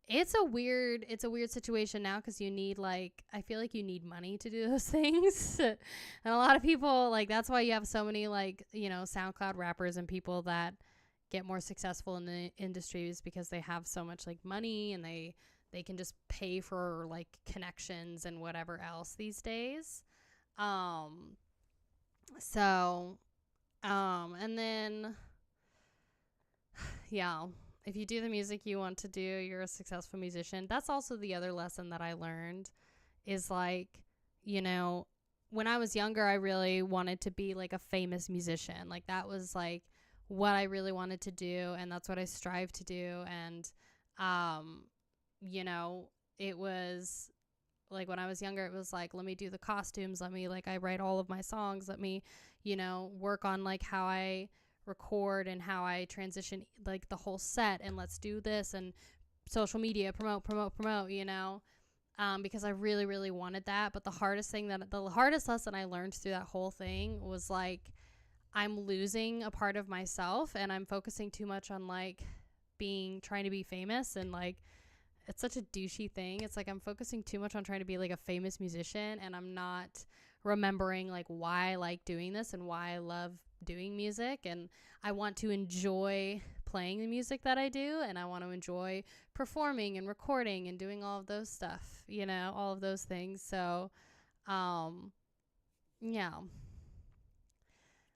it's a weird situation now because you need like, I feel like you need money to do those things. And a lot of people, like, that's why you have so many like, you know, SoundCloud rappers and people that get more successful in the industries because they have so much like money and they can just pay for like connections and whatever else these days. And then yeah, if you do the music you want to do, you're a successful musician. That's also the other lesson that I learned is like, you know, when I was younger, I really wanted to be like a famous musician. Like that was like what I really wanted to do. And that's what I strive to do. And, you know, it was like when I was younger, it was like, let me do the costumes. Let me like, I write all of my songs. Let me, you know, work on like how I record and how I transition like the whole set, and let's do this and social media, promote, you know, because I really, really wanted that. But the hardest lesson I learned through that whole thing was like, I'm losing a part of myself and I'm focusing too much on like trying to be famous. And like, it's such a douchey thing. It's like I'm focusing too much on trying to be like a famous musician, and I'm not remembering like why I like doing this and why I love doing music. And I want to enjoy playing the music that I do, and I want to enjoy performing and recording and doing all of those stuff, you know, all of those things. So yeah,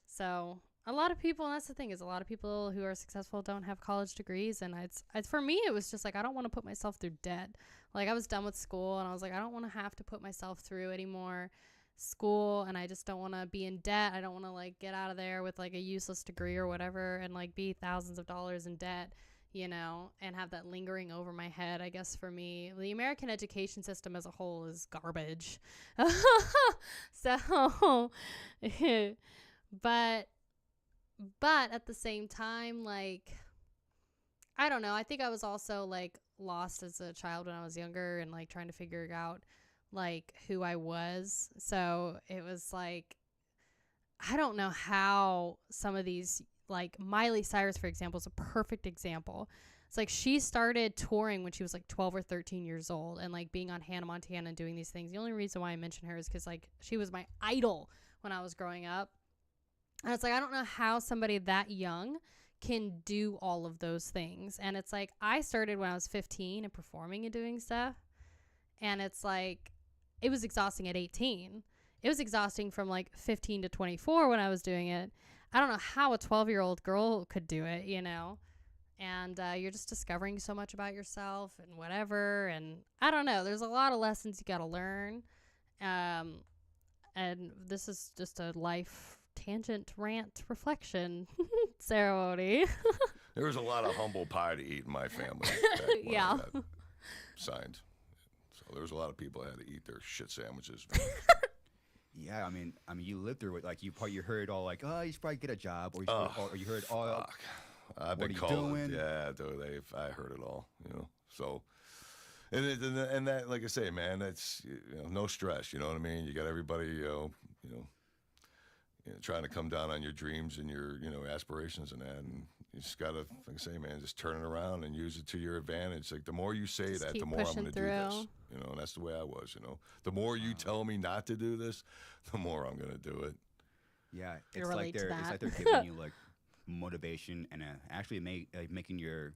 so a lot of people, and that's the thing, is a lot of people who are successful don't have college degrees. And it's for me, it was just like, I don't want to put myself through debt. Like I was done with school and I was like, I don't want to have to put myself through any more school, and I just don't want to be in debt. I don't want to like get out of there with like a useless degree or whatever and like be thousands of dollars in debt, you know, and have that lingering over my head. I guess for me, the American education system as a whole is garbage. So but at the same time, like, I don't know, I think I was also like lost as a child when I was younger and like trying to figure out like who I was. So it was like, I don't know how some of these, like Miley Cyrus, for example, is a perfect example. It's like she started touring when she was like 12 or 13 years old and like being on Hannah Montana and doing these things. The only reason why I mention her is because like she was my idol when I was growing up. And it's like, I don't know how somebody that young can do all of those things. And it's like, I started when I was 15 and performing and doing stuff. And it's like, it was exhausting at 18. It was exhausting from like 15 to 24 when I was doing it. I don't know how a 12-year-old girl could do it, you know? And you're just discovering so much about yourself and whatever. And I don't know. There's a lot of lessons you got to learn. And this is just a life tangent rant reflection ceremony. There was a lot of humble pie to eat in my family. Yeah. Signed. So there was a lot of people that had to eat their shit sandwiches. Yeah, I mean, you lived through it. Like you heard all like, oh, you should probably get a job, or you heard all. Fuck. I've been called. Yeah, dude, I heard it all. You know, so. And that, like I say, man, that's, you know, no stress. You know what I mean? You got everybody, you know, trying to come down on your dreams and your, you know, aspirations and that. And you just got to, like I say, man, just turn it around and use it to your advantage. Like the more you say just that, the more I'm going to do this. You know, and that's the way I was, you know. The more you tell me not to do this, the more I'm going to do it. Yeah, it's like they're giving you like motivation and actually making your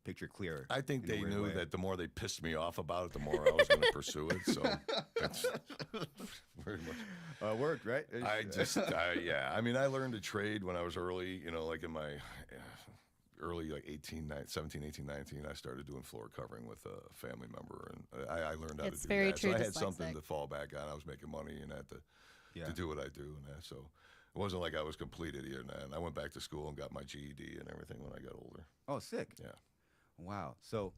picture clear. I think in a they weird knew way. that the more they pissed me off about it, the more I was going to pursue it. So that's very much. Worked, right? Yeah. I mean, I learned to trade when I was early, like in my early, like 17, 18, 19, I started doing floor covering with a family member, and I learned how It's to do very that. true So I had dyslexic. something to fall back on. I was making money and had to do what I do, and that. So it wasn't like I was complete idiot, and I went back to school and got my GED and everything when I got older. Oh, sick. Yeah. Wow. So,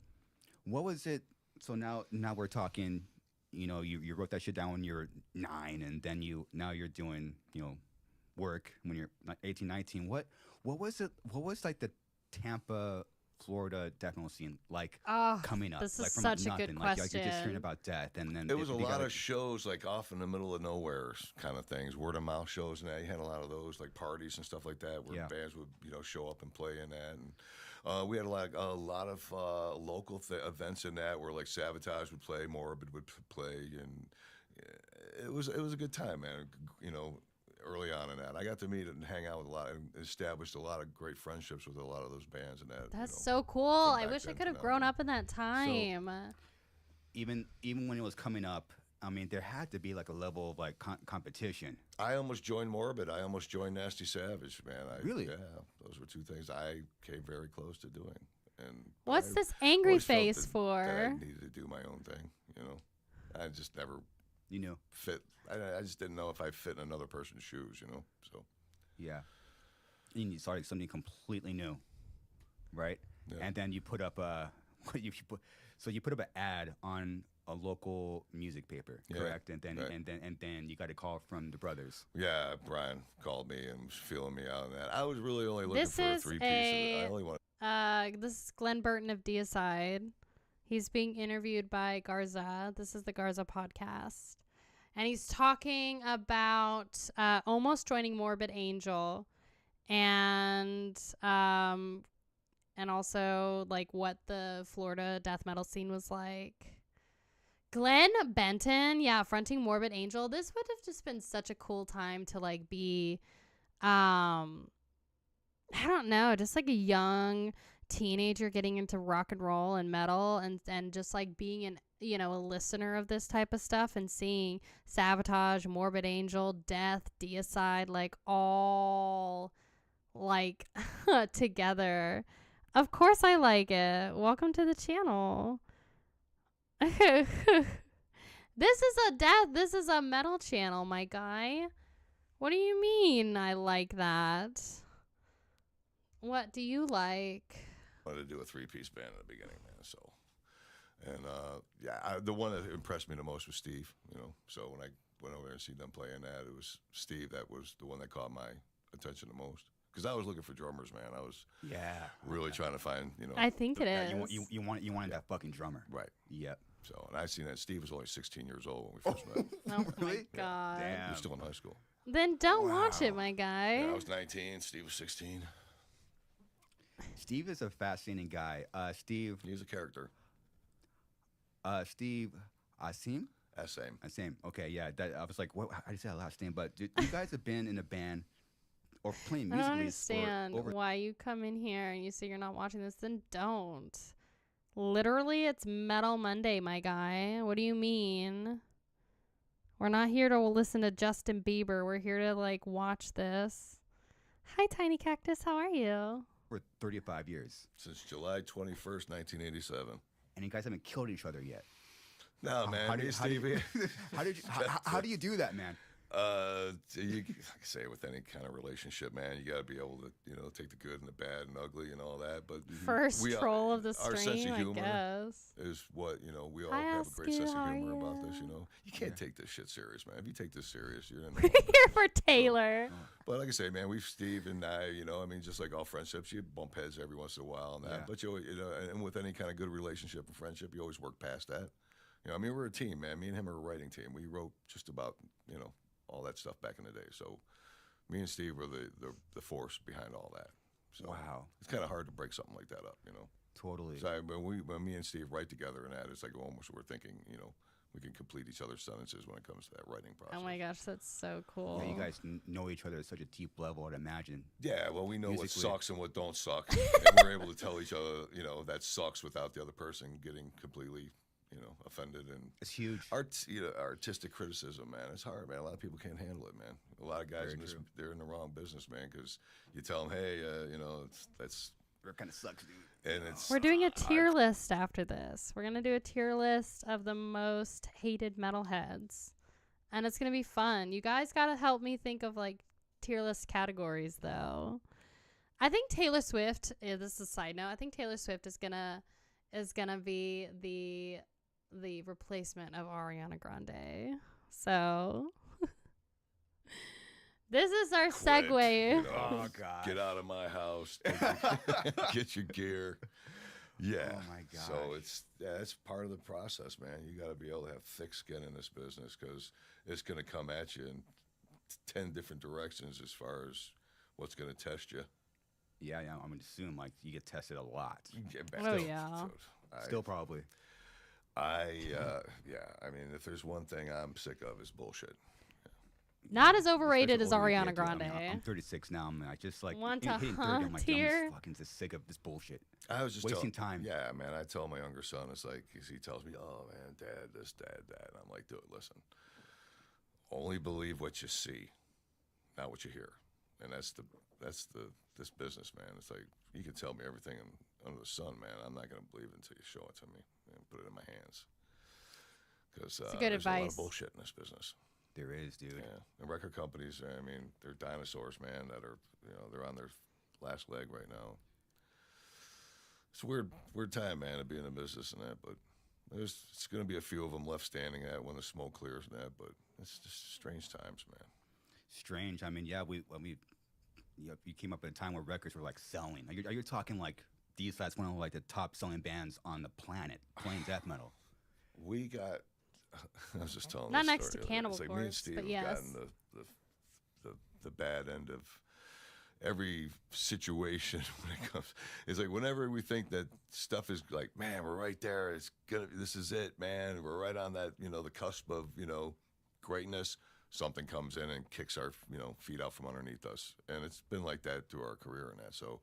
what was it? So now we're talking. You wrote that shit down when you were 9, and then now you're doing work when you're 18, 19. What was it? What was like the Tampa, Florida death metal scene like coming up? This like is from such a nothing. good Like you're just hearing question. about death, and then It was a they lot gotta- of shows like off in the middle of nowhere kind of things, word of mouth shows, and that. You had a lot of those like parties and stuff like that where bands would show up and play in that, and we had a lot of local events in that where like Sabotage would play, Morbid would play, and it was a good time, man. Early on in that, I got to meet and hang out with a lot and established a lot of great friendships with a lot of those bands and that. That's so cool. I wish I could have grown up in that time. Even when it was coming up, I mean, there had to be like a level of like competition. I almost joined Morbid. I almost joined Nasty Savage, man. Really? Yeah, those were two things I came very close to doing. And What's I this angry always felt face that I for? needed to do my own thing. I just never fit. I just didn't know if I fit in another person's shoes. So Yeah. And you started something completely new, right? Yeah. And then you put up you put up an ad on a local music paper, correct? And then right. and then you got a call from the brothers. Yeah, Brian called me and was feeling me out on that. I was really only looking This for a is 3-piece. I only wanted. This is Glenn Burton of Deicide. He's being interviewed by Garza. This is the Garza podcast. And he's talking about almost joining Morbid Angel and also like what the Florida death metal scene was like. Glenn Benton, fronting Morbid Angel. This would have just been such a cool time to like be I don't know, just like a young teenager getting into rock and roll and metal and just like being a listener of this type of stuff and seeing Sabotage, Morbid Angel, Death, Deicide, like all like together. Of course I like it. Welcome to the channel. This is a metal channel, my guy. What do you mean I like that? What do you like? I wanted to do a 3-piece band at the beginning, man. So, and the one that impressed me the most was Steve. So when I went over there and see them playing that, it was Steve that was the one that caught my attention the most. Because I was looking for drummers, man. I was really trying to find, I think it is. You wanted that fucking drummer, right? Yep. So, and I seen that Steve was only 16 years old when we first met. Oh Really? my god. Damn. He was still in high school. Then don't watch it, my guy. Yeah, I was 19. Steve was 16. Steve is a fascinating guy. Steve. He's a character. Steve Asim. Same. Asim. Okay, yeah. I was like, what? How do you say that last name? But you guys have been in a band or playing I music don't release for understand over. why you come in here and you say you're not watching this. Then don't. Literally, it's Metal Monday, my guy. What do you mean? We're not here to listen to Justin Bieber. We're here to like watch this. Hi, Tiny Cactus. How are you? For 35 years, Since July 21st, 1987. and you guys haven't killed each other yet. No, man. How do Me you- and how do you- Steve. How do you do that, man? You like I say with any kind of relationship, man, you got to be able to, take the good and the bad and ugly and all that. But First we all- troll of the our sense stream, of I humor guess. is what we all Hi, have a great Askew, sense of how are humor about this. ya? You can't take this shit serious, man. If you take this serious, you're in. We're here for Taylor. But like I say, man, Steve and I, just like all friendships, you bump heads every once in a while and that. Yeah. But and with any kind of good relationship and friendship, you always work past that. We're a team, man. Me and him are a writing team. We wrote just about, all that stuff back in the day. So me and Steve were the force behind all that. So Wow. it's kind of hard to break something like that up, Totally. So when me and Steve write together and that, it's like almost we're thinking, we can complete each other's sentences when it comes to that writing process. Oh my gosh, that's so cool. Yeah, you guys know each other at such a deep level, I'd imagine. Yeah, well, we know what Musically. sucks and what don't suck, and we're able to tell each other, that sucks without the other person getting completely, offended. And It's huge. artistic criticism, man, it's hard, man. A lot of people can't handle it, man. A lot of guys, Very true. they're in the wrong business, man, because you tell them, hey, that's. It kind of sucks, dude. And it's We're doing a tier list after this. We're going to do a tier list of the most hated metalheads. And it's going to be fun. You guys got to help me think of like tier list categories though. I think Taylor Swift, this is a side note. I think Taylor Swift is going to be the replacement of Ariana Grande. So this is our Quit, segue. Oh, God. Get out of my house. Get your gear. Yeah. Oh, my gosh. So it's part of the process, man. You got to be able to have thick skin in this business because it's going to come at you in 10 different directions as far as what's going to test you. Yeah, I'm going to assume, like, you get tested a lot. Oh, yeah. Still probably. I mean, if there's one thing I'm sick of, is bullshit. Not as overrated as Especially Ariana overrated, dude. Grande. I'm 36 now. I just like Want hitting to 30. I'm like, I'm tier? just fucking just sick of this bullshit. I was just Wasting time. Yeah, man. I tell my younger son, it's like he tells me, "Oh man, Dad, this, Dad, that." And I'm like, "Dude, listen. Only believe what you see, not what you hear." And that's this business, man. It's like you can tell me everything under the sun, man. I'm not gonna believe it until you show it to me and put it in my hands. Because good there's a lot advice. of bullshit in this business. There is, dude. Yeah, and record companies, I mean, they're dinosaurs, man, that are, they're on their last leg right now. It's a weird time, man, to be in the business and that, but it's going to be a few of them left standing when the smoke clears and that, but it's just strange times, man. Strange. I mean, yeah, you came up at a time where records were like selling. Are you talking like D-Side's one of like the top selling bands on the planet playing death metal? We got. I was just telling. Not this next story to the other day. Cannibal It's like me and Corpse, Steve but have yes. gotten the bad end of every situation when it comes. It's like whenever we think that stuff is like, man, we're right there. This is it, man. We're right on that, the cusp of, greatness. Something comes in and kicks our, feet out from underneath us, and it's been like that through our career and that. So.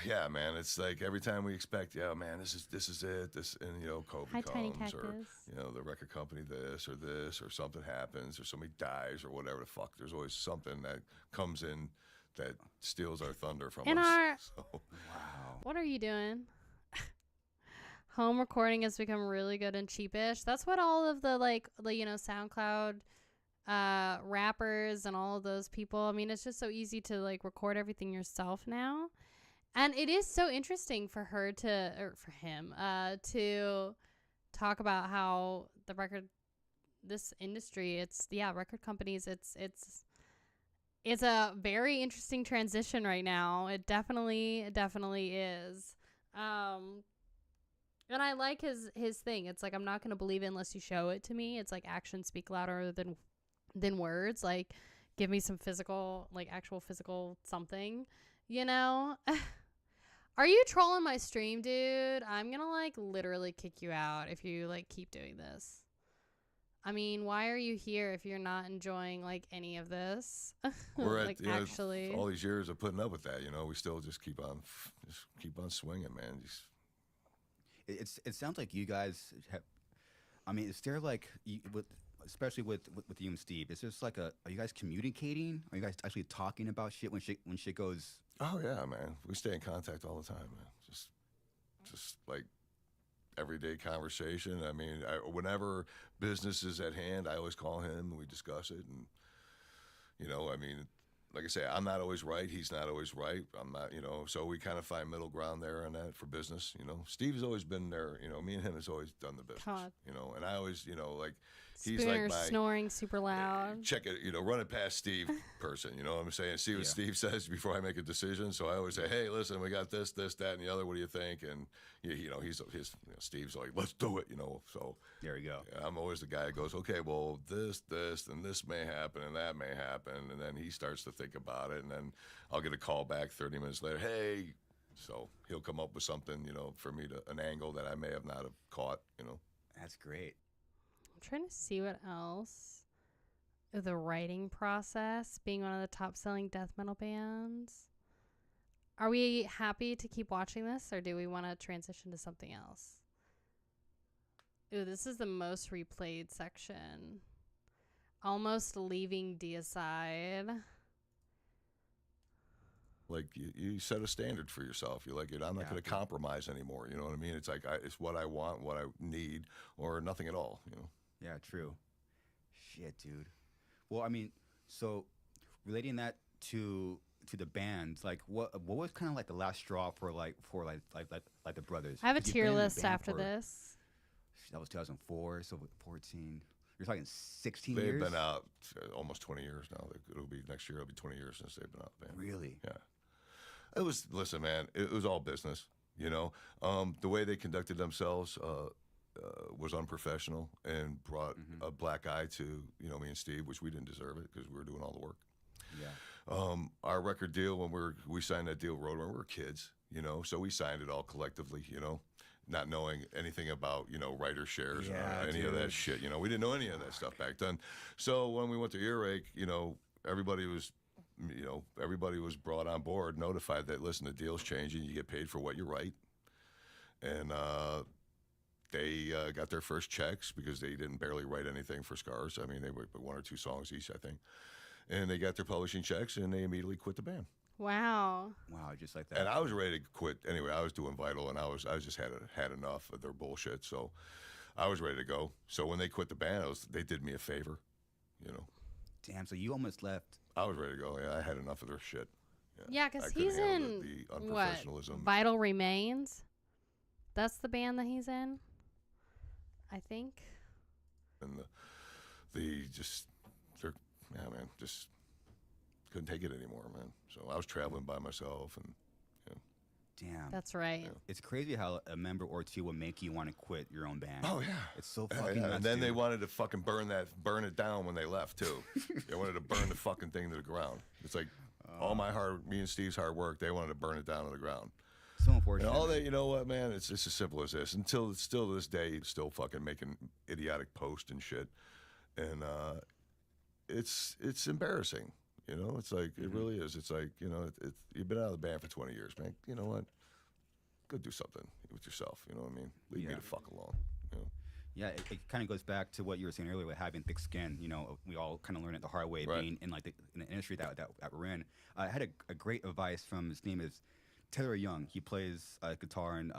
Yeah, man. It's like every time we expect, yeah, man, this is it. And COVID Hi, Tiny comes, or Cactus. the record company this, or something happens, or somebody dies, or whatever the fuck. There's always something that comes in that steals our thunder from us. So. Wow. What are you doing? Home recording has become really good and cheapish. That's what all of the SoundCloud rappers and all of those people. I mean, it's just so easy to like record everything yourself now. And it is so interesting for him to talk about how this industry, record companies, it's a very interesting transition right now. It definitely is. And I like his thing. It's like, I'm not going to believe it unless you show it to me. It's like actions speak louder than words. Like, give me some physical, like actual physical something, Are you trolling my stream, dude? I'm gonna like literally kick you out if you like keep doing this. I mean, why are you here if you're not enjoying like any of this? We're like at actually all these years of putting up with that. We still just keep on swinging, man. It sounds like you guys have. I mean, is there like especially with you and Steve? Is this like are you guys communicating? Are you guys actually talking about shit when shit goes? Oh yeah, man. We stay in contact all the time, man. Just like everyday conversation. I mean, whenever business is at hand, I always call him and we discuss it. And I mean, like I say, I'm not always right. He's not always right. I'm not, so we kind of find middle ground there on that for business. Steve's always been there. Me and him has always done the business. God. And I always, like he's Spooner like my snoring super loud. check it, run it past Steve person. You know what I'm saying? See what Steve says before I make a decision. So I always say, hey, listen, we got this, that, and the other. What do you think? And Steve's like, let's do it. So There you go. I'm always the guy that goes, okay, well, this, and this may happen, and that may happen, and then he starts to think about it, and then I'll get a call back 30 minutes later. Hey, so he'll come up with something, for me an angle that I may have not have caught. That's great. trying to see what else. The writing process, being one of the top selling death metal bands. Are we happy to keep watching this, or do we want to transition to something else? Ooh, this is the most replayed section. Almost leaving Deicide. Like you set a standard for yourself. You're like, I'm not going to compromise anymore. You know what I mean? It's like it's what I want, what I need, or nothing at all. You know? Yeah, true. Shit, dude. Well, I mean, so relating that to the bands, like what was kind of like the last straw for the brothers? I have a 'Cause you've tier been in the list band after for- this. That was 2004, so 14. You're talking 16 They've years. been out almost 20 years now. It'll be next year. It'll be 20 years since they've been out, man. Really? Yeah. Listen, man. It was all business. You know, the way they conducted themselves was unprofessional and brought a black eye to me and Steve, which we didn't deserve it because we were doing all the work. Yeah. Our record deal when we signed that deal, Roadrunner, we were kids, so we signed it all collectively, not knowing anything about writer shares or any of that shit. We didn't know any of that stuff back then. So when we went to Earache, everybody was brought on board, notified that listen, the deal's changing, you get paid for what you write, and they got their first checks because they didn't barely write anything for Scars. I mean, they wrote 1 or 2 songs each, I think. And they got their publishing checks, and they immediately quit the band. Wow. Wow, just like that. And I was ready to quit anyway. I was doing Vital, and I just had enough of their bullshit. So I was ready to go. So when they quit the band, they did me a favor, Damn, so you almost left. I was ready to go. Yeah, I had enough of their shit. Yeah, because I couldn't he's handle in the what? unprofessionalism. Vital Remains. That's the band that he's in, I think. And man, just couldn't take it anymore, man. So I was traveling by myself, and Damn. That's right. Yeah. It's crazy how a member or two will make you want to quit your own band. oh yeah, It's so Yeah, fucking yeah. nuts, And then they dude. wanted to fucking burn it down when they left too. They wanted to burn the fucking thing to the ground. It's like me and Steve's hard work. They wanted to burn it down to the ground. So And unfortunate. all that, you know what, man? It's as simple as this. Until still to this day, still fucking making idiotic posts and shit, and it's embarrassing. It's like it really is. It's like you've been out of the band for 20 years, man. You know what? Go do something with yourself. You know what I mean? Leave me the fuck alone. Yeah, it kind of goes back to what you were saying earlier with having thick skin. We all kind of learned it the hard way, Right. being in in the industry that we're in. I had a great advice from, his name is Taylor Young. He plays guitar in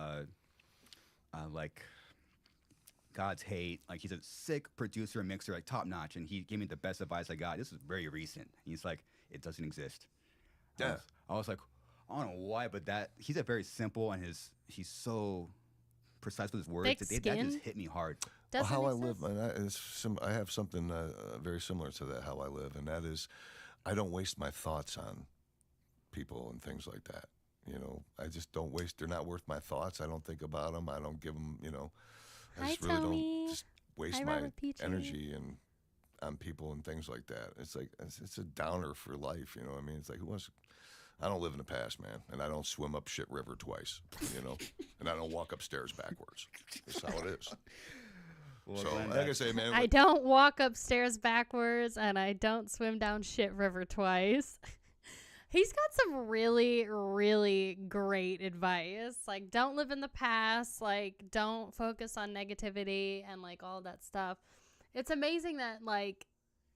like God's Hate. Like, he's a sick producer and mixer, like top notch. And he gave me the best advice I got. This was very recent. He's like, it doesn't exist. Yeah. I was like, I don't know why, but he's a very simple, and he's so precise with his words. Thick That skin? just hit me hard. Doesn't how I exist? live, man. I have something very similar to that. How I live, and that is, I don't waste my thoughts on people and things like that. I just don't waste. They're not worth my thoughts. I don't think about them. I don't give them. I Hi, just really Tony. don't just waste Hi, my Robert Peachy. energy and on people and things like that. It's like it's a downer for life. You know what I mean? It's like who wants? I don't live in the past, man, and I don't swim up shit river twice. And I don't walk upstairs backwards. That's how it is. Well, So, Glenn, like I say, man, I don't walk upstairs backwards, and I don't swim down shit river twice. He's got some really, really great advice. Like, don't live in the past. Like, don't focus on negativity and, like, all that stuff. It's amazing that, like,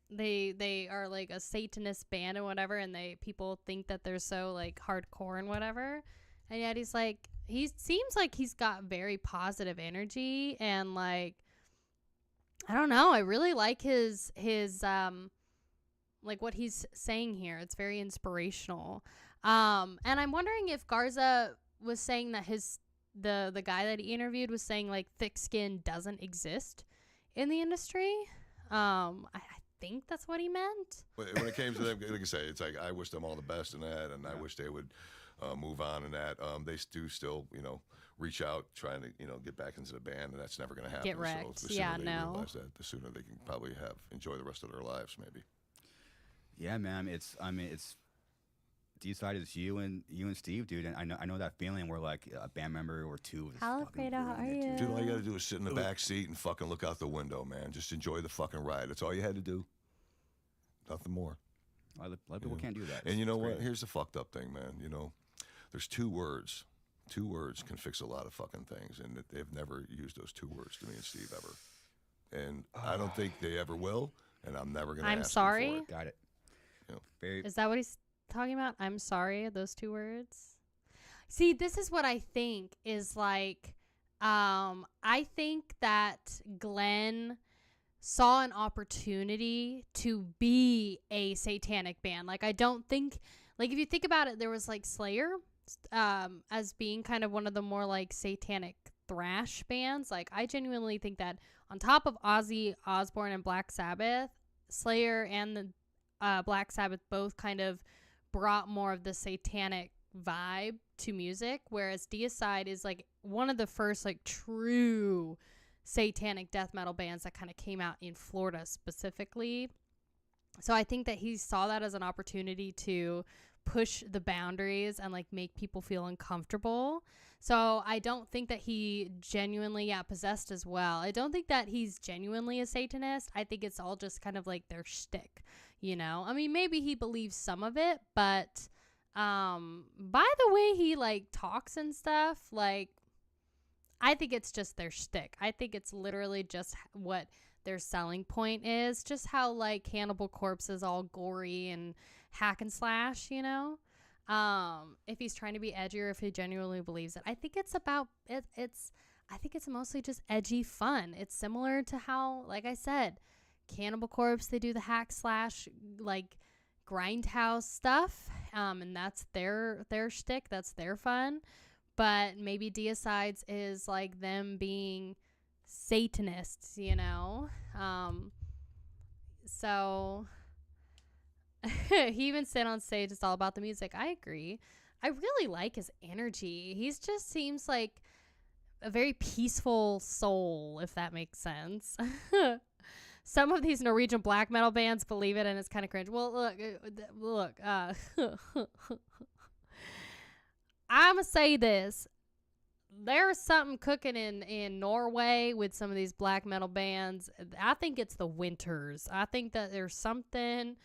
they are, like, a Satanist band and whatever, and people think that they're so, like, hardcore and whatever. And yet he's, like, he seems like he's got very positive energy and, like, I don't know. I really like his like what he's saying here. It's very inspirational. And I'm wondering if Garza was saying that the guy that he interviewed was saying like thick skin doesn't exist in the industry. I think that's what he meant. when it came to them, like I say, it's like I wish them all the best in that, and I wish they would move on in that. They do still, reach out trying to, get back into the band, and that's never going to happen. Get wrecked. So the sooner Yeah, they no. realize that, the sooner they can probably enjoy the rest of their lives, maybe. Yeah, man. It's D side is you and Steve, dude. And I know that feeling where like a band member or two is Hello, fucking Fredo, how ruining are it, you? dude. Dude, all you got to do is sit in the back seat and fucking look out the window, man. Just enjoy the fucking ride. That's all you had to do. Nothing more. A lot of people can't do that. And you know It's what? crazy. Here's the fucked up thing, man. You know, there's 2 words. 2 words can fix a lot of fucking things, and they've never used those 2 words to me and Steve ever. And I don't think they ever will, and I'm never gonna. I'm ask sorry? Them for it. Got it. You know. Very. Is that what he's talking about? I'm sorry, those 2 words. See, this is what I think is like. I think that Glenn saw an opportunity to be a satanic band. Like, I don't think, like, if you think about it, there was like Slayer, as being kind of one of the more like satanic thrash bands. Like, I genuinely think that on top of Ozzy Osbourne and Black Sabbath, Slayer and the Black Sabbath both kind of brought more of the satanic vibe to music, whereas Deicide is like one of the first like true satanic death metal bands that kind of came out in Florida specifically. So I think that he saw that as an opportunity to push the boundaries and like make people feel uncomfortable. So I don't think that he genuinely possessed as well. I don't think that he's genuinely a Satanist. I think it's all just kind of like their shtick, you know? I mean, maybe he believes some of it, but by the way he like talks and stuff, like I think it's just their shtick. I think it's literally just what their selling point is. Just how like Cannibal Corpse is all gory and hack and slash, you know? If he's trying to be edgy or if he genuinely believes it. I think it's about it. I think it's mostly just edgy fun. It's similar to how, like I said, Cannibal Corpse, they do the hack slash like grindhouse stuff. And that's their shtick. That's their fun. But maybe Deicides is like them being Satanists, you know? So he even said on stage it's all about the music. I agree. I really like his energy. He just seems like a very peaceful soul, if that makes sense. Some of these Norwegian black metal bands believe it, and it's kind of cringe. Well, look. I'm going to say this. There's something cooking in Norway with some of these black metal bands. I think it's the winters. I think that there's something...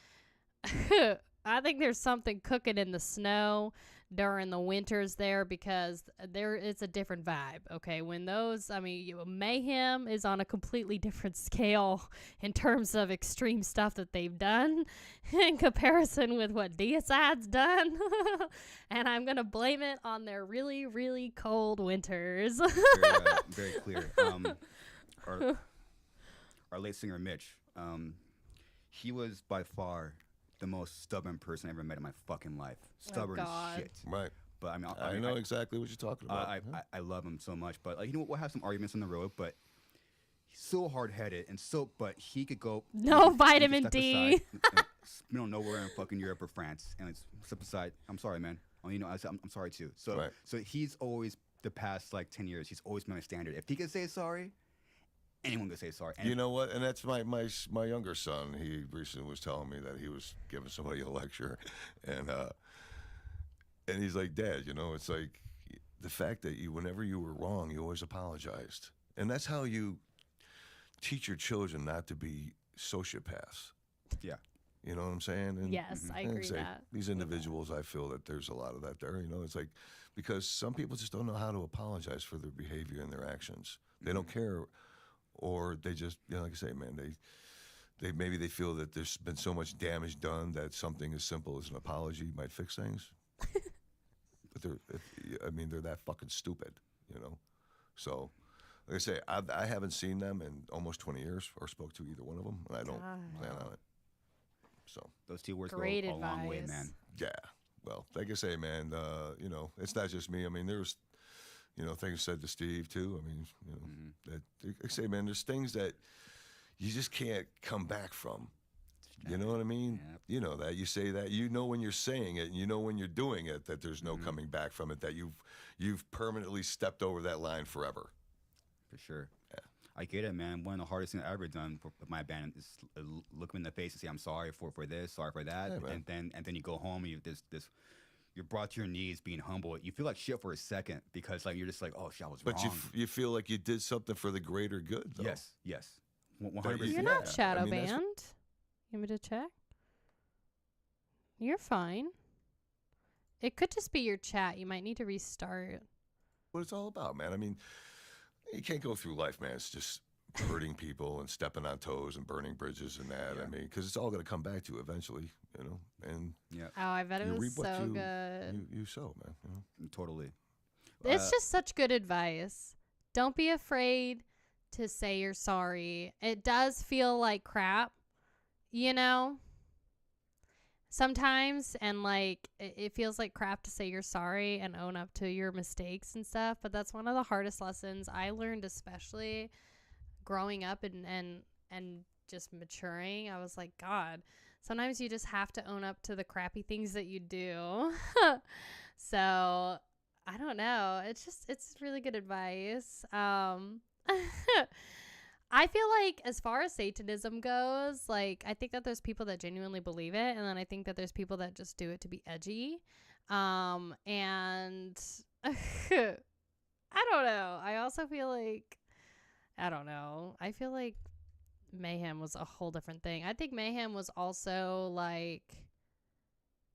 I think there's something cooking in the snow during the winters there, because it's a different vibe. Okay, when those, I mean, Mayhem is on a completely different scale in terms of extreme stuff that they've done in comparison with what Deicide's done. And I'm gonna blame it on their really, really cold winters. Very clear. Our late singer Mitch, he was by far the most stubborn person I ever met in my fucking life. Stubborn as shit. Right. But I mean, I know exactly what you're talking about. I love him so much. But like, you know, we'll have some arguments on the road. But he's so hard headed and so. But he could go. No he vitamin could step D. aside, middle of nowhere in fucking Europe or France, and it's step aside. I'm sorry, man. Oh, you know, I'm sorry too. So Right. so he's always the past like 10 years. He's always been my standard. If he could say sorry, anyone could say sorry. And You know what? And that's my younger son. He recently was telling me that he was giving somebody a lecture, and he's like, Dad, you know, it's like the fact that whenever you were wrong, you always apologized, and that's how you teach your children not to be sociopaths. Yeah. You know what I'm saying? And, Yes, I and agree it's with like, that. these individuals, I feel that there's a lot of that there. You know, it's like because some people just don't know how to apologize for their behavior and their actions. They don't care. Or they just, you know, like I say, man, they maybe they feel that there's been so much damage done that something as simple as an apology might fix things. But they're that fucking stupid, you know. So, like I say, I haven't seen them in almost 20 years or spoke to either one of them, and I don't plan on it. So Those 2 words Great go a long way, advice. man. yeah, well, like I say, man, you know, it's not just me. I mean, there's. You know, things said to Steve too. I mean, you know, that I say, man, there's things that you just can't come back from. You know what I mean? Yep. You know that you say that. You know when you're saying it, and you know when you're doing it that there's no coming back from it. That you've permanently stepped over that line forever. For sure. Yeah. I get it, man. One of the hardest things I've ever done for my band is look them in the face and say, I'm sorry for this, sorry for that. Yeah, and then you go home and you this you're brought to your knees, being humble. You feel like shit for a second because like you're just like, oh shit, I was But wrong. you feel like you did something for the greater good, though. Yes, 100%. Don't you- You're Yeah, not I shadow mean, that's- banned. You want me to check? You're fine. It could just be your chat. You might need to restart. What it's all about, man. I mean, you can't go through life, man. It's just hurting people and stepping on toes and burning bridges and that. Yeah. I mean, because it's all going to come back to you eventually, you know. And Yeah, Oh, I bet it you was reap what so you, good. you sow, man. You know? totally. It's just such good advice. Don't be afraid to say you're sorry. It does feel like crap, you know? Sometimes, and like it feels like crap to say you're sorry and own up to your mistakes and stuff, but that's one of the hardest lessons I learned, especially growing up and just maturing. I was like, God, sometimes you just have to own up to the crappy things that you do. So I don't know. It's really good advice. I feel like as far as Satanism goes, like I think that there's people that genuinely believe it, and then I think that there's people that just do it to be edgy. And I don't know. I also feel like I don't know. I feel like mayhem was a whole different thing. I think mayhem was also like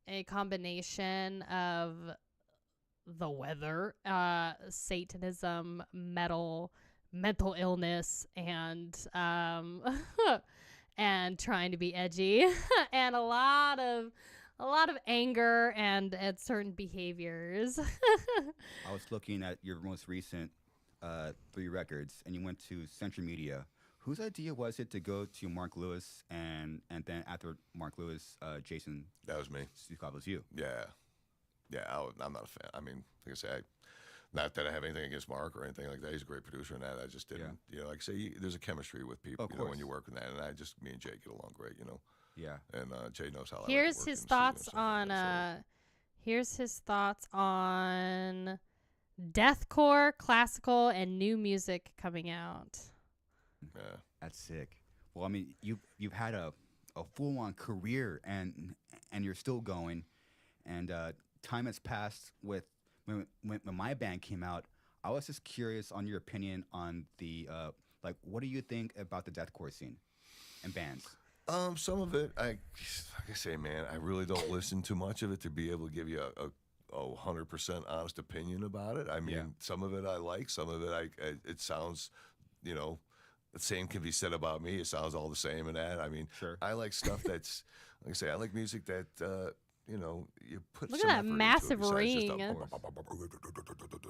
a combination of the weather, Satanism, metal, mental illness, and and trying to be edgy, and a lot of anger and certain behaviors. I was looking at your most recent 3 records, and you went to Century Media. Whose idea was it to go to Mark Lewis and then after Mark Lewis, Jason? That was me. That was you. Yeah. I'm not a fan. I mean, like I say, not that I have anything against Mark or anything like that. He's a great producer and that. I just didn't, you know, like I say, there's a chemistry with people, Of you know, when course. you work with that. And me and Jay get along great, you know. Yeah. And Jay knows how I like Here's to work his in the studio and thoughts stuff like on that, here's his thoughts on deathcore, classical, and new music coming out. yeah. That's sick. Well, I mean, you've had a full-on career and you're still going, and time has passed with when my band came out. I was just curious on your opinion on the like, what do you think about the deathcore scene and bands? Some of it, like I say, man, I really don't listen too much of it to be able to give you a 100% honest opinion about it. I mean, Yeah. some of it I like, some of it it sounds, you know, the same can be said about me. It sounds all the same and that. I mean, Sure. I like stuff that's, like I say, I like music that, you know, you put Look some at that effort into it massive besides just ring.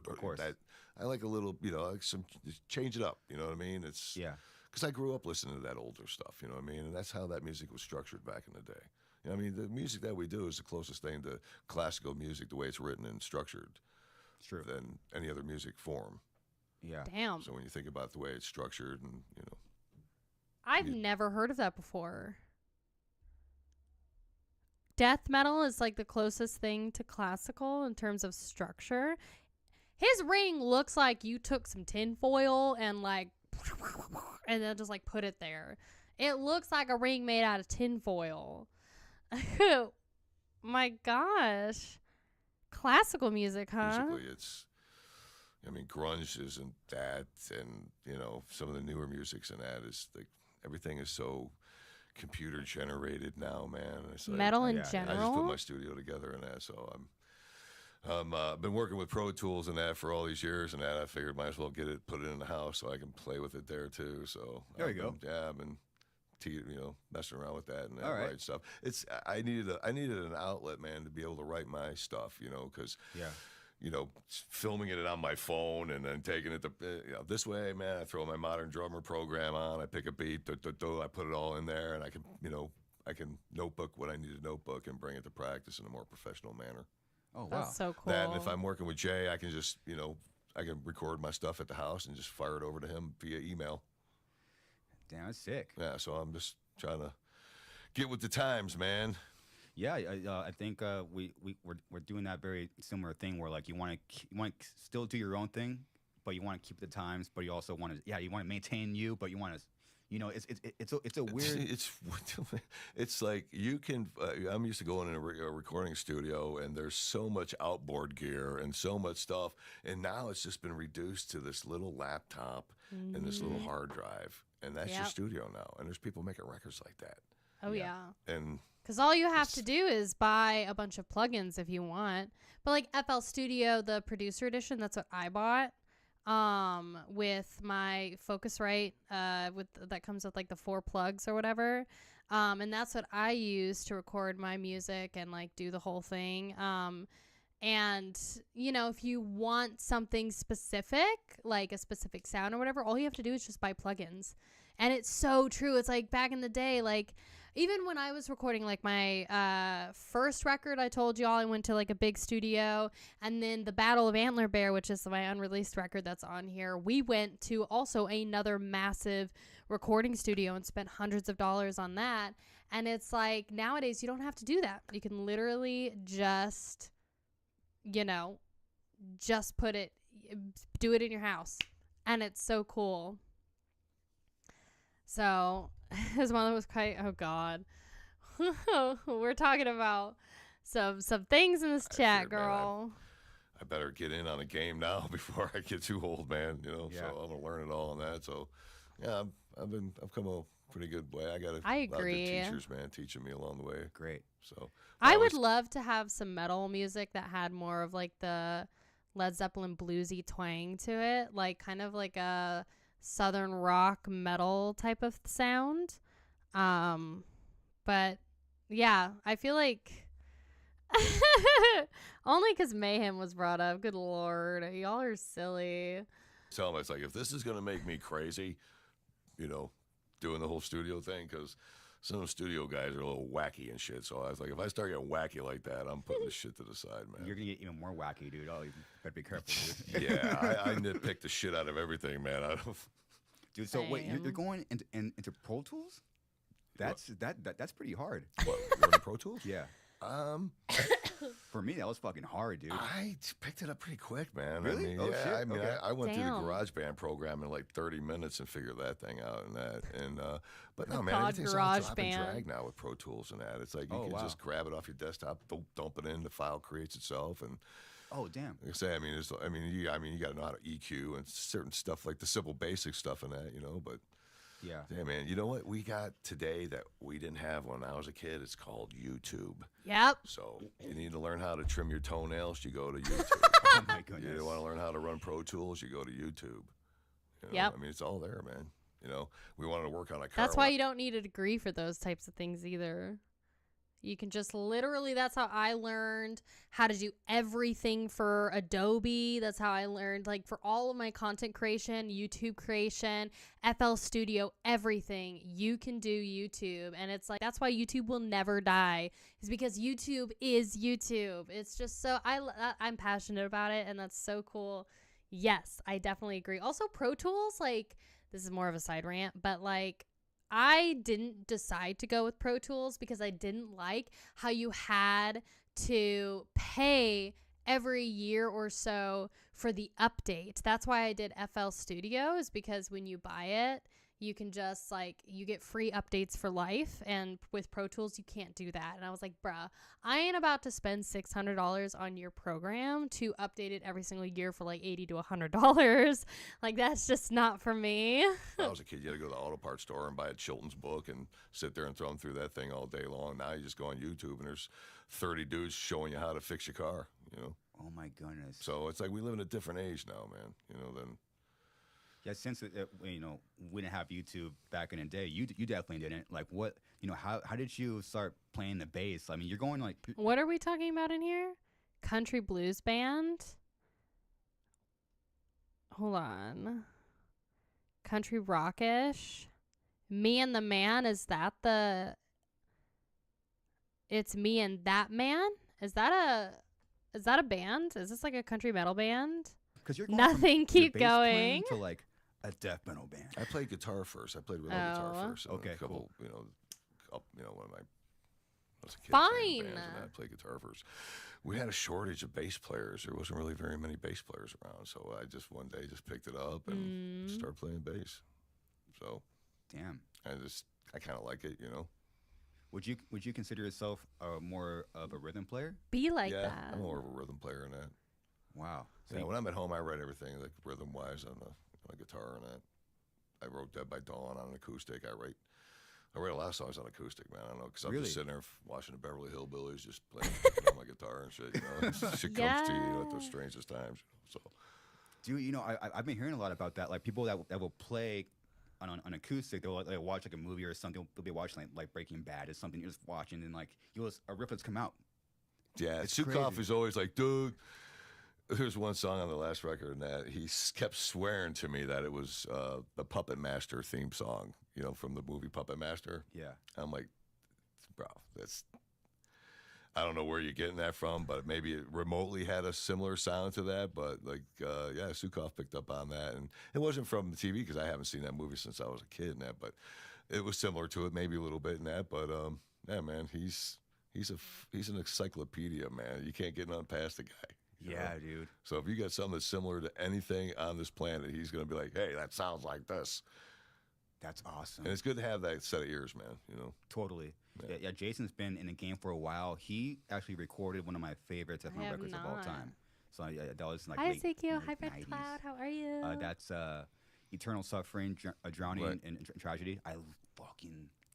Of course. That, I like a little, you know, like some, just change it up. You know what I mean? It's, Yeah. because I grew up listening to that older stuff, you know what I mean? And that's how that music was structured back in the day. You know what I mean? The music that we do is the closest thing to classical music, the way it's written and structured, It's true. than any other music form. Yeah. Damn. So when you think about the way it's structured and, you know. I've you- never heard of that before. Death metal is like the closest thing to classical in terms of structure. His ring looks like you took some tinfoil and like, and then just like put it there. It looks like a ring made out of tinfoil. My gosh. Classical music, huh? Musically, it's, I mean, grunge isn't that, and, you know, some of the newer musics and that is, like, everything is so computer generated now, man. It's like, Metal in yeah, yeah. I just put general? my studio together and that, so I'm been working with Pro Tools and that for all these years and that. I figured might as well put it in the house so I can play with it there too. So There you go. Yeah, I've been, you know, messing around with that and that All right. write stuff. It's I needed an outlet, man, to be able to write my stuff, you know, because Yeah. you know, filming it on my phone and then taking it you know, this way, man. I throw my Modern Drummer program on. I pick a beat, I put it all in there, and I can, you know, I can notebook what I need to notebook and bring it to practice in a more professional manner. Oh wow. That's so cool. That, and if I'm working with Jay, I can just, you know, I can record my stuff at the house and just fire it over to him via email. Damn, that's sick. Yeah, so I'm just trying to get with the times, man. Yeah, I think we're doing that very similar thing where like you want to still do your own thing, but you want to keep the times, but you also want to you want to maintain you, but you want to You know, it's a weird. It's like you can. I'm used to going in a recording studio, and there's so much outboard gear and so much stuff, and now it's just been reduced to this little laptop and this little hard drive, and that's your studio now. And there's people making records like that. Oh yeah. And because all you have to do is buy a bunch of plugins if you want. But like FL Studio, the producer edition, that's what I bought. With my Focusrite, that comes with like the 4 plugs or whatever. And that's what I use to record my music and like do the whole thing. And you know, if you want something specific, like a specific sound or whatever, all you have to do is just buy plugins. And it's so true. It's like back in the day, like even when I was recording like my first record, I told y'all I went to like a big studio, and then the Battle of Antler Bear, which is my unreleased record that's on here, we went to also another massive recording studio and spent hundreds of dollars on that. And it's like nowadays you don't have to do that. You can literally just, you know, just do it in your house, and it's so cool. So his mother was quite, oh God. We're talking about some things in this chat, girl. Man, I better get in on a game now before I get too old, man. You know, so I'm gonna learn it all on that. So yeah, I've come a pretty good way. I got I agree. A lot of good teachers, man, teaching me along the way. Great. So I would love to have some metal music that had more of like the Led Zeppelin bluesy twang to it, like kind of like a southern rock metal type of sound. But yeah, I feel like only because Mayhem was brought up. Good Lord, y'all are silly. Tell them, it's like, if this is gonna make me crazy, you know, doing the whole studio thing, because some of the studio guys are a little wacky and shit. So I was like, if I start getting wacky like that, I'm putting this shit to the side, man. You're gonna get even more wacky, dude. Oh, you better be careful, dude. Yeah, I nitpick the shit out of everything, man. Dude, so wait, you're going into Pro Tools? That's pretty hard. What, learning Pro Tools? Yeah. For me, that was fucking hard, dude. I picked it up pretty quick, man. Really? I mean, Oh, yeah, shit. I mean, Okay. I went through the Damn. GarageBand program in like 30 minutes and figured that thing out and that. And but no, man, God, everything's all drop and GarageBand. drag now with Pro Tools and that. It's like you Oh, can wow. just grab it off your desktop, dump it in, the file creates itself, and Oh, damn. like I say, you got to know how to EQ and certain stuff like the simple basic stuff and that, you know. But Yeah. yeah, man, you know what we got today that we didn't have when I was a kid? It's called YouTube. Yep. So you need to learn how to trim your toenails, you go to YouTube. Oh my goodness. You want to learn how to run Pro Tools, you go to YouTube. You know? Yep. I mean, it's all there, man. You know, we wanted to work on a car. That's why you don't need a degree for those types of things either. You can just literally, that's how I learned how to do everything for Adobe. That's how I learned, like, for all of my content creation, YouTube creation, FL Studio, everything. You can do YouTube. And it's like, that's why YouTube will never die, is because YouTube is YouTube. It's just so, I'm passionate about it, and that's so cool. Yes, I definitely agree. Also, Pro Tools, like, this is more of a side rant, but like, I didn't decide to go with Pro Tools because I didn't like how you had to pay every year or so for the update. That's why I did FL Studio, is because when you buy it, you can just like, you get free updates for life. And with Pro Tools, you can't do that. And I was like, bruh, I ain't about to spend $600 on your program to update it every single year for like $80 to $100. Like, that's just not for me. When I was a kid, you had to go to the auto parts store and buy a Chilton's book and sit there and throw them through that thing all day long. Now you just go on YouTube and there's 30 dudes showing you how to fix your car, you know? Oh my goodness. So it's like we live in a different age now, man, you know, than... Yeah, since you know, we didn't have YouTube back in the day, you definitely didn't. Like, what, you know, how did you start playing the bass? I mean, you're going like, What are we talking about in here? Country blues band? Hold on. Country rockish? Me and the Man, is that the... It's Me and That Man? Is that a band? Is this like a country metal band? because you're going Nothing, from your keep bass playing going. to like a death metal band. I played guitar first. I played rhythm guitar Oh. first. And Okay, a couple, cool. when I was a kid. Fine. playing bands and I played guitar first. We had a shortage of bass players. There wasn't really very many bass players around, so I just one day just picked it up and started playing bass. So Damn. I kind of like it, you know. Would you consider yourself more of a rhythm player? Be like Yeah, that. I'm more of a rhythm player than that. Wow. So Yeah, when I'm at home, I write everything like rhythm wise on my guitar and that. I wrote Dead by Dawn on an acoustic. I write a lot of songs on acoustic, man. I don't know, because I'm Really? just sitting there watching the Beverly Hillbillies, just playing on my guitar and shit. You know, shit comes to you at the strangest times. So, dude, you know, I've been hearing a lot about that. Like people that will play on acoustic, they'll like watch like a movie or something. They'll be watching like Breaking Bad or something. You're just watching and like a riff that's come out. yeah, It's Sukov crazy. is always like, dude. There's one song on the last record, and that he kept swearing to me that it was the Puppet Master theme song, you know, from the movie Puppet Master. Yeah. I'm like, bro, I don't know where you're getting that from, but maybe it remotely had a similar sound to that. But like, yeah, Sukov picked up on that, and it wasn't from the TV because I haven't seen that movie since I was a kid and that, but it was similar to it, maybe a little bit in that. But yeah, man, he's an encyclopedia, man. You can't get none past the guy. You Yeah, know? dude. So if you got something that's similar to anything on this planet, he's going to be like, hey, that sounds like this. That's awesome. And it's good to have that set of ears, man, you know. Totally. Yeah. Yeah, Jason's been in the game for a while. He actually recorded one of my favorite techno have records of all not. time. So yeah, that was like Hi, late Ezekiel. Hi, Red 90s. Cloud. How are you? That's Eternal Suffering, Drowning Right. in Tragedy.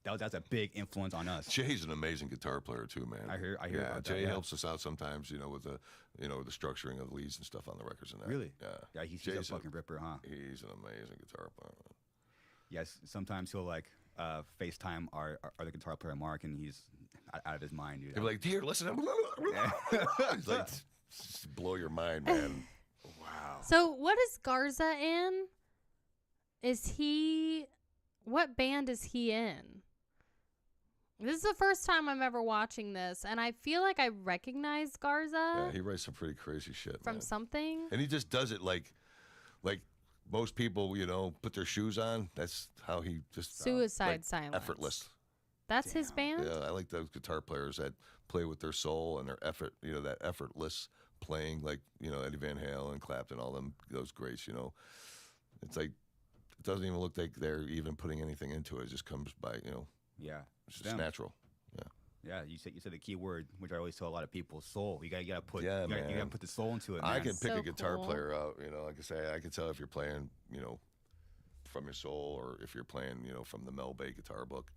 That's a big influence on us. Jay's an amazing guitar player too, man. I hear Yeah, about that, Jay yeah. helps us out sometimes, you know, with the structuring of leads and stuff on the records and that. Really? Yeah. Yeah, he's a Jay's fucking ripper, huh? He's an amazing guitar player, man. Yes, sometimes he'll like FaceTime our other guitar player Mark, and he's out of his mind, dude. He'll be like, here, listen. He's like, just blow your mind, man. wow. So what is Garza in? What band is he in? This is the first time I'm ever watching this, and I feel like I recognize Garza Yeah, he writes some pretty crazy shit, from man. something. And he just does it like most people, you know, put their shoes on. That's how he just Suicide like, Silence. effortless. That's his band? Yeah, I like those guitar players that play with their soul and their effort. You know, that effortless playing, like you know Eddie Van Halen, Clapton, all them those greats. You know, it's like it doesn't even look like they're even putting anything into it. It just comes by, you know, Yeah. it's just Them. natural. Yeah. Yeah, you said the key word, which I always tell a lot of people: soul. You gotta put, Yeah, you gotta man. put the soul into it. I Man. can pick So a guitar cool. player out. You know, like I say, I can tell if you're playing, you know, from your soul or if you're playing, you know, from the Mel Bay guitar book.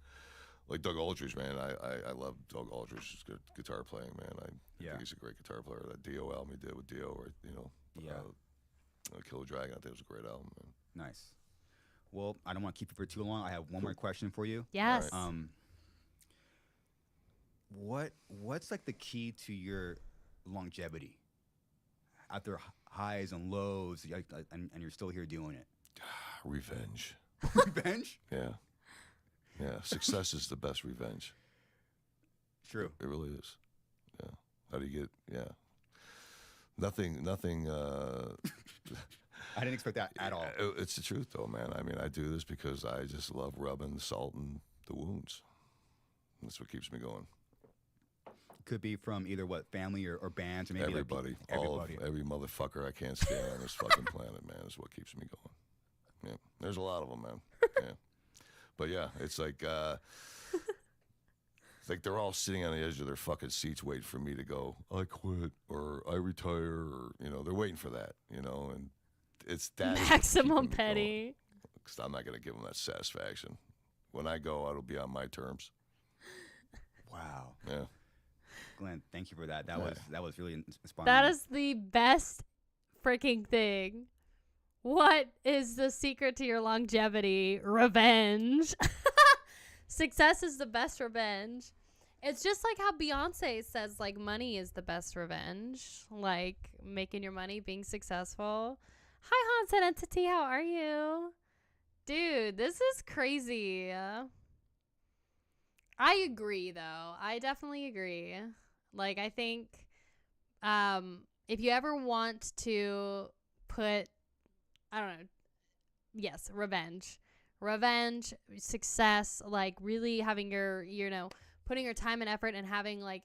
Like Doug Aldridge, man. I love Doug Aldridge's good guitar playing, man. I Yeah. think he's a great guitar player. That Dio album he did with Dio, or you know, Yeah. Killer Dragon. I think it was a great album, man. Nice. Well, I don't want to keep you for too long. I have one more question for you. Yes. What's like the key to your longevity? After highs and lows, and you're still here doing it. Revenge. Revenge? Yeah. Yeah. Success is the best revenge. True. It really is. Yeah. How do you get? Yeah. Nothing. I didn't expect that at all. It's the truth, though, man. I mean, I do this because I just love rubbing the salt in the wounds. That's what keeps me going. Could be from either family or bands, or maybe Everybody, everybody. every motherfucker I can't stand on this fucking planet, man, is what keeps me going. Yeah, there's a lot of them, man. Yeah, but yeah, it's like they're all sitting on the edge of their fucking seats waiting for me to go. I quit or I retire, or you know, they're waiting for that, you know, and it's that Maximum petty. because I'm not gonna give them that satisfaction. When I go, it'll be on my terms. Wow. Yeah. Glenn, thank you for that. That was really inspiring. That is the best freaking thing. What is the secret to your longevity? Revenge. Success is the best revenge. It's just like how Beyonce says, like, money is the best revenge. Like, making your money, being successful. Hi, Haunted Entity. How are you? Dude, this is crazy. I agree, though. I definitely agree. Like, I think if you ever want to put, I don't know, yes, revenge, success, like really having your, you know, putting your time and effort and having like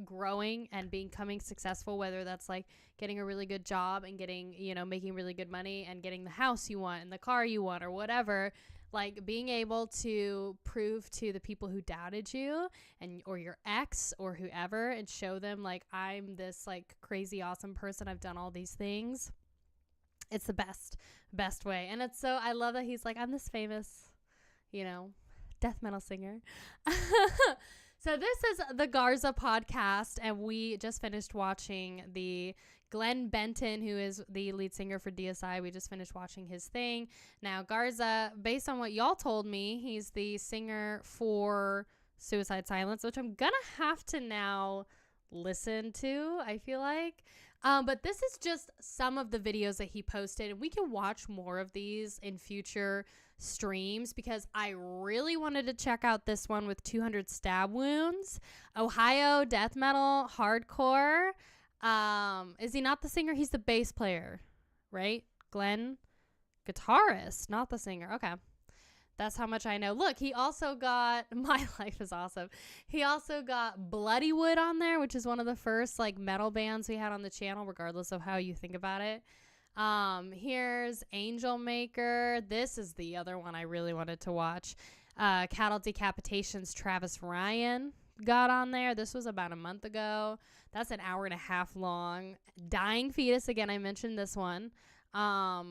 growing and becoming successful, whether that's like getting a really good job and getting, you know, making really good money and getting the house you want and the car you want or whatever. Like being able to prove to the people who doubted you or your ex or whoever and show them like I'm this like crazy awesome person. I've done all these things. It's the best way. And it's so, I love that he's like, I'm this famous, death metal singer. So this is the Garza podcast, and we just finished watching the Glenn Benton, who is the lead singer for DSI. We just finished watching his thing. Now, Garza, based on what y'all told me, he's the singer for Suicide Silence, which I'm going to have to now listen to, I feel like. But this is just some of the videos that he posted, and we can watch more of these in future streams because I really wanted to check out this one with 200 stab wounds. Ohio death metal hardcore. Is he not the singer? He's the bass player, right? Glenn, guitarist, not the singer. Okay. That's how much I know. Look, he also got My Life is Awesome. He also got Bloodywood on there, which is one of the first like metal bands we had on the channel, regardless of how you think about it. Here's Angel Maker. This is the other one I really wanted to watch. Cattle Decapitation's Travis Ryan got on there. This was about a month ago. That's an hour and a half long. Dying Fetus, again, I mentioned this one.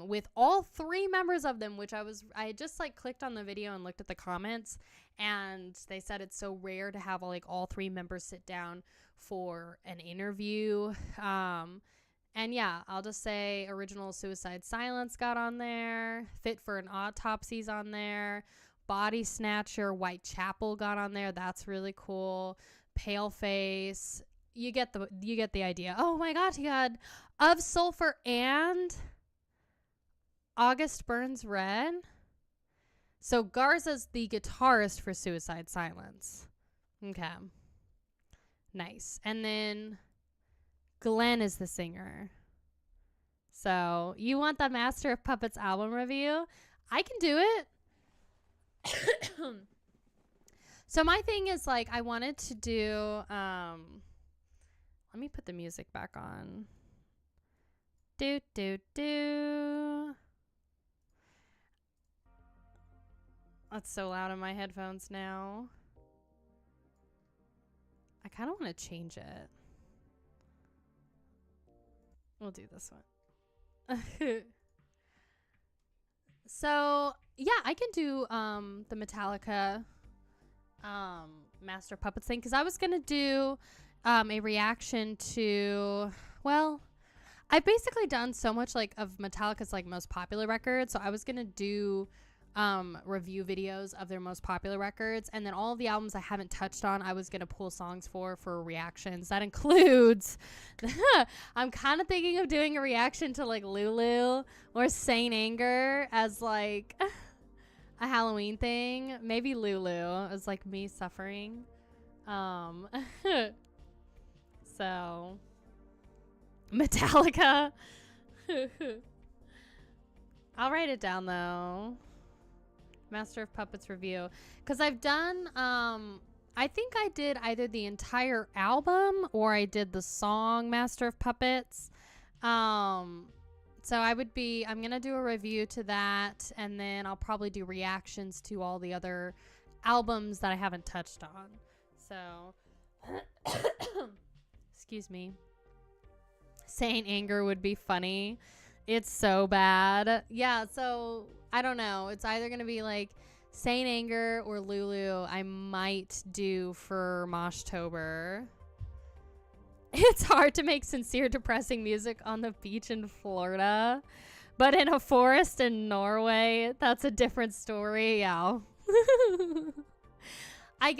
With all three members of them, which I just like clicked on the video and looked at the comments, and they said it's so rare to have like all three members sit down for an interview. And yeah, I'll just say Original Suicide Silence got on there. Fit for an Autopsy's on there. Body Snatcher, Whitechapel got on there. That's really cool. Paleface. You get the idea. Oh my God, he had Of Sulfur and August Burns Red. So Garza's the guitarist for Suicide Silence. Okay. Nice. And then Glenn is the singer. So you want the Master of Puppets album review? I can do it. So my thing is like I wanted to do let me put the music back on. Do. That's so loud in my headphones now. I kind of want to change it. We'll do this one. So, yeah, I can do the Metallica Master of Puppets thing because I was going to do a reaction to, well, I've basically done so much like of Metallica's like most popular records. So I was going to do review videos of their most popular records, and then all of the albums I haven't touched on I was gonna pull songs for reactions. That includes I'm kind of thinking of doing a reaction to like Lulu or Saint Anger as like a Halloween thing. Maybe Lulu is like me suffering. So Metallica. I'll write it down though. Master of Puppets review, because I've done I think I did either the entire album or I did the song Master of Puppets. So I'm gonna do a review to that, and then I'll probably do reactions to all the other albums that I haven't touched on. So excuse me. Saint Anger would be funny. It's so bad. Yeah, so I don't know. It's either going to be like Saint Anger or Lulu. I might do for Moshtober. It's hard to make sincere, depressing music on the beach in Florida. But in a forest in Norway, that's a different story. Yeah. I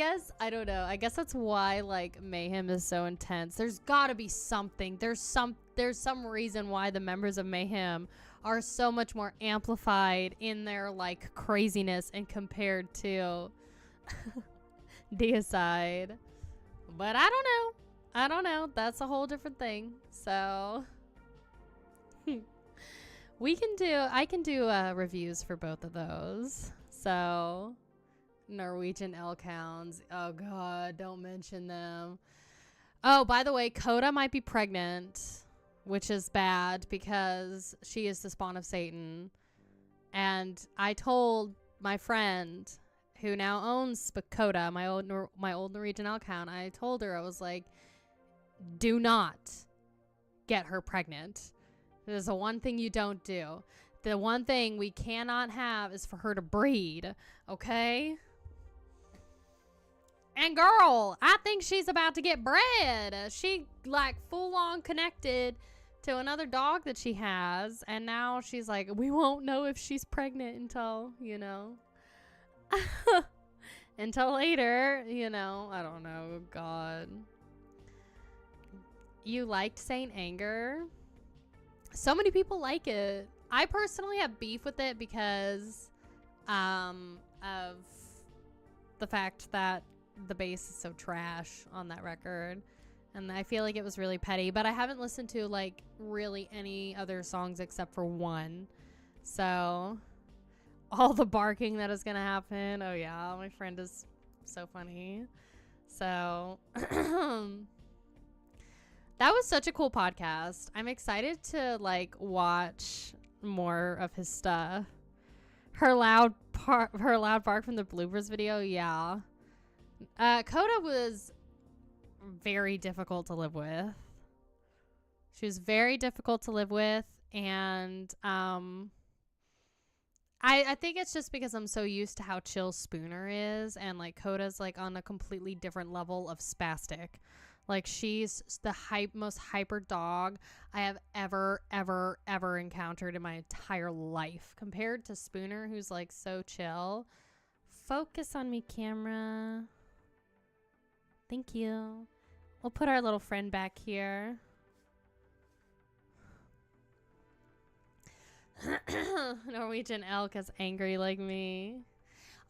don't know. I guess that's why like Mayhem is so intense. There's got to be something. There's some reason why the members of Mayhem are so much more amplified in their like craziness and compared to Deicide. But I don't know. That's a whole different thing. So I can do reviews for both of those. So Norwegian elk hounds. Oh God, don't mention them. Oh, by the way, Coda might be pregnant, which is bad because she is the spawn of Satan. And I told my friend who now owns Spakota, my old Norwegian elk hound, I told her, I was like, do not get her pregnant. There's the one thing you don't do. The one thing we cannot have is for her to breed, okay? And girl, I think she's about to get bred. She like full on connected to another dog that she has. And now she's like, we won't know if she's pregnant until, you know, until later, you know, I don't know. God. You liked Saint Anger? So many people like it. I personally have beef with it because of the fact that the bass is so trash on that record, and I feel like it was really petty, but I haven't listened to like really any other songs except for one, so all the barking that is gonna happen, oh yeah, my friend is so funny. So that was such a cool podcast. I'm excited to like watch more of his stuff. Her loud bark from the bloopers video, yeah. Coda was very difficult to live with. She was very difficult to live with, and I think it's just because I'm so used to how chill Spooner is, and like Coda's like on a completely different level of spastic. Like she's the most hyper dog I have ever encountered in my entire life, compared to Spooner, who's like so chill. Focus on me, camera. Thank you. We'll put our little friend back here. Norwegian elk is angry like me.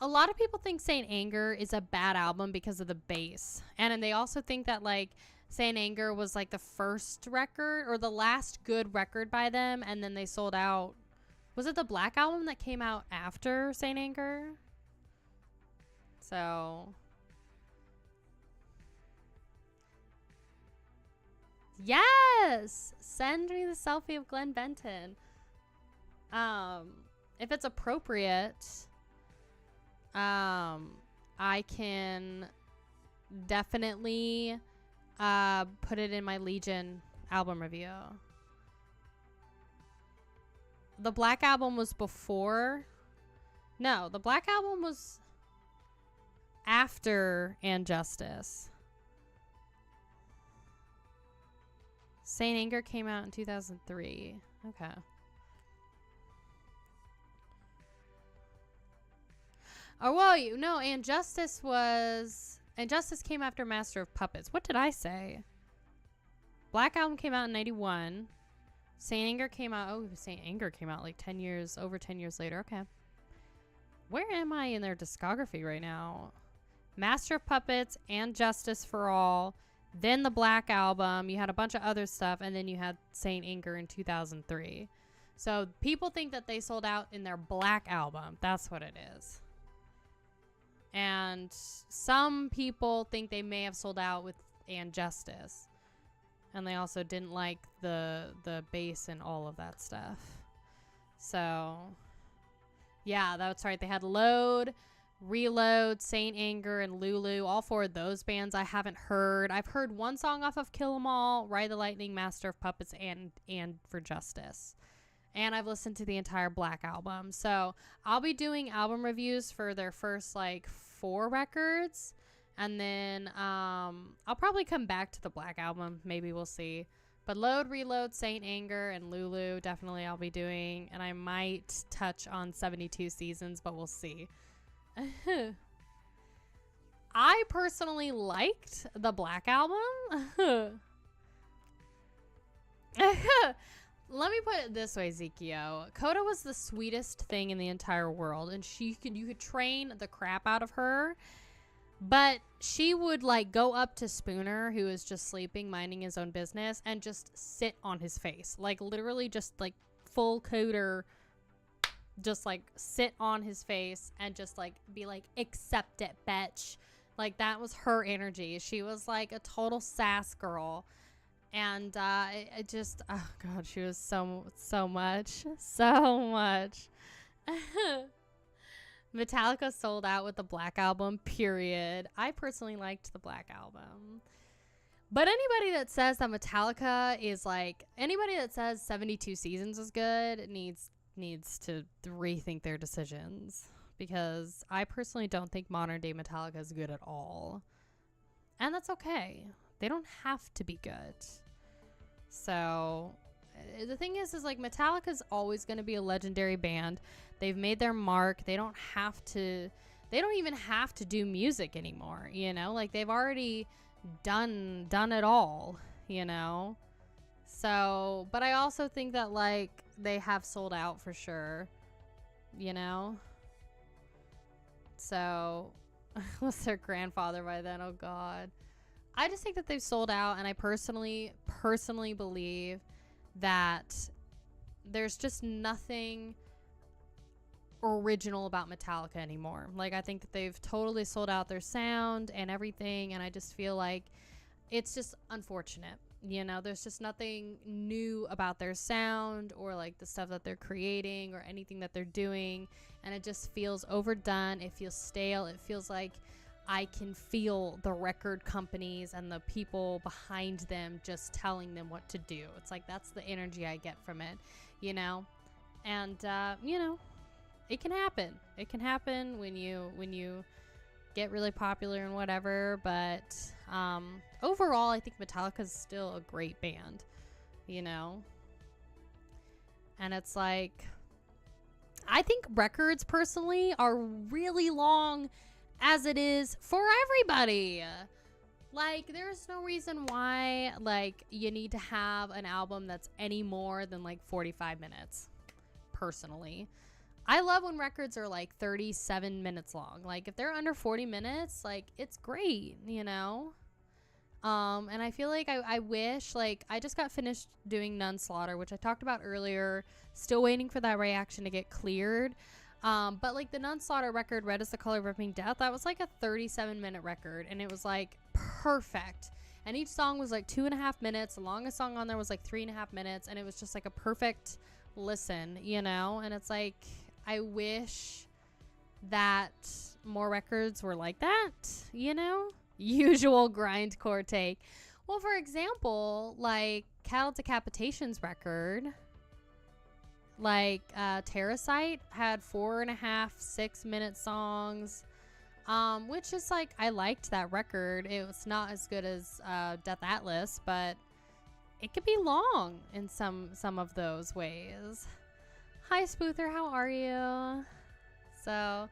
A lot of people think Saint Anger is a bad album because of the bass. And they also think that like Saint Anger was like the first record or the last good record by them, and then they sold out. Was it the Black Album that came out after Saint Anger? So yes, send me the selfie of Glenn Benton. If it's appropriate, I can definitely put it in my Legion album review. The Black Album was before. No, the Black Album was after And Justice. Saint Anger came out in 2003. Okay. Oh, well, you know, And Justice came after Master of Puppets. What did I say? Black Album came out in 91. Saint Anger came out like over 10 years later. Okay. Where am I in their discography right now? Master of Puppets, And Justice for All, then the Black Album. You had a bunch of other stuff, and then you had Saint Anger in 2003. So people think that they sold out in their Black Album. That's what it is. And some people think they may have sold out with And Justice. And they also didn't like the bass and all of that stuff. So, yeah, that's right. They had Load, Reload, Saint Anger, and Lulu. All four of those bands I haven't heard. I've heard one song off of Kill 'Em All, Ride the Lightning, Master of Puppets, and For Justice. And I've listened to the entire Black Album. So I'll be doing album reviews for their first like 4 records. And then I'll probably come back to the Black Album. Maybe we'll see. But Load, Reload, Saint Anger, and Lulu definitely I'll be doing. And I might touch on 72 Seasons, but we'll see. I personally liked the Black Album. Let me put it this way, Zekio. Coda was the sweetest thing in the entire world, and you could train the crap out of her, but she would like go up to Spooner, who is just sleeping, minding his own business, and just sit on his face, like literally just like full Coder, just like sit on his face and just like be like, accept it, bitch. Like that was her energy. She was like a total sass girl. And it just, oh God, she was so much. Metallica sold out with the Black Album, period. I personally liked the Black Album. But anybody that says that Metallica is like, anybody that says 72 Seasons is good needs to rethink their decisions. Because I personally don't think modern day Metallica is good at all. And that's okay. They don't have to be good. So the thing is like Metallica's always going to be a legendary band. They've made their mark. They don't even have to do music anymore, you know? Like they've already done it all, you know? So, but I also think that like they have sold out for sure, you know? So, was their grandfather by then? Oh God. I just think that they've sold out, and I personally believe that there's just nothing original about Metallica anymore. Like, I think that they've totally sold out their sound and everything, and I just feel like it's just unfortunate. You know, there's just nothing new about their sound or like the stuff that they're creating or anything that they're doing, and it just feels overdone. It feels stale. It feels like I can feel the record companies and the people behind them just telling them what to do. It's like that's the energy I get from it, you know? And, you know, it can happen. It can happen when you get really popular and whatever. But overall, I think Metallica's still a great band, you know? And it's like, I think records personally are really long as it is for everybody. Like, there's no reason why, like, you need to have an album that's any more than, like, 45 minutes, personally. I love when records are, like, 37 minutes long. Like, if they're under 40 minutes, like, it's great, you know? And I feel like I wish, like, I just got finished doing Nun Slaughter, which I talked about earlier. Still waiting for that reaction to get cleared. But like the Nun Slaughter record, Red is the Color of Ripping Death, that was like a 37-minute record, and it was like perfect. And each song was like 2.5 minutes. The longest song on there was like 3.5 minutes, and it was just like a perfect listen, you know? And it's like, I wish that more records were like that, you know? Usual grindcore take. Well, for example, like Cattle Decapitation's record, like Terracite had 4.5, 6-minute songs, which is like, I liked that record. It was not as good as Death Atlas, but it could be long in some of those ways. Hi Spoother, how are you? So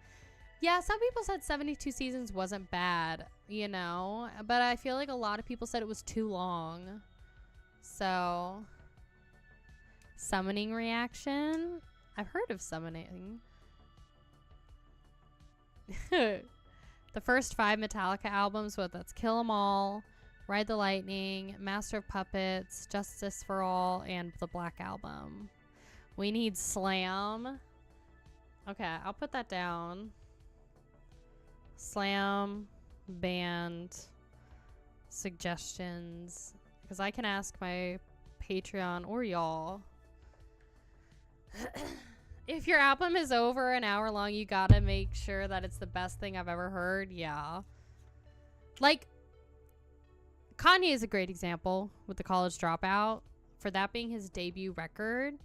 yeah, some people said 72 Seasons wasn't bad, you know, but I feel like a lot of people said it was too long. So Summoning reaction. I've heard of Summoning. The first 5 Metallica albums, what that's Kill 'Em All, Ride the Lightning, Master of Puppets, Justice for All, and the Black Album. We need Slam. Okay, I'll put that down. Slam, band, suggestions, because I can ask my Patreon or y'all. If your album is over an hour long, you gotta make sure that it's the best thing I've ever heard. Yeah. Like, Kanye is a great example with The College Dropout. For that being his debut record,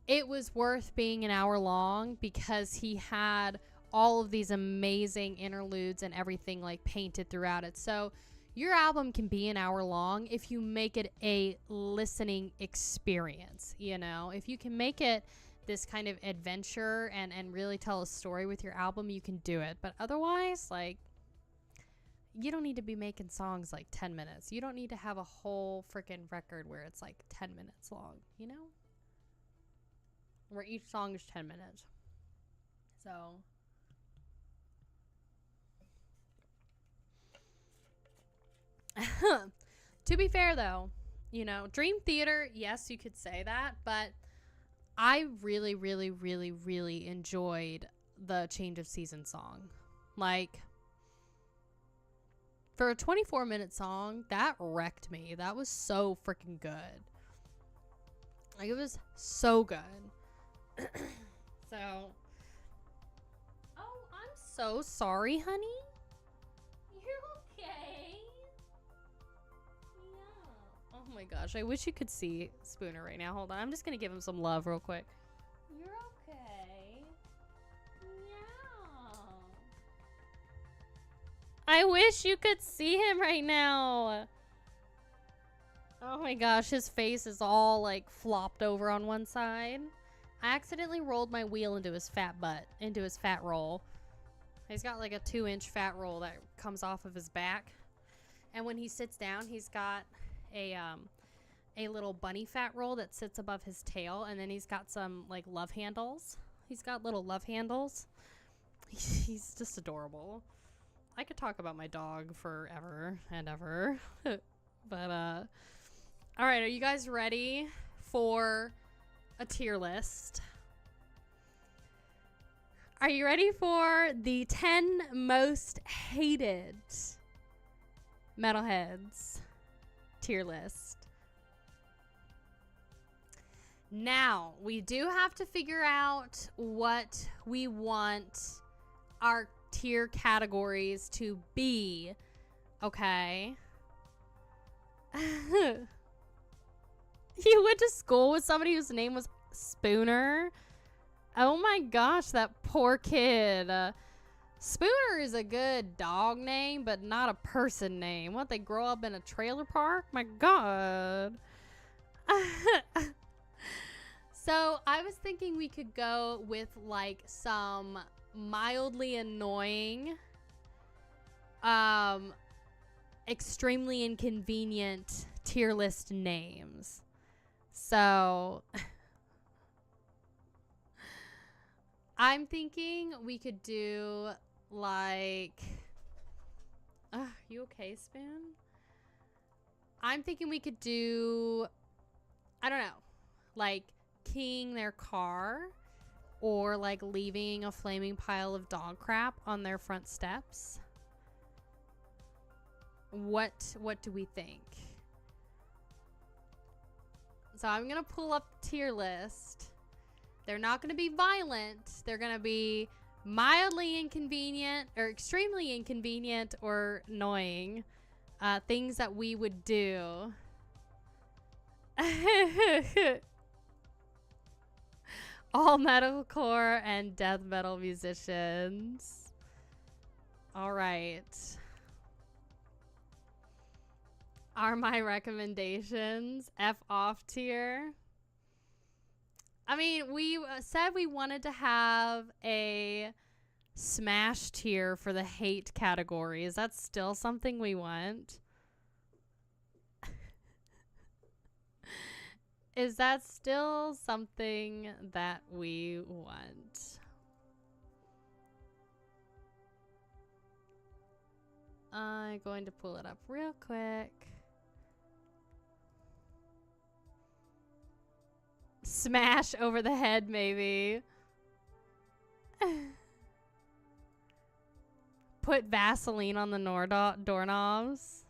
it was worth being an hour long because he had all of these amazing interludes and everything like painted throughout it. So your album can be an hour long if you make it a listening experience, you know? If you can make it this kind of adventure and really tell a story with your album, you can do it. But otherwise, like, you don't need to be making songs like 10 minutes. You don't need to have a whole freaking record where it's like 10 minutes long, you know? Where each song is 10 minutes. So to be fair though, you know, Dream Theater, yes, you could say that, but I really, really, really, really enjoyed the Change of Season song. Like, for a 24-minute song, that wrecked me. That was so freaking good. Like, it was so good. So, oh so sorry, honey. You're okay. Yeah. Oh my gosh, I wish you could see Spooner right now. Hold on, I'm just gonna give him some love real quick. You're okay. Yeah. I wish you could see him right now. Oh my gosh, his face is all like flopped over on one side. I accidentally rolled my wheel into his fat butt, into his fat roll. He's got like a 2-inch fat roll that comes off of his back. And when he sits down, he's got a little bunny fat roll that sits above his tail. And then he's got some like love handles. He's got little love handles. He's just adorable. I could talk about my dog forever and ever. But, all right, are you guys ready for a tier list? Are you ready for the 10 most hated metalheads tier list? Now, we do have to figure out what we want our tier categories to be, okay? You went to school with somebody whose name was Spooner? Oh my gosh, that poor kid. Spooner is a good dog name, but not a person name. What, they grow up in a trailer park? My god. So I was thinking we could go with like some mildly annoying, extremely inconvenient tier list names. So I'm thinking we could do like, you okay, Spoon? I'm thinking we could do, I don't know, like keying their car or like leaving a flaming pile of dog crap on their front steps. What do we think? So I'm going to pull up the tier list. They're not going to be violent. They're going to be mildly inconvenient or extremely inconvenient or annoying. Things that we would do. All metalcore and death metal musicians. All right. Are my recommendations F off tier? I mean, we said we wanted to have a smash tier for the hate category. Is that still something we want? Is that still something that we want? I'm going to pull it up real quick. Smash over the head, maybe. Put Vaseline on the doorknobs.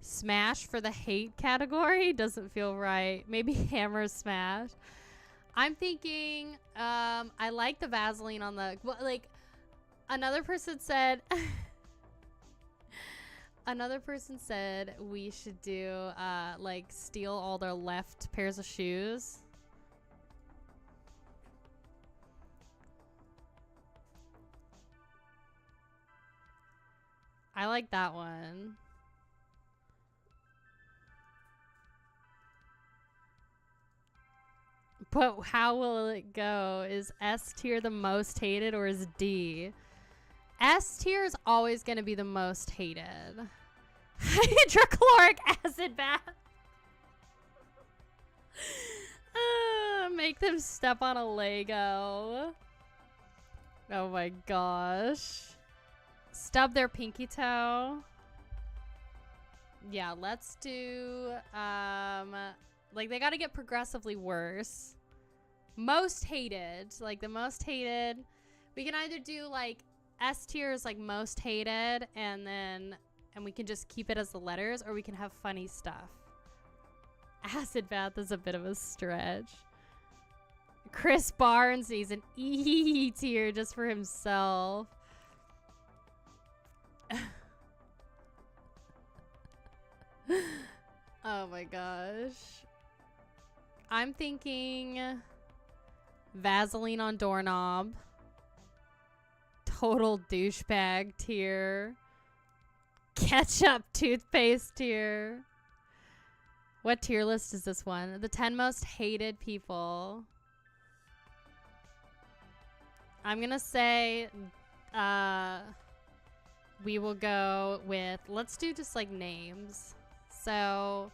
Smash for the hate category doesn't feel right. Maybe hammer smash. I'm thinking, I like the Vaseline on the, well, like, another person said, we should do, like, steal all their left pairs of shoes. I like that one. But how will it go? Is S tier the most hated or is D? S tier is always going to be the most hated. Hydrochloric acid bath. Make them step on a Lego. Oh my gosh. Stub their pinky toe. Yeah, let's do, like, they gotta get progressively worse. Most hated. Like, the most hated. We can either do, like, S tier is, like, most hated, and we can just keep it as the letters, or we can have funny stuff. Acid bath is a bit of a stretch. Chris Barnes, he's an E tier just for himself. Oh my gosh. I'm thinking Vaseline on doorknob. Total douchebag tier. Ketchup toothpaste tier. What tier list is this one? The 10 most hated people. I'm gonna say we will go with, let's do just like names. So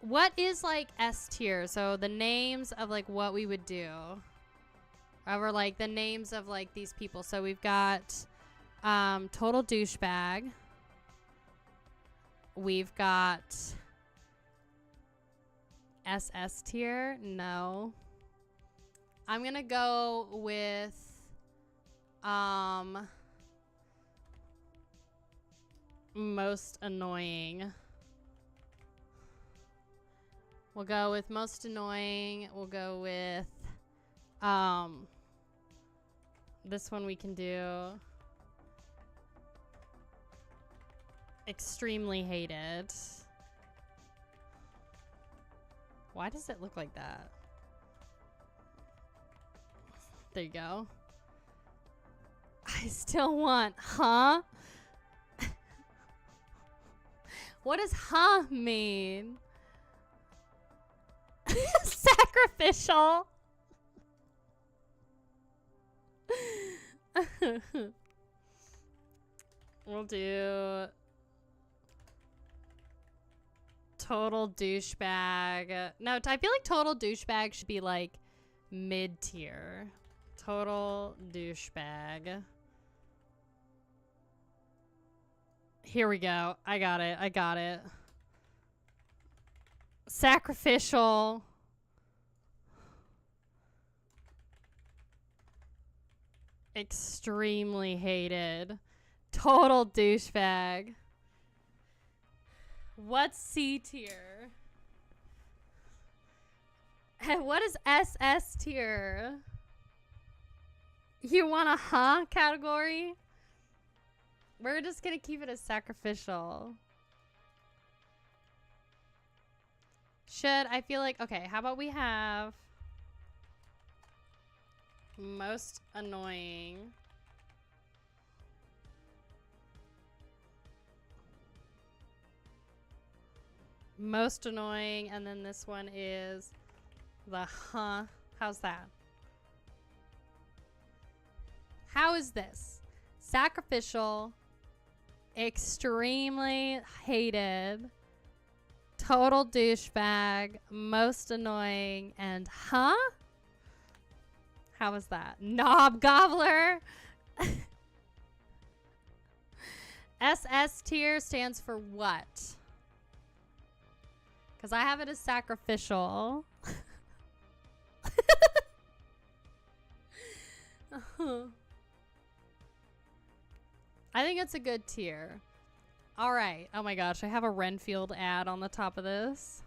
what is like S tier? So the names of like what we would do. Or like the names of like these people. So we've got total douchebag. We've got SS tier. No. I'm gonna go with most annoying. We'll go with most annoying. We'll go with this one we can do. Extremely hated. Why does it look like that? There you go. I still want, huh? What does huh mean? Sacrificial. We'll do total douchebag. No, I feel like total douchebag should be like mid tier. Total douchebag. Here we go. I got it. Sacrificial. Extremely hated. Total douchebag. What's C tier? And what is SS tier? You want a huh category? We're just gonna keep it as sacrificial. I feel like, okay, how about we have most annoying. Most annoying, and then this one is the huh. How's that? How is this? Sacrificial, extremely hated, total douchebag, most annoying, and huh? How was that? Knob gobbler. SS tier stands for what? Because I have it as sacrificial. I think it's a good tier. All right. Oh my gosh, I have a Renfield ad on the top of this.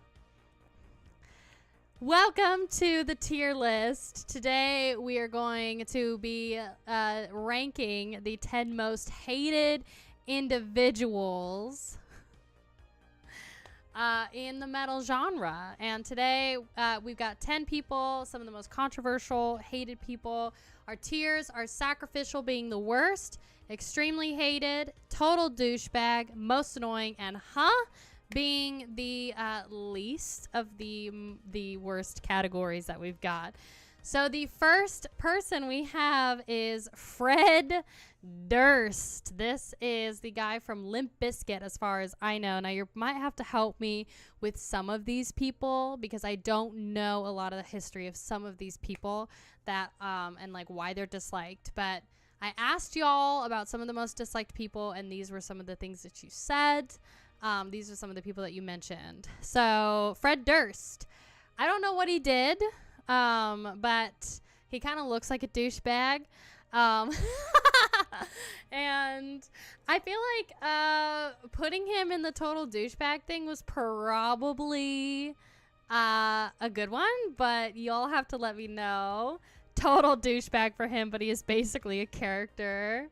Welcome to the tier list. Today we are going to be ranking the 10 most hated individuals in the metal genre. And today we've got 10 people, some of the most controversial, hated people. Our tiers are sacrificial being the worst, extremely hated, total douchebag, most annoying, and being the least of the worst categories that we've got. So the first person we have is Fred Durst. This is the guy from Limp Bizkit, as far as I know. Now, you might have to help me with some of these people because I don't know a lot of the history of some of these people that and like why they're disliked. But I asked y'all about some of the most disliked people, and these were some of the things that you said. These are some of the people that you mentioned. So Fred Durst, I don't know what he did. But he kind of looks like a douchebag. And I feel like putting him in the total douchebag thing was probably a good one, but y'all have to let me know. Total douchebag for him, but he is basically a character.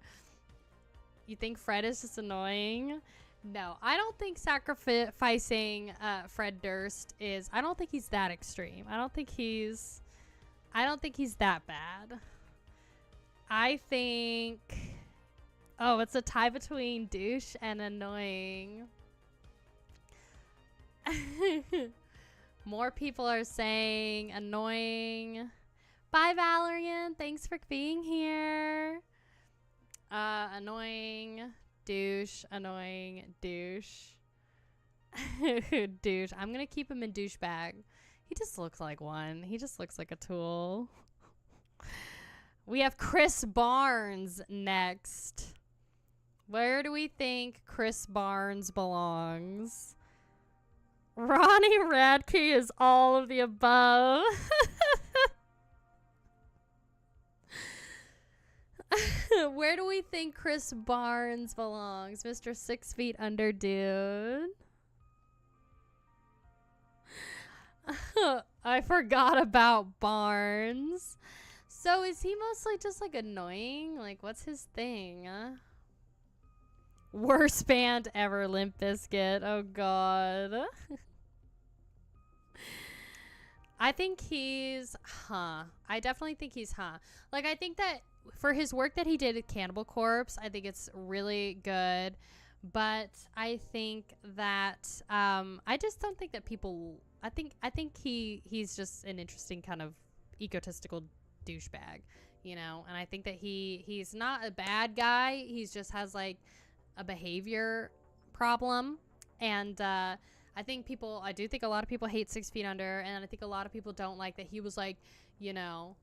You think Fred is just annoying? No, I don't think sacrificing Fred Durst is. I don't think he's that extreme. I don't think he's that bad. I think. Oh, it's a tie between douche and annoying. More people are saying annoying. Bye, Valerian. Thanks for being here. Annoying. Douche, annoying, douche. Douche. I'm gonna keep him in douchebag. He just looks like one. He just looks like a tool. We have Chris Barnes next. Where do we think Chris Barnes belongs? Ronnie Radke is all of the above. Where do we think Chris Barnes belongs? Mr. 6 Feet Under dude. I forgot about Barnes. So is he mostly just like annoying? Like, what's his thing? Worst band ever, Limp Bizkit. Oh, God. I think he's, I definitely think he's, Like, I think that for his work that he did at Cannibal Corpse, I think it's really good. But I think that, I just don't think that people, I think he's just an interesting kind of egotistical douchebag, you know? And I think that he's not a bad guy. He just has, like, a behavior problem. And, I do think a lot of people hate 6 Feet Under, and I think a lot of people don't like that he was like, you know,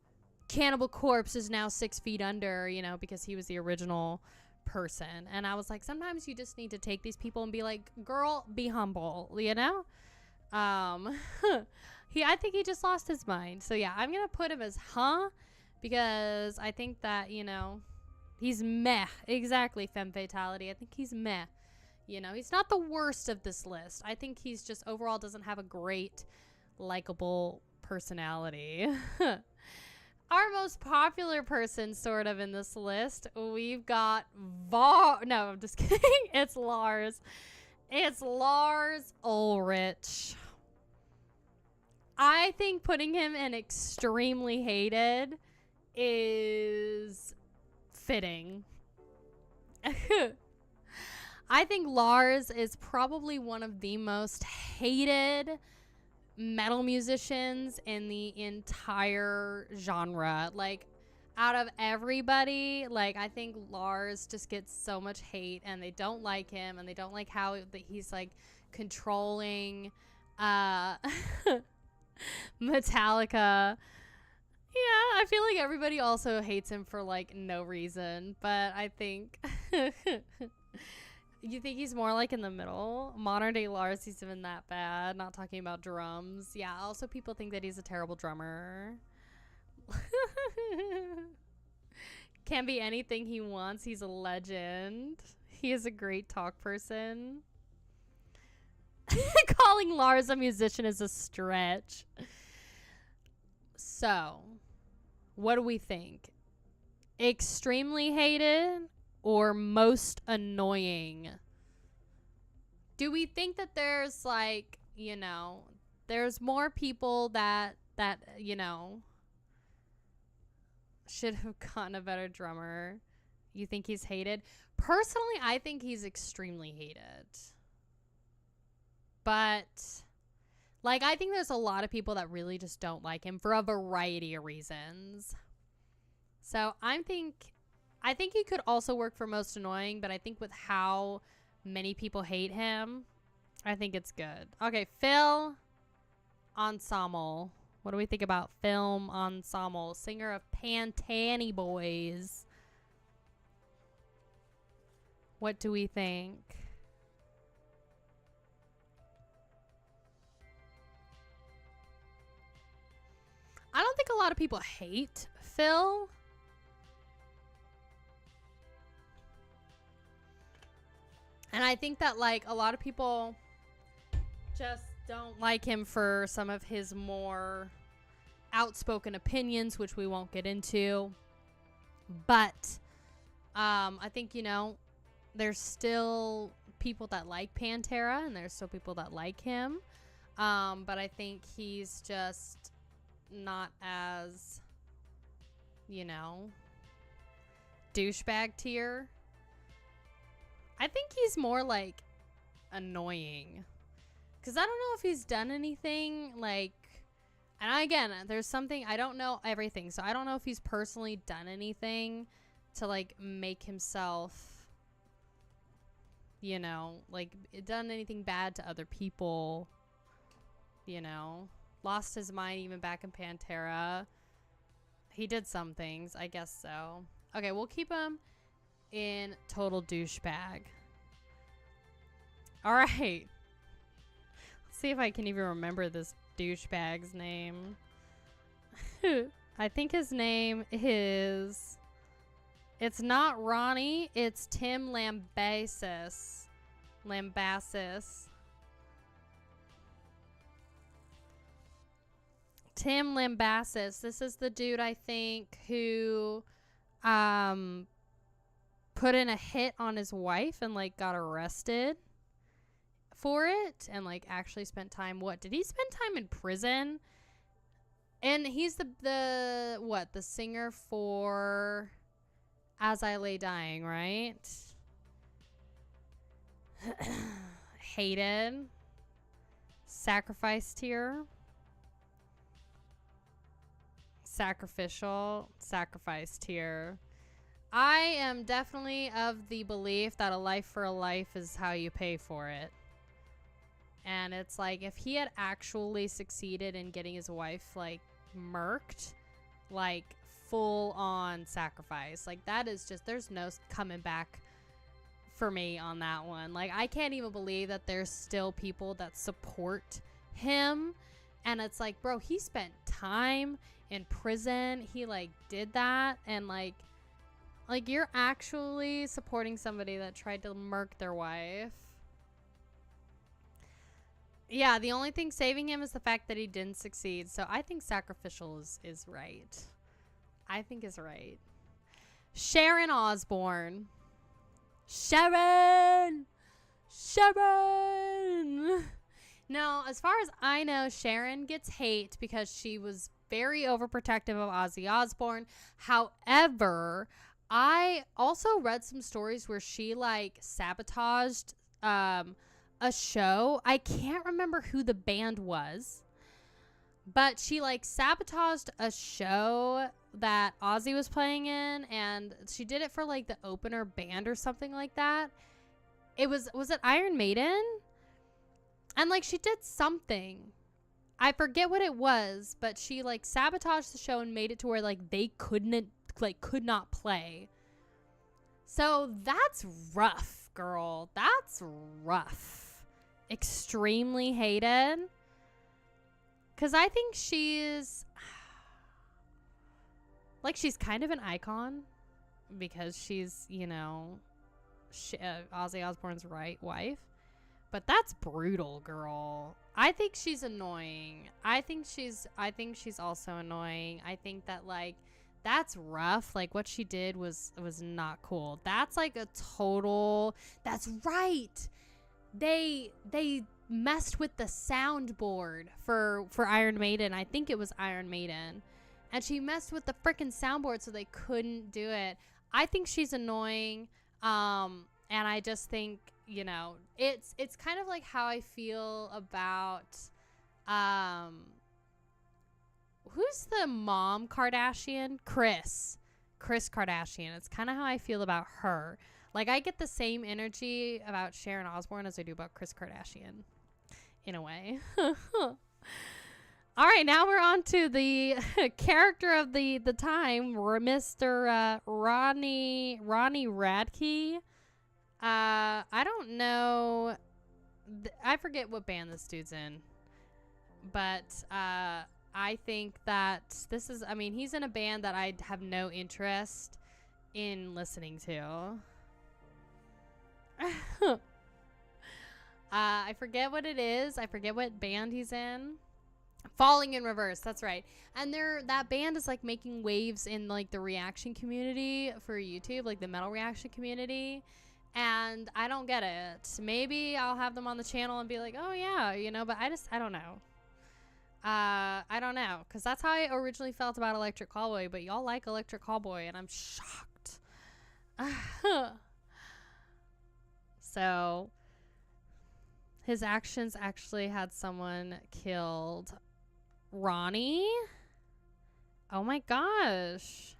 Cannibal Corpse is now 6 Feet Under, you know, because he was the original person. And I was like, sometimes you just need to take these people and be like, girl, be humble, you know? I think he just lost his mind. So yeah, I'm gonna put him as because I think that, you know, he's meh. Exactly, femme fatality. I think he's meh. You know, he's not the worst of this list. I think he's just overall doesn't have a great, likable personality. Our most popular person sort of in this list, we've got no, I'm just kidding. It's Lars. It's Lars Ulrich. I think putting him in extremely hated is fitting. I think Lars is probably one of the most hated metal musicians in the entire genre. Like, out of everybody, like, I think Lars just gets so much hate, and they don't like him, and they don't like how that he's, like, controlling Metallica. Yeah, I feel like everybody also hates him for, like, no reason, but I think... You think he's more like in the middle? Modern day Lars, he's even that bad. Not talking about drums. Yeah, also people think that he's a terrible drummer. Can be anything he wants. He's a legend. He is a great talk person. Calling Lars a musician is a stretch. So, what do we think? Extremely hated or most annoying? Do we think that there's, like, you know, there's more people that you know, should have gotten a better drummer? You think he's hated? Personally, I think he's extremely hated. But, like, I think there's a lot of people that really just don't like him for a variety of reasons. So I think he could also work for most annoying, but I think with how many people hate him, I think it's good. Okay, Phil Ensemble. What do we think about Film Ensemble? Singer of Pantani Boys. What do we think? I don't think a lot of people hate Phil. And I think that, like, a lot of people just don't like him for some of his more outspoken opinions, which we won't get into. But I think, you know, there's still people that like Pantera, and there's still people that like him. But I think he's just not as, you know, douchebag tier. I think he's more like annoying, because I don't know if he's done anything like, and again, there's something, I don't know everything, so I don't know if he's personally done anything to like make himself, you know, like done anything bad to other people, you know, lost his mind even back in Pantera. He did some things, I guess so. Okay, we'll keep him in total douchebag. All right. Let's see if I can even remember this douchebag's name. I think his name is... It's not Ronnie. It's Tim Lambasis. Tim Lambasis. This is the dude, I think, who... put in a hit on his wife and like got arrested for it, and like actually spent time, what did he spend time in prison? And he's the singer for As I Lay Dying, right? Hated. Sacrifice tier. Sacrificial. Sacrifice tier. I am definitely of the belief that a life for a life is how you pay for it. And it's like, if he had actually succeeded in getting his wife like murked, like full on sacrifice, like that is just, there's no coming back for me on that one. Like, I can't even believe that there's still people that support him. And it's like, bro, he spent time in prison. He like did that, and like you're actually supporting somebody that tried to murk their wife. Yeah, the only thing saving him is the fact that he didn't succeed. So I think sacrificial is right. I think is right. Sharon Osbourne. Sharon! Now, as far as I know, Sharon gets hate because she was very overprotective of Ozzy Osbourne. However, I also read some stories where she like sabotaged a show. I can't remember who the band was, but she like sabotaged a show that Ozzy was playing in, and she did it for like the opener band or something like that. Was it Iron Maiden? And like she did something. I forget what it was, but she like sabotaged the show and made it to where like they could not play. So that's rough, girl. That's rough. Extremely hated. 'Cause I think she's like, she's kind of an icon because she's, you know, Ozzy Osbourne's wife. But that's brutal, girl. I think she's annoying. I think she's also annoying. I think that like that's rough. Like what she did was not cool. That's like a total. That's right. They messed with the soundboard for Iron Maiden. I think it was Iron Maiden. And she messed with the freaking soundboard so they couldn't do it. I think she's annoying. And I just think, you know, it's kind of like how I feel about who's the mom Kardashian? Kris Kardashian. It's kind of how I feel about her. Like, I get the same energy about Sharon Osbourne as I do about Kris Kardashian, in a way. All right, now we're on to the character of the time, Mr. Ronnie Radke. I don't know. I forget what band this dude's in. But I think that this is, I mean, he's in a band that I have no interest in listening to. I forget what it is. I forget what band he's in. Falling in Reverse, that's right. And that band is like making waves in like the reaction community for YouTube, like the metal reaction community. And I don't get it. Maybe I'll have them on the channel and be like, oh yeah, you know, but I don't know. I don't know, because that's how I originally felt about Electric Callboy, but y'all like Electric Callboy, and I'm shocked. So, his actions actually had someone killed. Ronnie? Oh my gosh.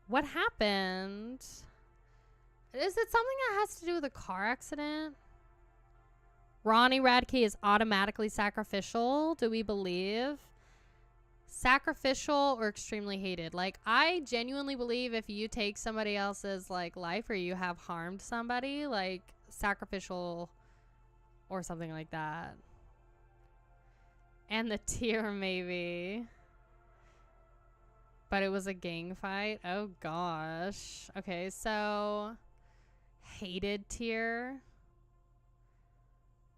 What happened? Is it something that has to do with a car accident? Ronnie Radke is automatically sacrificial, do we believe? Sacrificial or extremely hated? Like, I genuinely believe if you take somebody else's, like, life or you have harmed somebody, like, sacrificial or something like that. And the tear, maybe. But it was a gang fight? Oh, gosh. Okay, so... hated tier.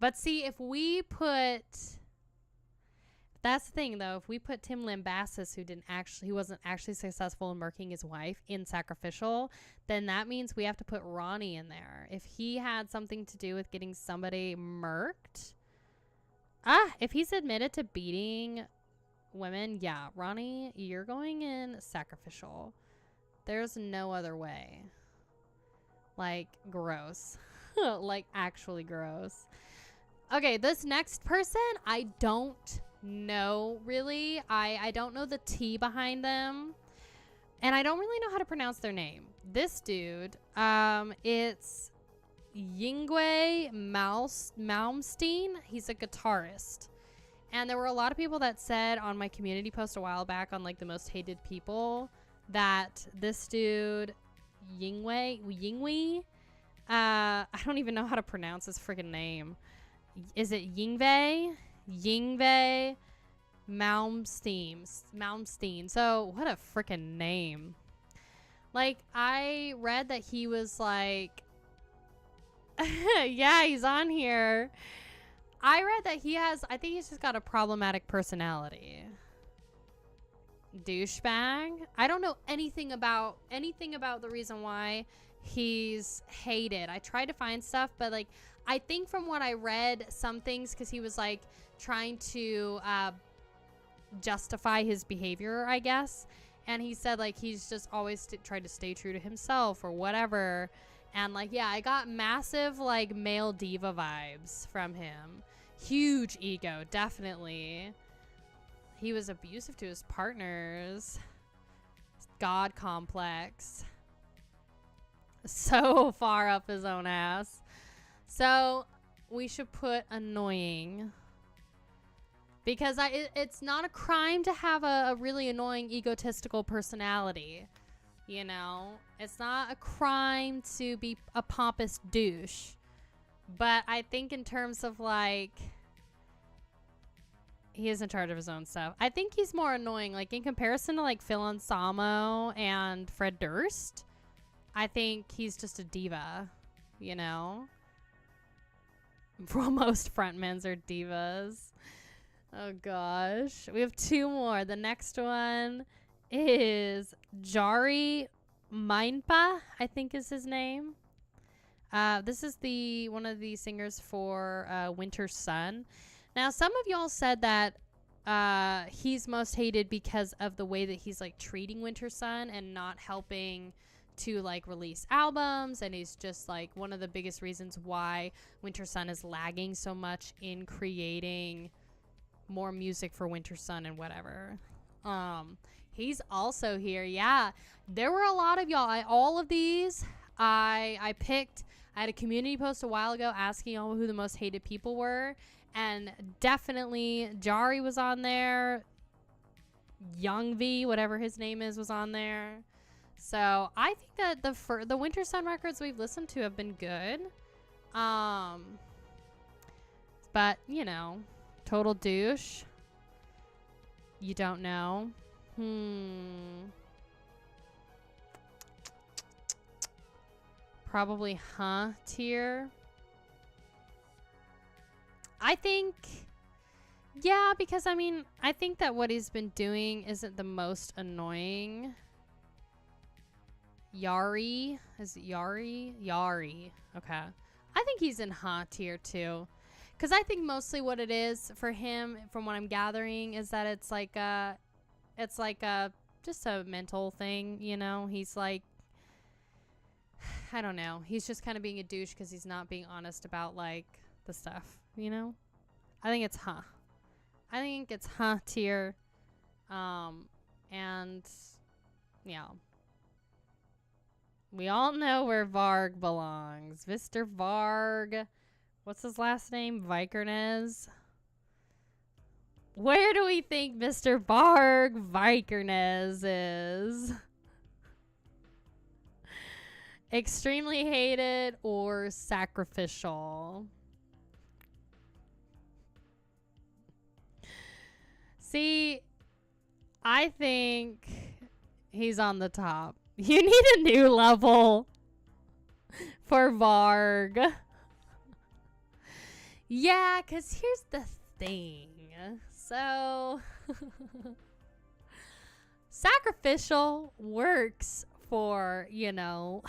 But see, if we put... that's the thing, though. If we put Tim Lambassis, who wasn't actually successful in murking his wife, in sacrificial, then that means we have to put Ronnie in there. If he had something to do with getting somebody murked... if he's admitted to beating women, yeah, Ronnie, you're going in sacrificial. There's no other way. Like, gross. Like, actually gross. Okay, this next person, I don't know, really. I don't know the T behind them. And I don't really know how to pronounce their name. This dude, it's Yngwie Malmsteen. He's a guitarist. And there were a lot of people that said on my community post a while back on, like, the most hated people that this dude... Yngwie, I don't even know how to pronounce his freaking name. Is it Yngwie Malmsteen. So what a freaking name. Like, I read that he was like yeah, he's on here. I read that I think he's just got a problematic personality. Douchebag. I don't know anything about the reason why he's hated. I tried to find stuff, but like, I think from what I read, some things, because he was like trying to justify his behavior, I guess, and he said like he's just always tried to stay true to himself or whatever. And like, yeah, I got massive like male diva vibes from him. Huge ego, definitely. He was abusive to his partners. God complex. So far up his own ass. So we should put annoying. Because it's not a crime to have a really annoying egotistical personality. You know? It's not a crime to be a pompous douche. But I think in terms of like... he is in charge of his own stuff. I think he's more annoying. Like, in comparison to, like, Phil Anselmo and Fred Durst, I think he's just a diva, you know? Most frontmans are divas. Oh, gosh. We have two more. The next one is Jari Mainpa, I think is his name. This is one of the singers for Winter Sun. Now, some of y'all said that he's most hated because of the way that he's, like, treating Winter Sun and not helping to, like, release albums. And he's just, like, one of the biggest reasons why Winter Sun is lagging so much in creating more music for Winter Sun and whatever. He's also here. Yeah, there were a lot of y'all. All of these I picked. I had a community post a while ago asking y'all who the most hated people were. And definitely Jari was on there. Young V, whatever his name is, was on there. So I think that the Winter Sun records we've listened to have been good. But, you know, total douche. You don't know. Probably tier. I think, yeah, because I mean, I think that what he's been doing isn't the most annoying. Yari. Is it Yari? Yari. Okay. I think he's in Ha tier too. Because I think mostly what it is for him, from what I'm gathering, is that it's like just a mental thing, you know? He's like, I don't know. He's just kind of being a douche because he's not being honest about, like, the stuff, you know? I think it's Ha. I think it's Ha tier. And, yeah. We all know where Varg belongs. Mr. Varg. What's his last name? Vikernes. Where do we think Mr. Varg Vikernes is? Extremely hated or sacrificial? See, I think he's on the top. You need a new level for Varg. Yeah, because here's the thing. So, sacrificial works for, you know,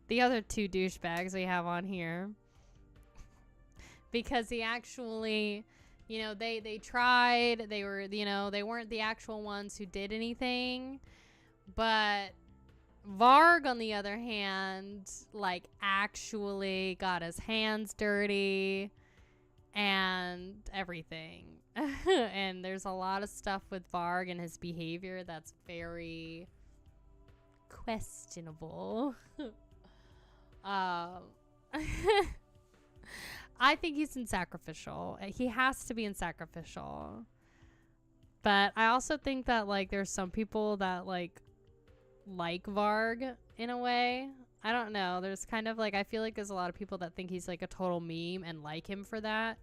the other two douchebags we have on here. Because he actually, you know, they tried. They were, you know, they weren't the actual ones who did anything. But Varg, on the other hand, like, actually got his hands dirty and everything. And there's a lot of stuff with Varg and his behavior that's very questionable. I think he's in sacrificial. He has to be in sacrificial. But I also think that, like, there's some people that, like Varg in a way. I don't know. There's kind of, like, I feel like there's a lot of people that think he's, like, a total meme and like him for that.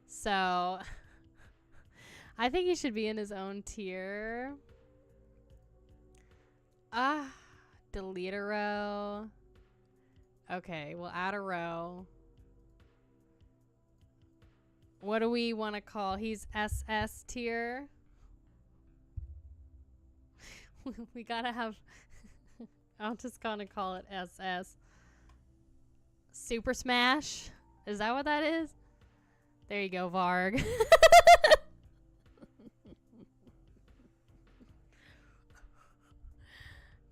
So I think he should be in his own tier. Delete a row. Okay, we'll add a row. What do we want to call? He's SS tier. We gotta have... I'm just gonna call it SS. Super Smash? Is that what that is? There you go, Varg.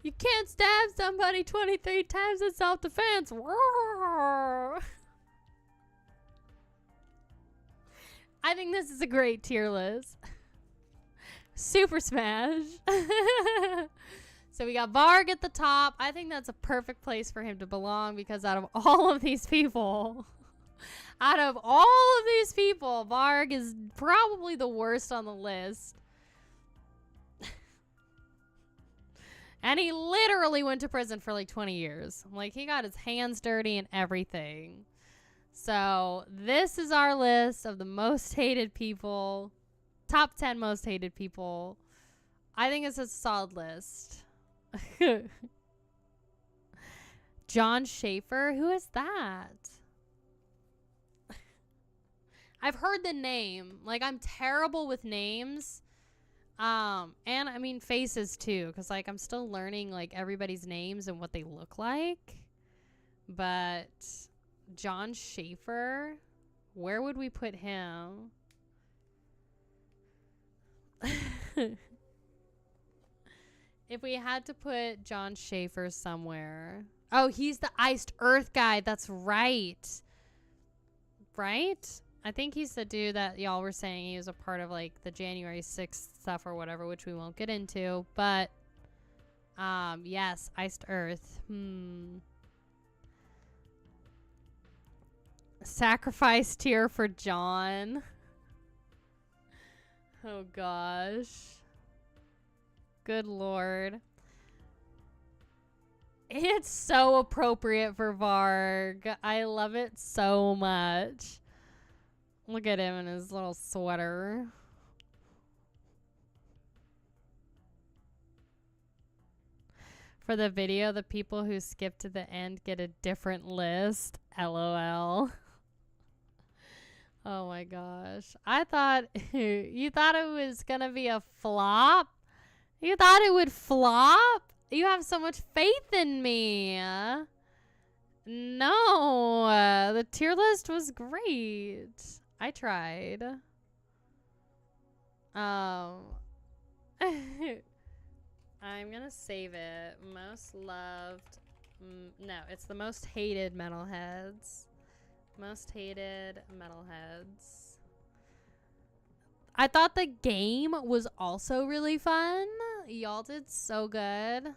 You can't stab somebody 23 times in self-defense. I think this is a great tier list. Super Smash. So we got Varg at the top. I think that's a perfect place for him to belong because out of all of these people, Varg is probably the worst on the list. And he literally went to prison for like 20 years. Like, he got his hands dirty and everything. So this is our list of the most hated people. Top 10 most hated people. I think it's a solid list. John Schaefer? Who is that? I've heard the name. Like, I'm terrible with names. And I mean faces too, because like I'm still learning like everybody's names and what they look like. But John Schaefer, where would we put him? If we had to put John Schaefer somewhere. Oh, he's the Iced Earth guy. That's right. Right? I think he's the dude that y'all were saying he was a part of like the January 6th stuff or whatever, which we won't get into. But yes, Iced Earth. Sacrifice tier for John. Oh gosh. Good lord. It's so appropriate for Varg. I love it so much. Look at him in his little sweater. For the video, the people who skip to the end get a different list. LOL. Oh my gosh. I thought you thought it was gonna be a flop? You thought it would flop? You have so much faith in me. No, the tier list was great. I tried. I'm gonna save it. Most loved. No, it's the most hated metalheads. Most hated metalheads. I thought the game was also really fun. Y'all did so good.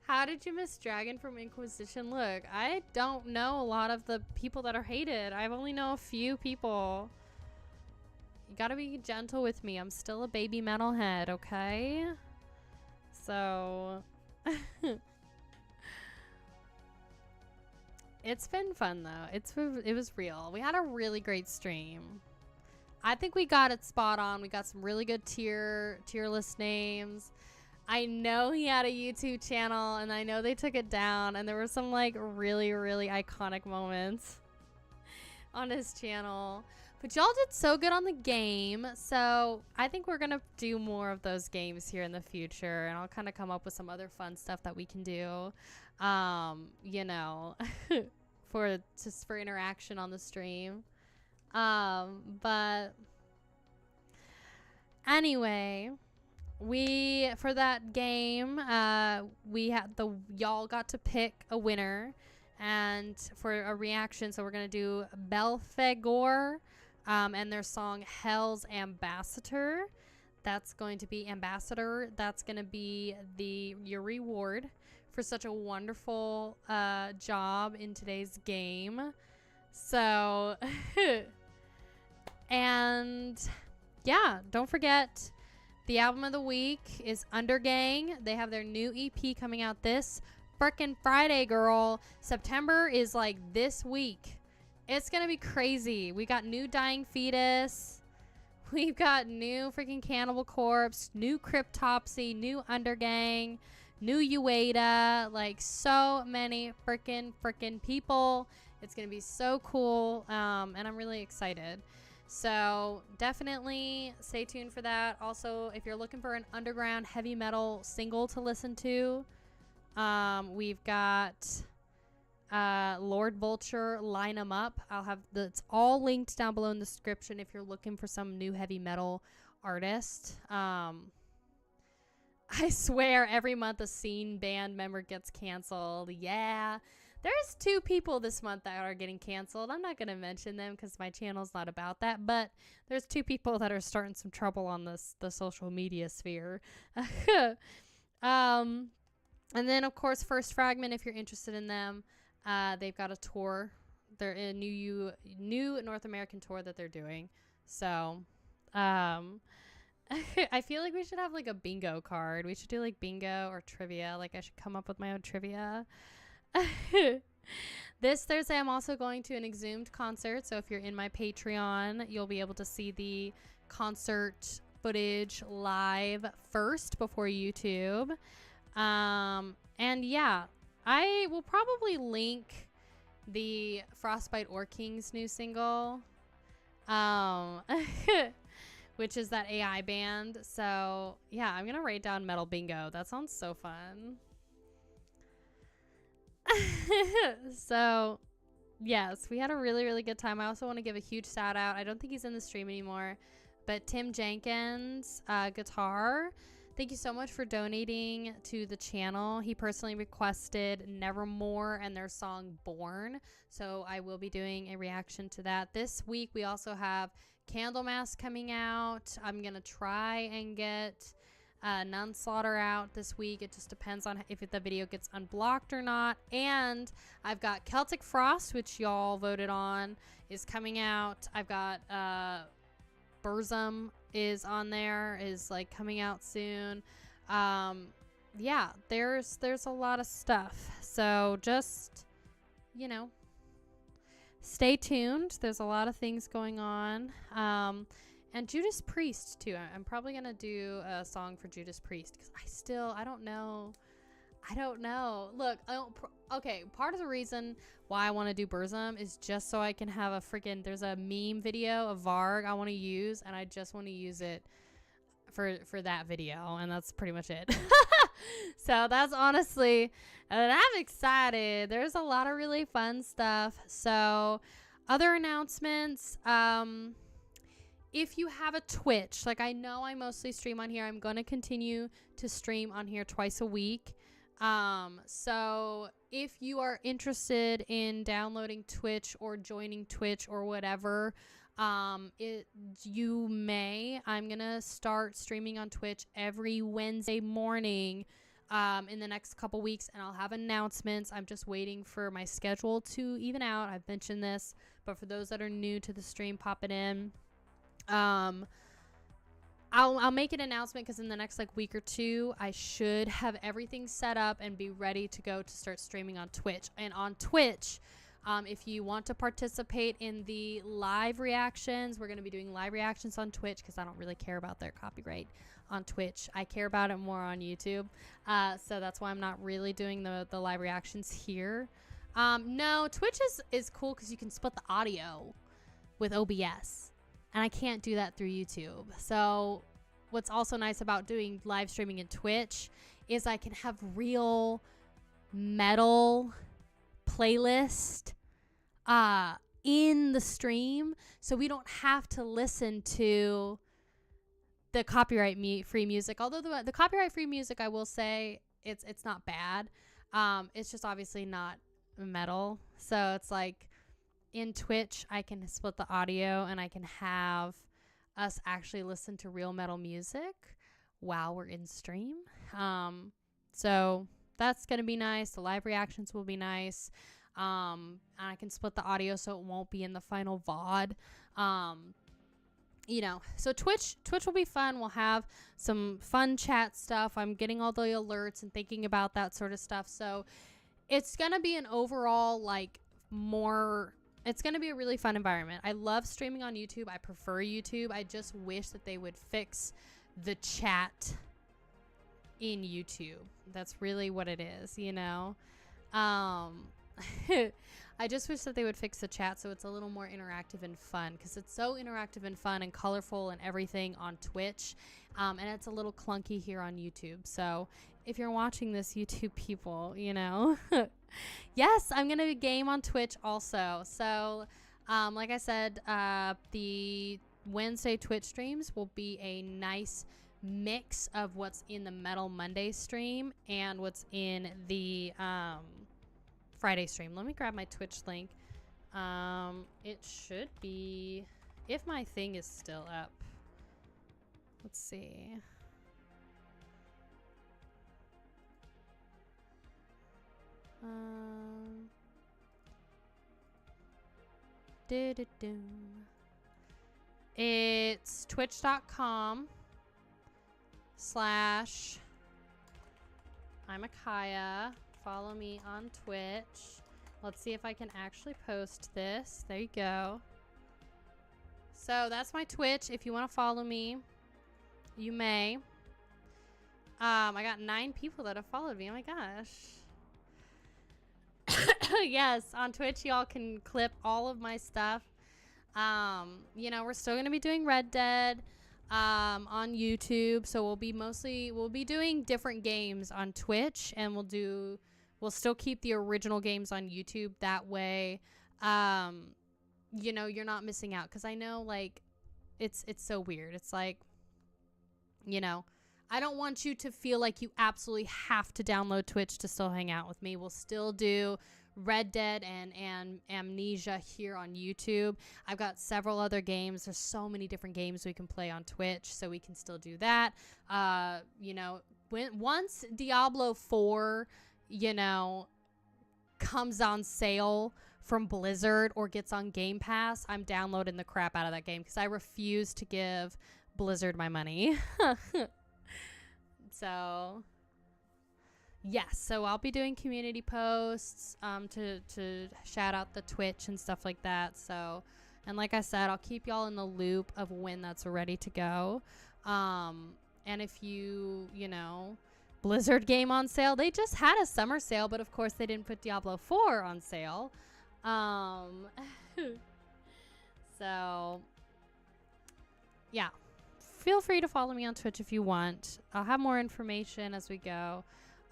How did you miss Dragon from Inquisition? Look, I don't know a lot of the people that are hated. I only know a few people. You gotta be gentle with me. I'm still a baby metalhead, okay? So... It's been fun, though. It was real. We had a really great stream. I think we got it spot on. We got some really good tier list names. I know he had a YouTube channel, and I know they took it down, and there were some like really, really iconic moments on his channel. But y'all did so good on the game, so I think we're gonna do more of those games here in the future, and I'll kind of come up with some other fun stuff that we can do. You know, for interaction on the stream. But anyway, for that game, y'all got to pick a winner, and for a reaction, so we're gonna do Belphegor, and their song Hell's Ambassador. That's going to be your reward for such a wonderful job in today's game. So, and yeah, don't forget, the album of the week is Undergang. They have their new EP coming out this frickin' Friday, girl. September is like this week. It's gonna be crazy. We got new Dying Fetus. We've got new freaking Cannibal Corpse, new Cryptopsy, new Undergang, new Ueda, like so many freaking people. It's gonna be so cool, and I'm really excited. So definitely stay tuned for that. Also, if you're looking for an underground heavy metal single to listen to, we've got Lord Vulture, Line 'Em Up. It's all linked down below in the description if you're looking for some new heavy metal artist. I swear every month a scene band member gets canceled. Yeah. There's 2 people this month that are getting canceled. I'm not going to mention them because my channel's not about that, but there's 2 people that are starting some trouble on the social media sphere. And then, of course, First Fragment, if you're interested in them, they've got a tour. They're in a new North American tour that they're doing. So, I feel like we should have like a bingo card. We should do like bingo or trivia. Like I should come up with my own trivia. This Thursday, I'm also going to an Exhumed concert. So if you're in my Patreon, you'll be able to see the concert footage live first before YouTube. And yeah, I will probably link the Frostbite Or King's new single, which is that AI band. So yeah, I'm gonna write down Metal Bingo. That sounds so fun. So yes, we had a really, really good time. I also want to give a huge shout out. I don't think he's in the stream anymore, but Tim Jenkins, guitar. Thank you so much for donating to the channel. He personally requested Nevermore and their song Born. So I will be doing a reaction to that. This week we also have Candlemass coming out. I'm going to try and get Nunslaughter out this week. It just depends on if the video gets unblocked or not. And I've got Celtic Frost, which y'all voted on, is coming out. I've got Burzum is on there, is like coming out soon. Yeah, there's a lot of stuff. So just, you know, stay tuned. There's a lot of things going on. And Judas Priest too. I'm probably gonna do a song for Judas Priest because I don't know I don't know. Look, okay, part of the reason why I want to do Burzum is just so I can have a freaking, there's a meme video of Varg I want to use, and I just want to use it for that video, and that's pretty much it. So that's honestly, and I'm excited. There's a lot of really fun stuff. So other announcements, if you have a Twitch, like I know I mostly stream on here, I'm going to continue to stream on here twice a week. So if you are interested in downloading Twitch or joining Twitch or whatever, you may. I'm gonna start streaming on Twitch every Wednesday morning in the next couple weeks, and I'll have announcements. I'm just waiting for my schedule to even out. I've mentioned this, but for those that are new to the stream, pop it in. I'll make an announcement because in the next like week or two, I should have everything set up and be ready to go to start streaming on Twitch. And on Twitch, if you want to participate in the live reactions, we're going to be doing live reactions on Twitch because I don't really care about their copyright on Twitch. I care about it more on YouTube. So that's why I'm not really doing the live reactions here. No, Twitch is cool because you can split the audio with OBS. And I can't do that through YouTube. So what's also nice about doing live streaming in Twitch is I can have real metal playlist in the stream, so we don't have to listen to the copyright free music. Although the copyright free music, I will say it's not bad. It's just obviously not metal. So it's like in Twitch, I can split the audio and I can have us actually listen to real metal music while we're in stream. So that's going to be nice. The live reactions will be nice. And I can split the audio so it won't be in the final VOD. So Twitch will be fun. We'll have some fun chat stuff. I'm getting all the alerts and thinking about that sort of stuff. So it's going to be an overall, it's going to be a really fun environment. I love streaming on YouTube. I prefer YouTube. I just wish that they would fix the chat in YouTube. That's really what it is, I just wish that they would fix the chat so it's a little more interactive and fun, because it's so interactive and fun and colorful and everything on Twitch, and it's a little clunky here on YouTube. So if you're watching this, YouTube people, yes, I'm going to game on Twitch also. So like I said, the Wednesday Twitch streams will be a nice mix of what's in the Metal Monday stream and what's in the Friday stream. Let me grab my Twitch link. It should be, if my thing is still up. Let's see. It's twitch.com/imakaiya. Follow me on Twitch. Let's see if I can actually post this. There you go. So that's my Twitch. If you want to follow me, you may. I got 9 people that have followed me. Oh my gosh. Yes, on Twitch y'all can clip all of my stuff. We're still going to be doing Red Dead on YouTube, so we'll be doing different games on Twitch, and we'll still keep the original games on YouTube. That way you're not missing out, because I know it's so weird. It's like, I don't want you to feel like you absolutely have to download Twitch to still hang out with me. We'll still do Red Dead and Amnesia here on YouTube. I've got several other games. There's so many different games we can play on Twitch, so we can still do that. Once Diablo 4, comes on sale from Blizzard or gets on Game Pass, I'm downloading the crap out of that game, because I refuse to give Blizzard my money. So yes, so I'll be doing community posts to shout out the Twitch and stuff like that. So, and like I said, I'll keep y'all in the loop of when that's ready to go. And if you Blizzard game on sale. They just had a summer sale, but of course they didn't put Diablo 4 on sale. So, yeah. Feel free to follow me on Twitch if you want. I'll have more information as we go.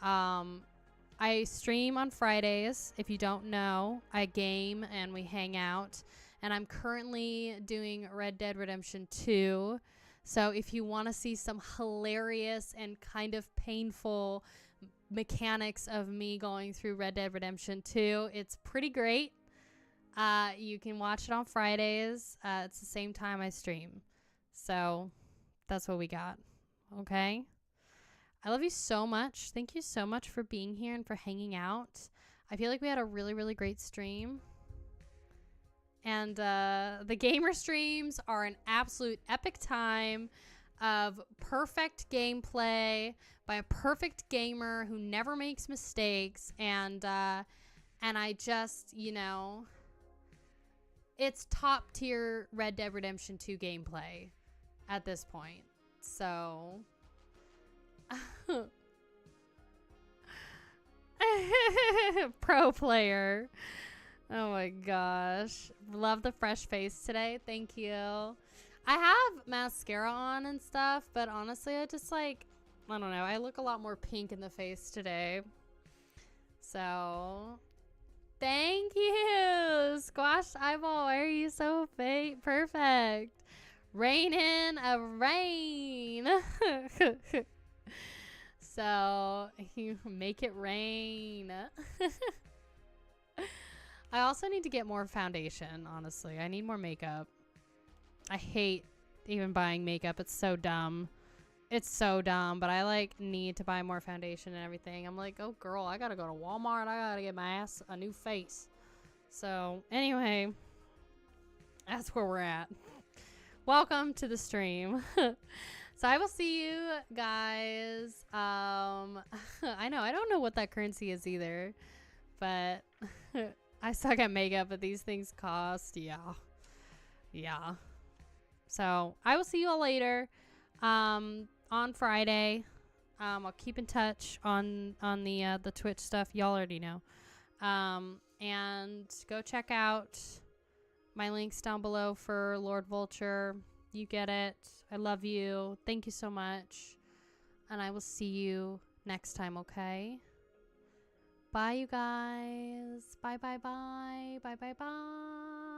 I stream on Fridays. If you don't know, I game and we hang out. And I'm currently doing Red Dead Redemption 2. So if you want to see some hilarious and kind of painful mechanics of me going through Red Dead Redemption 2, it's pretty great. You can watch it on Fridays. It's the same time I stream. So that's what we got. Okay? I love you so much. Thank you so much for being here and for hanging out. I feel like we had a really, really great stream. And the gamer streams are an absolute epic time of perfect gameplay by a perfect gamer who never makes mistakes. And I just, you know, it's top tier Red Dead Redemption 2 gameplay at this point. So pro player. Oh my gosh. Love the fresh face today. Thank you. I have mascara on and stuff, but honestly, I just like, I don't know. I look a lot more pink in the face today. So, thank you. Squash eyeball. Why are you so perfect? Rain in a rain. So, you make it rain. I also need to get more foundation, honestly. I need more makeup. I hate even buying makeup. It's so dumb. It's so dumb, but I like need to buy more foundation and everything. I'm like, oh girl, I gotta go to Walmart. I gotta get my ass a new face. So anyway, that's where we're at. Welcome to the stream. So I will see you guys. I know, I don't know what that currency is either, but I suck at makeup, but these things cost. Yeah. So I will see you all later. On Friday. I'll keep in touch on the Twitch stuff. Y'all already know. And go check out my links down below for Lord Vulture. You get it. I love you. Thank you so much. And I will see you next time, okay? Bye, you guys. Bye, bye, bye. Bye, bye, bye.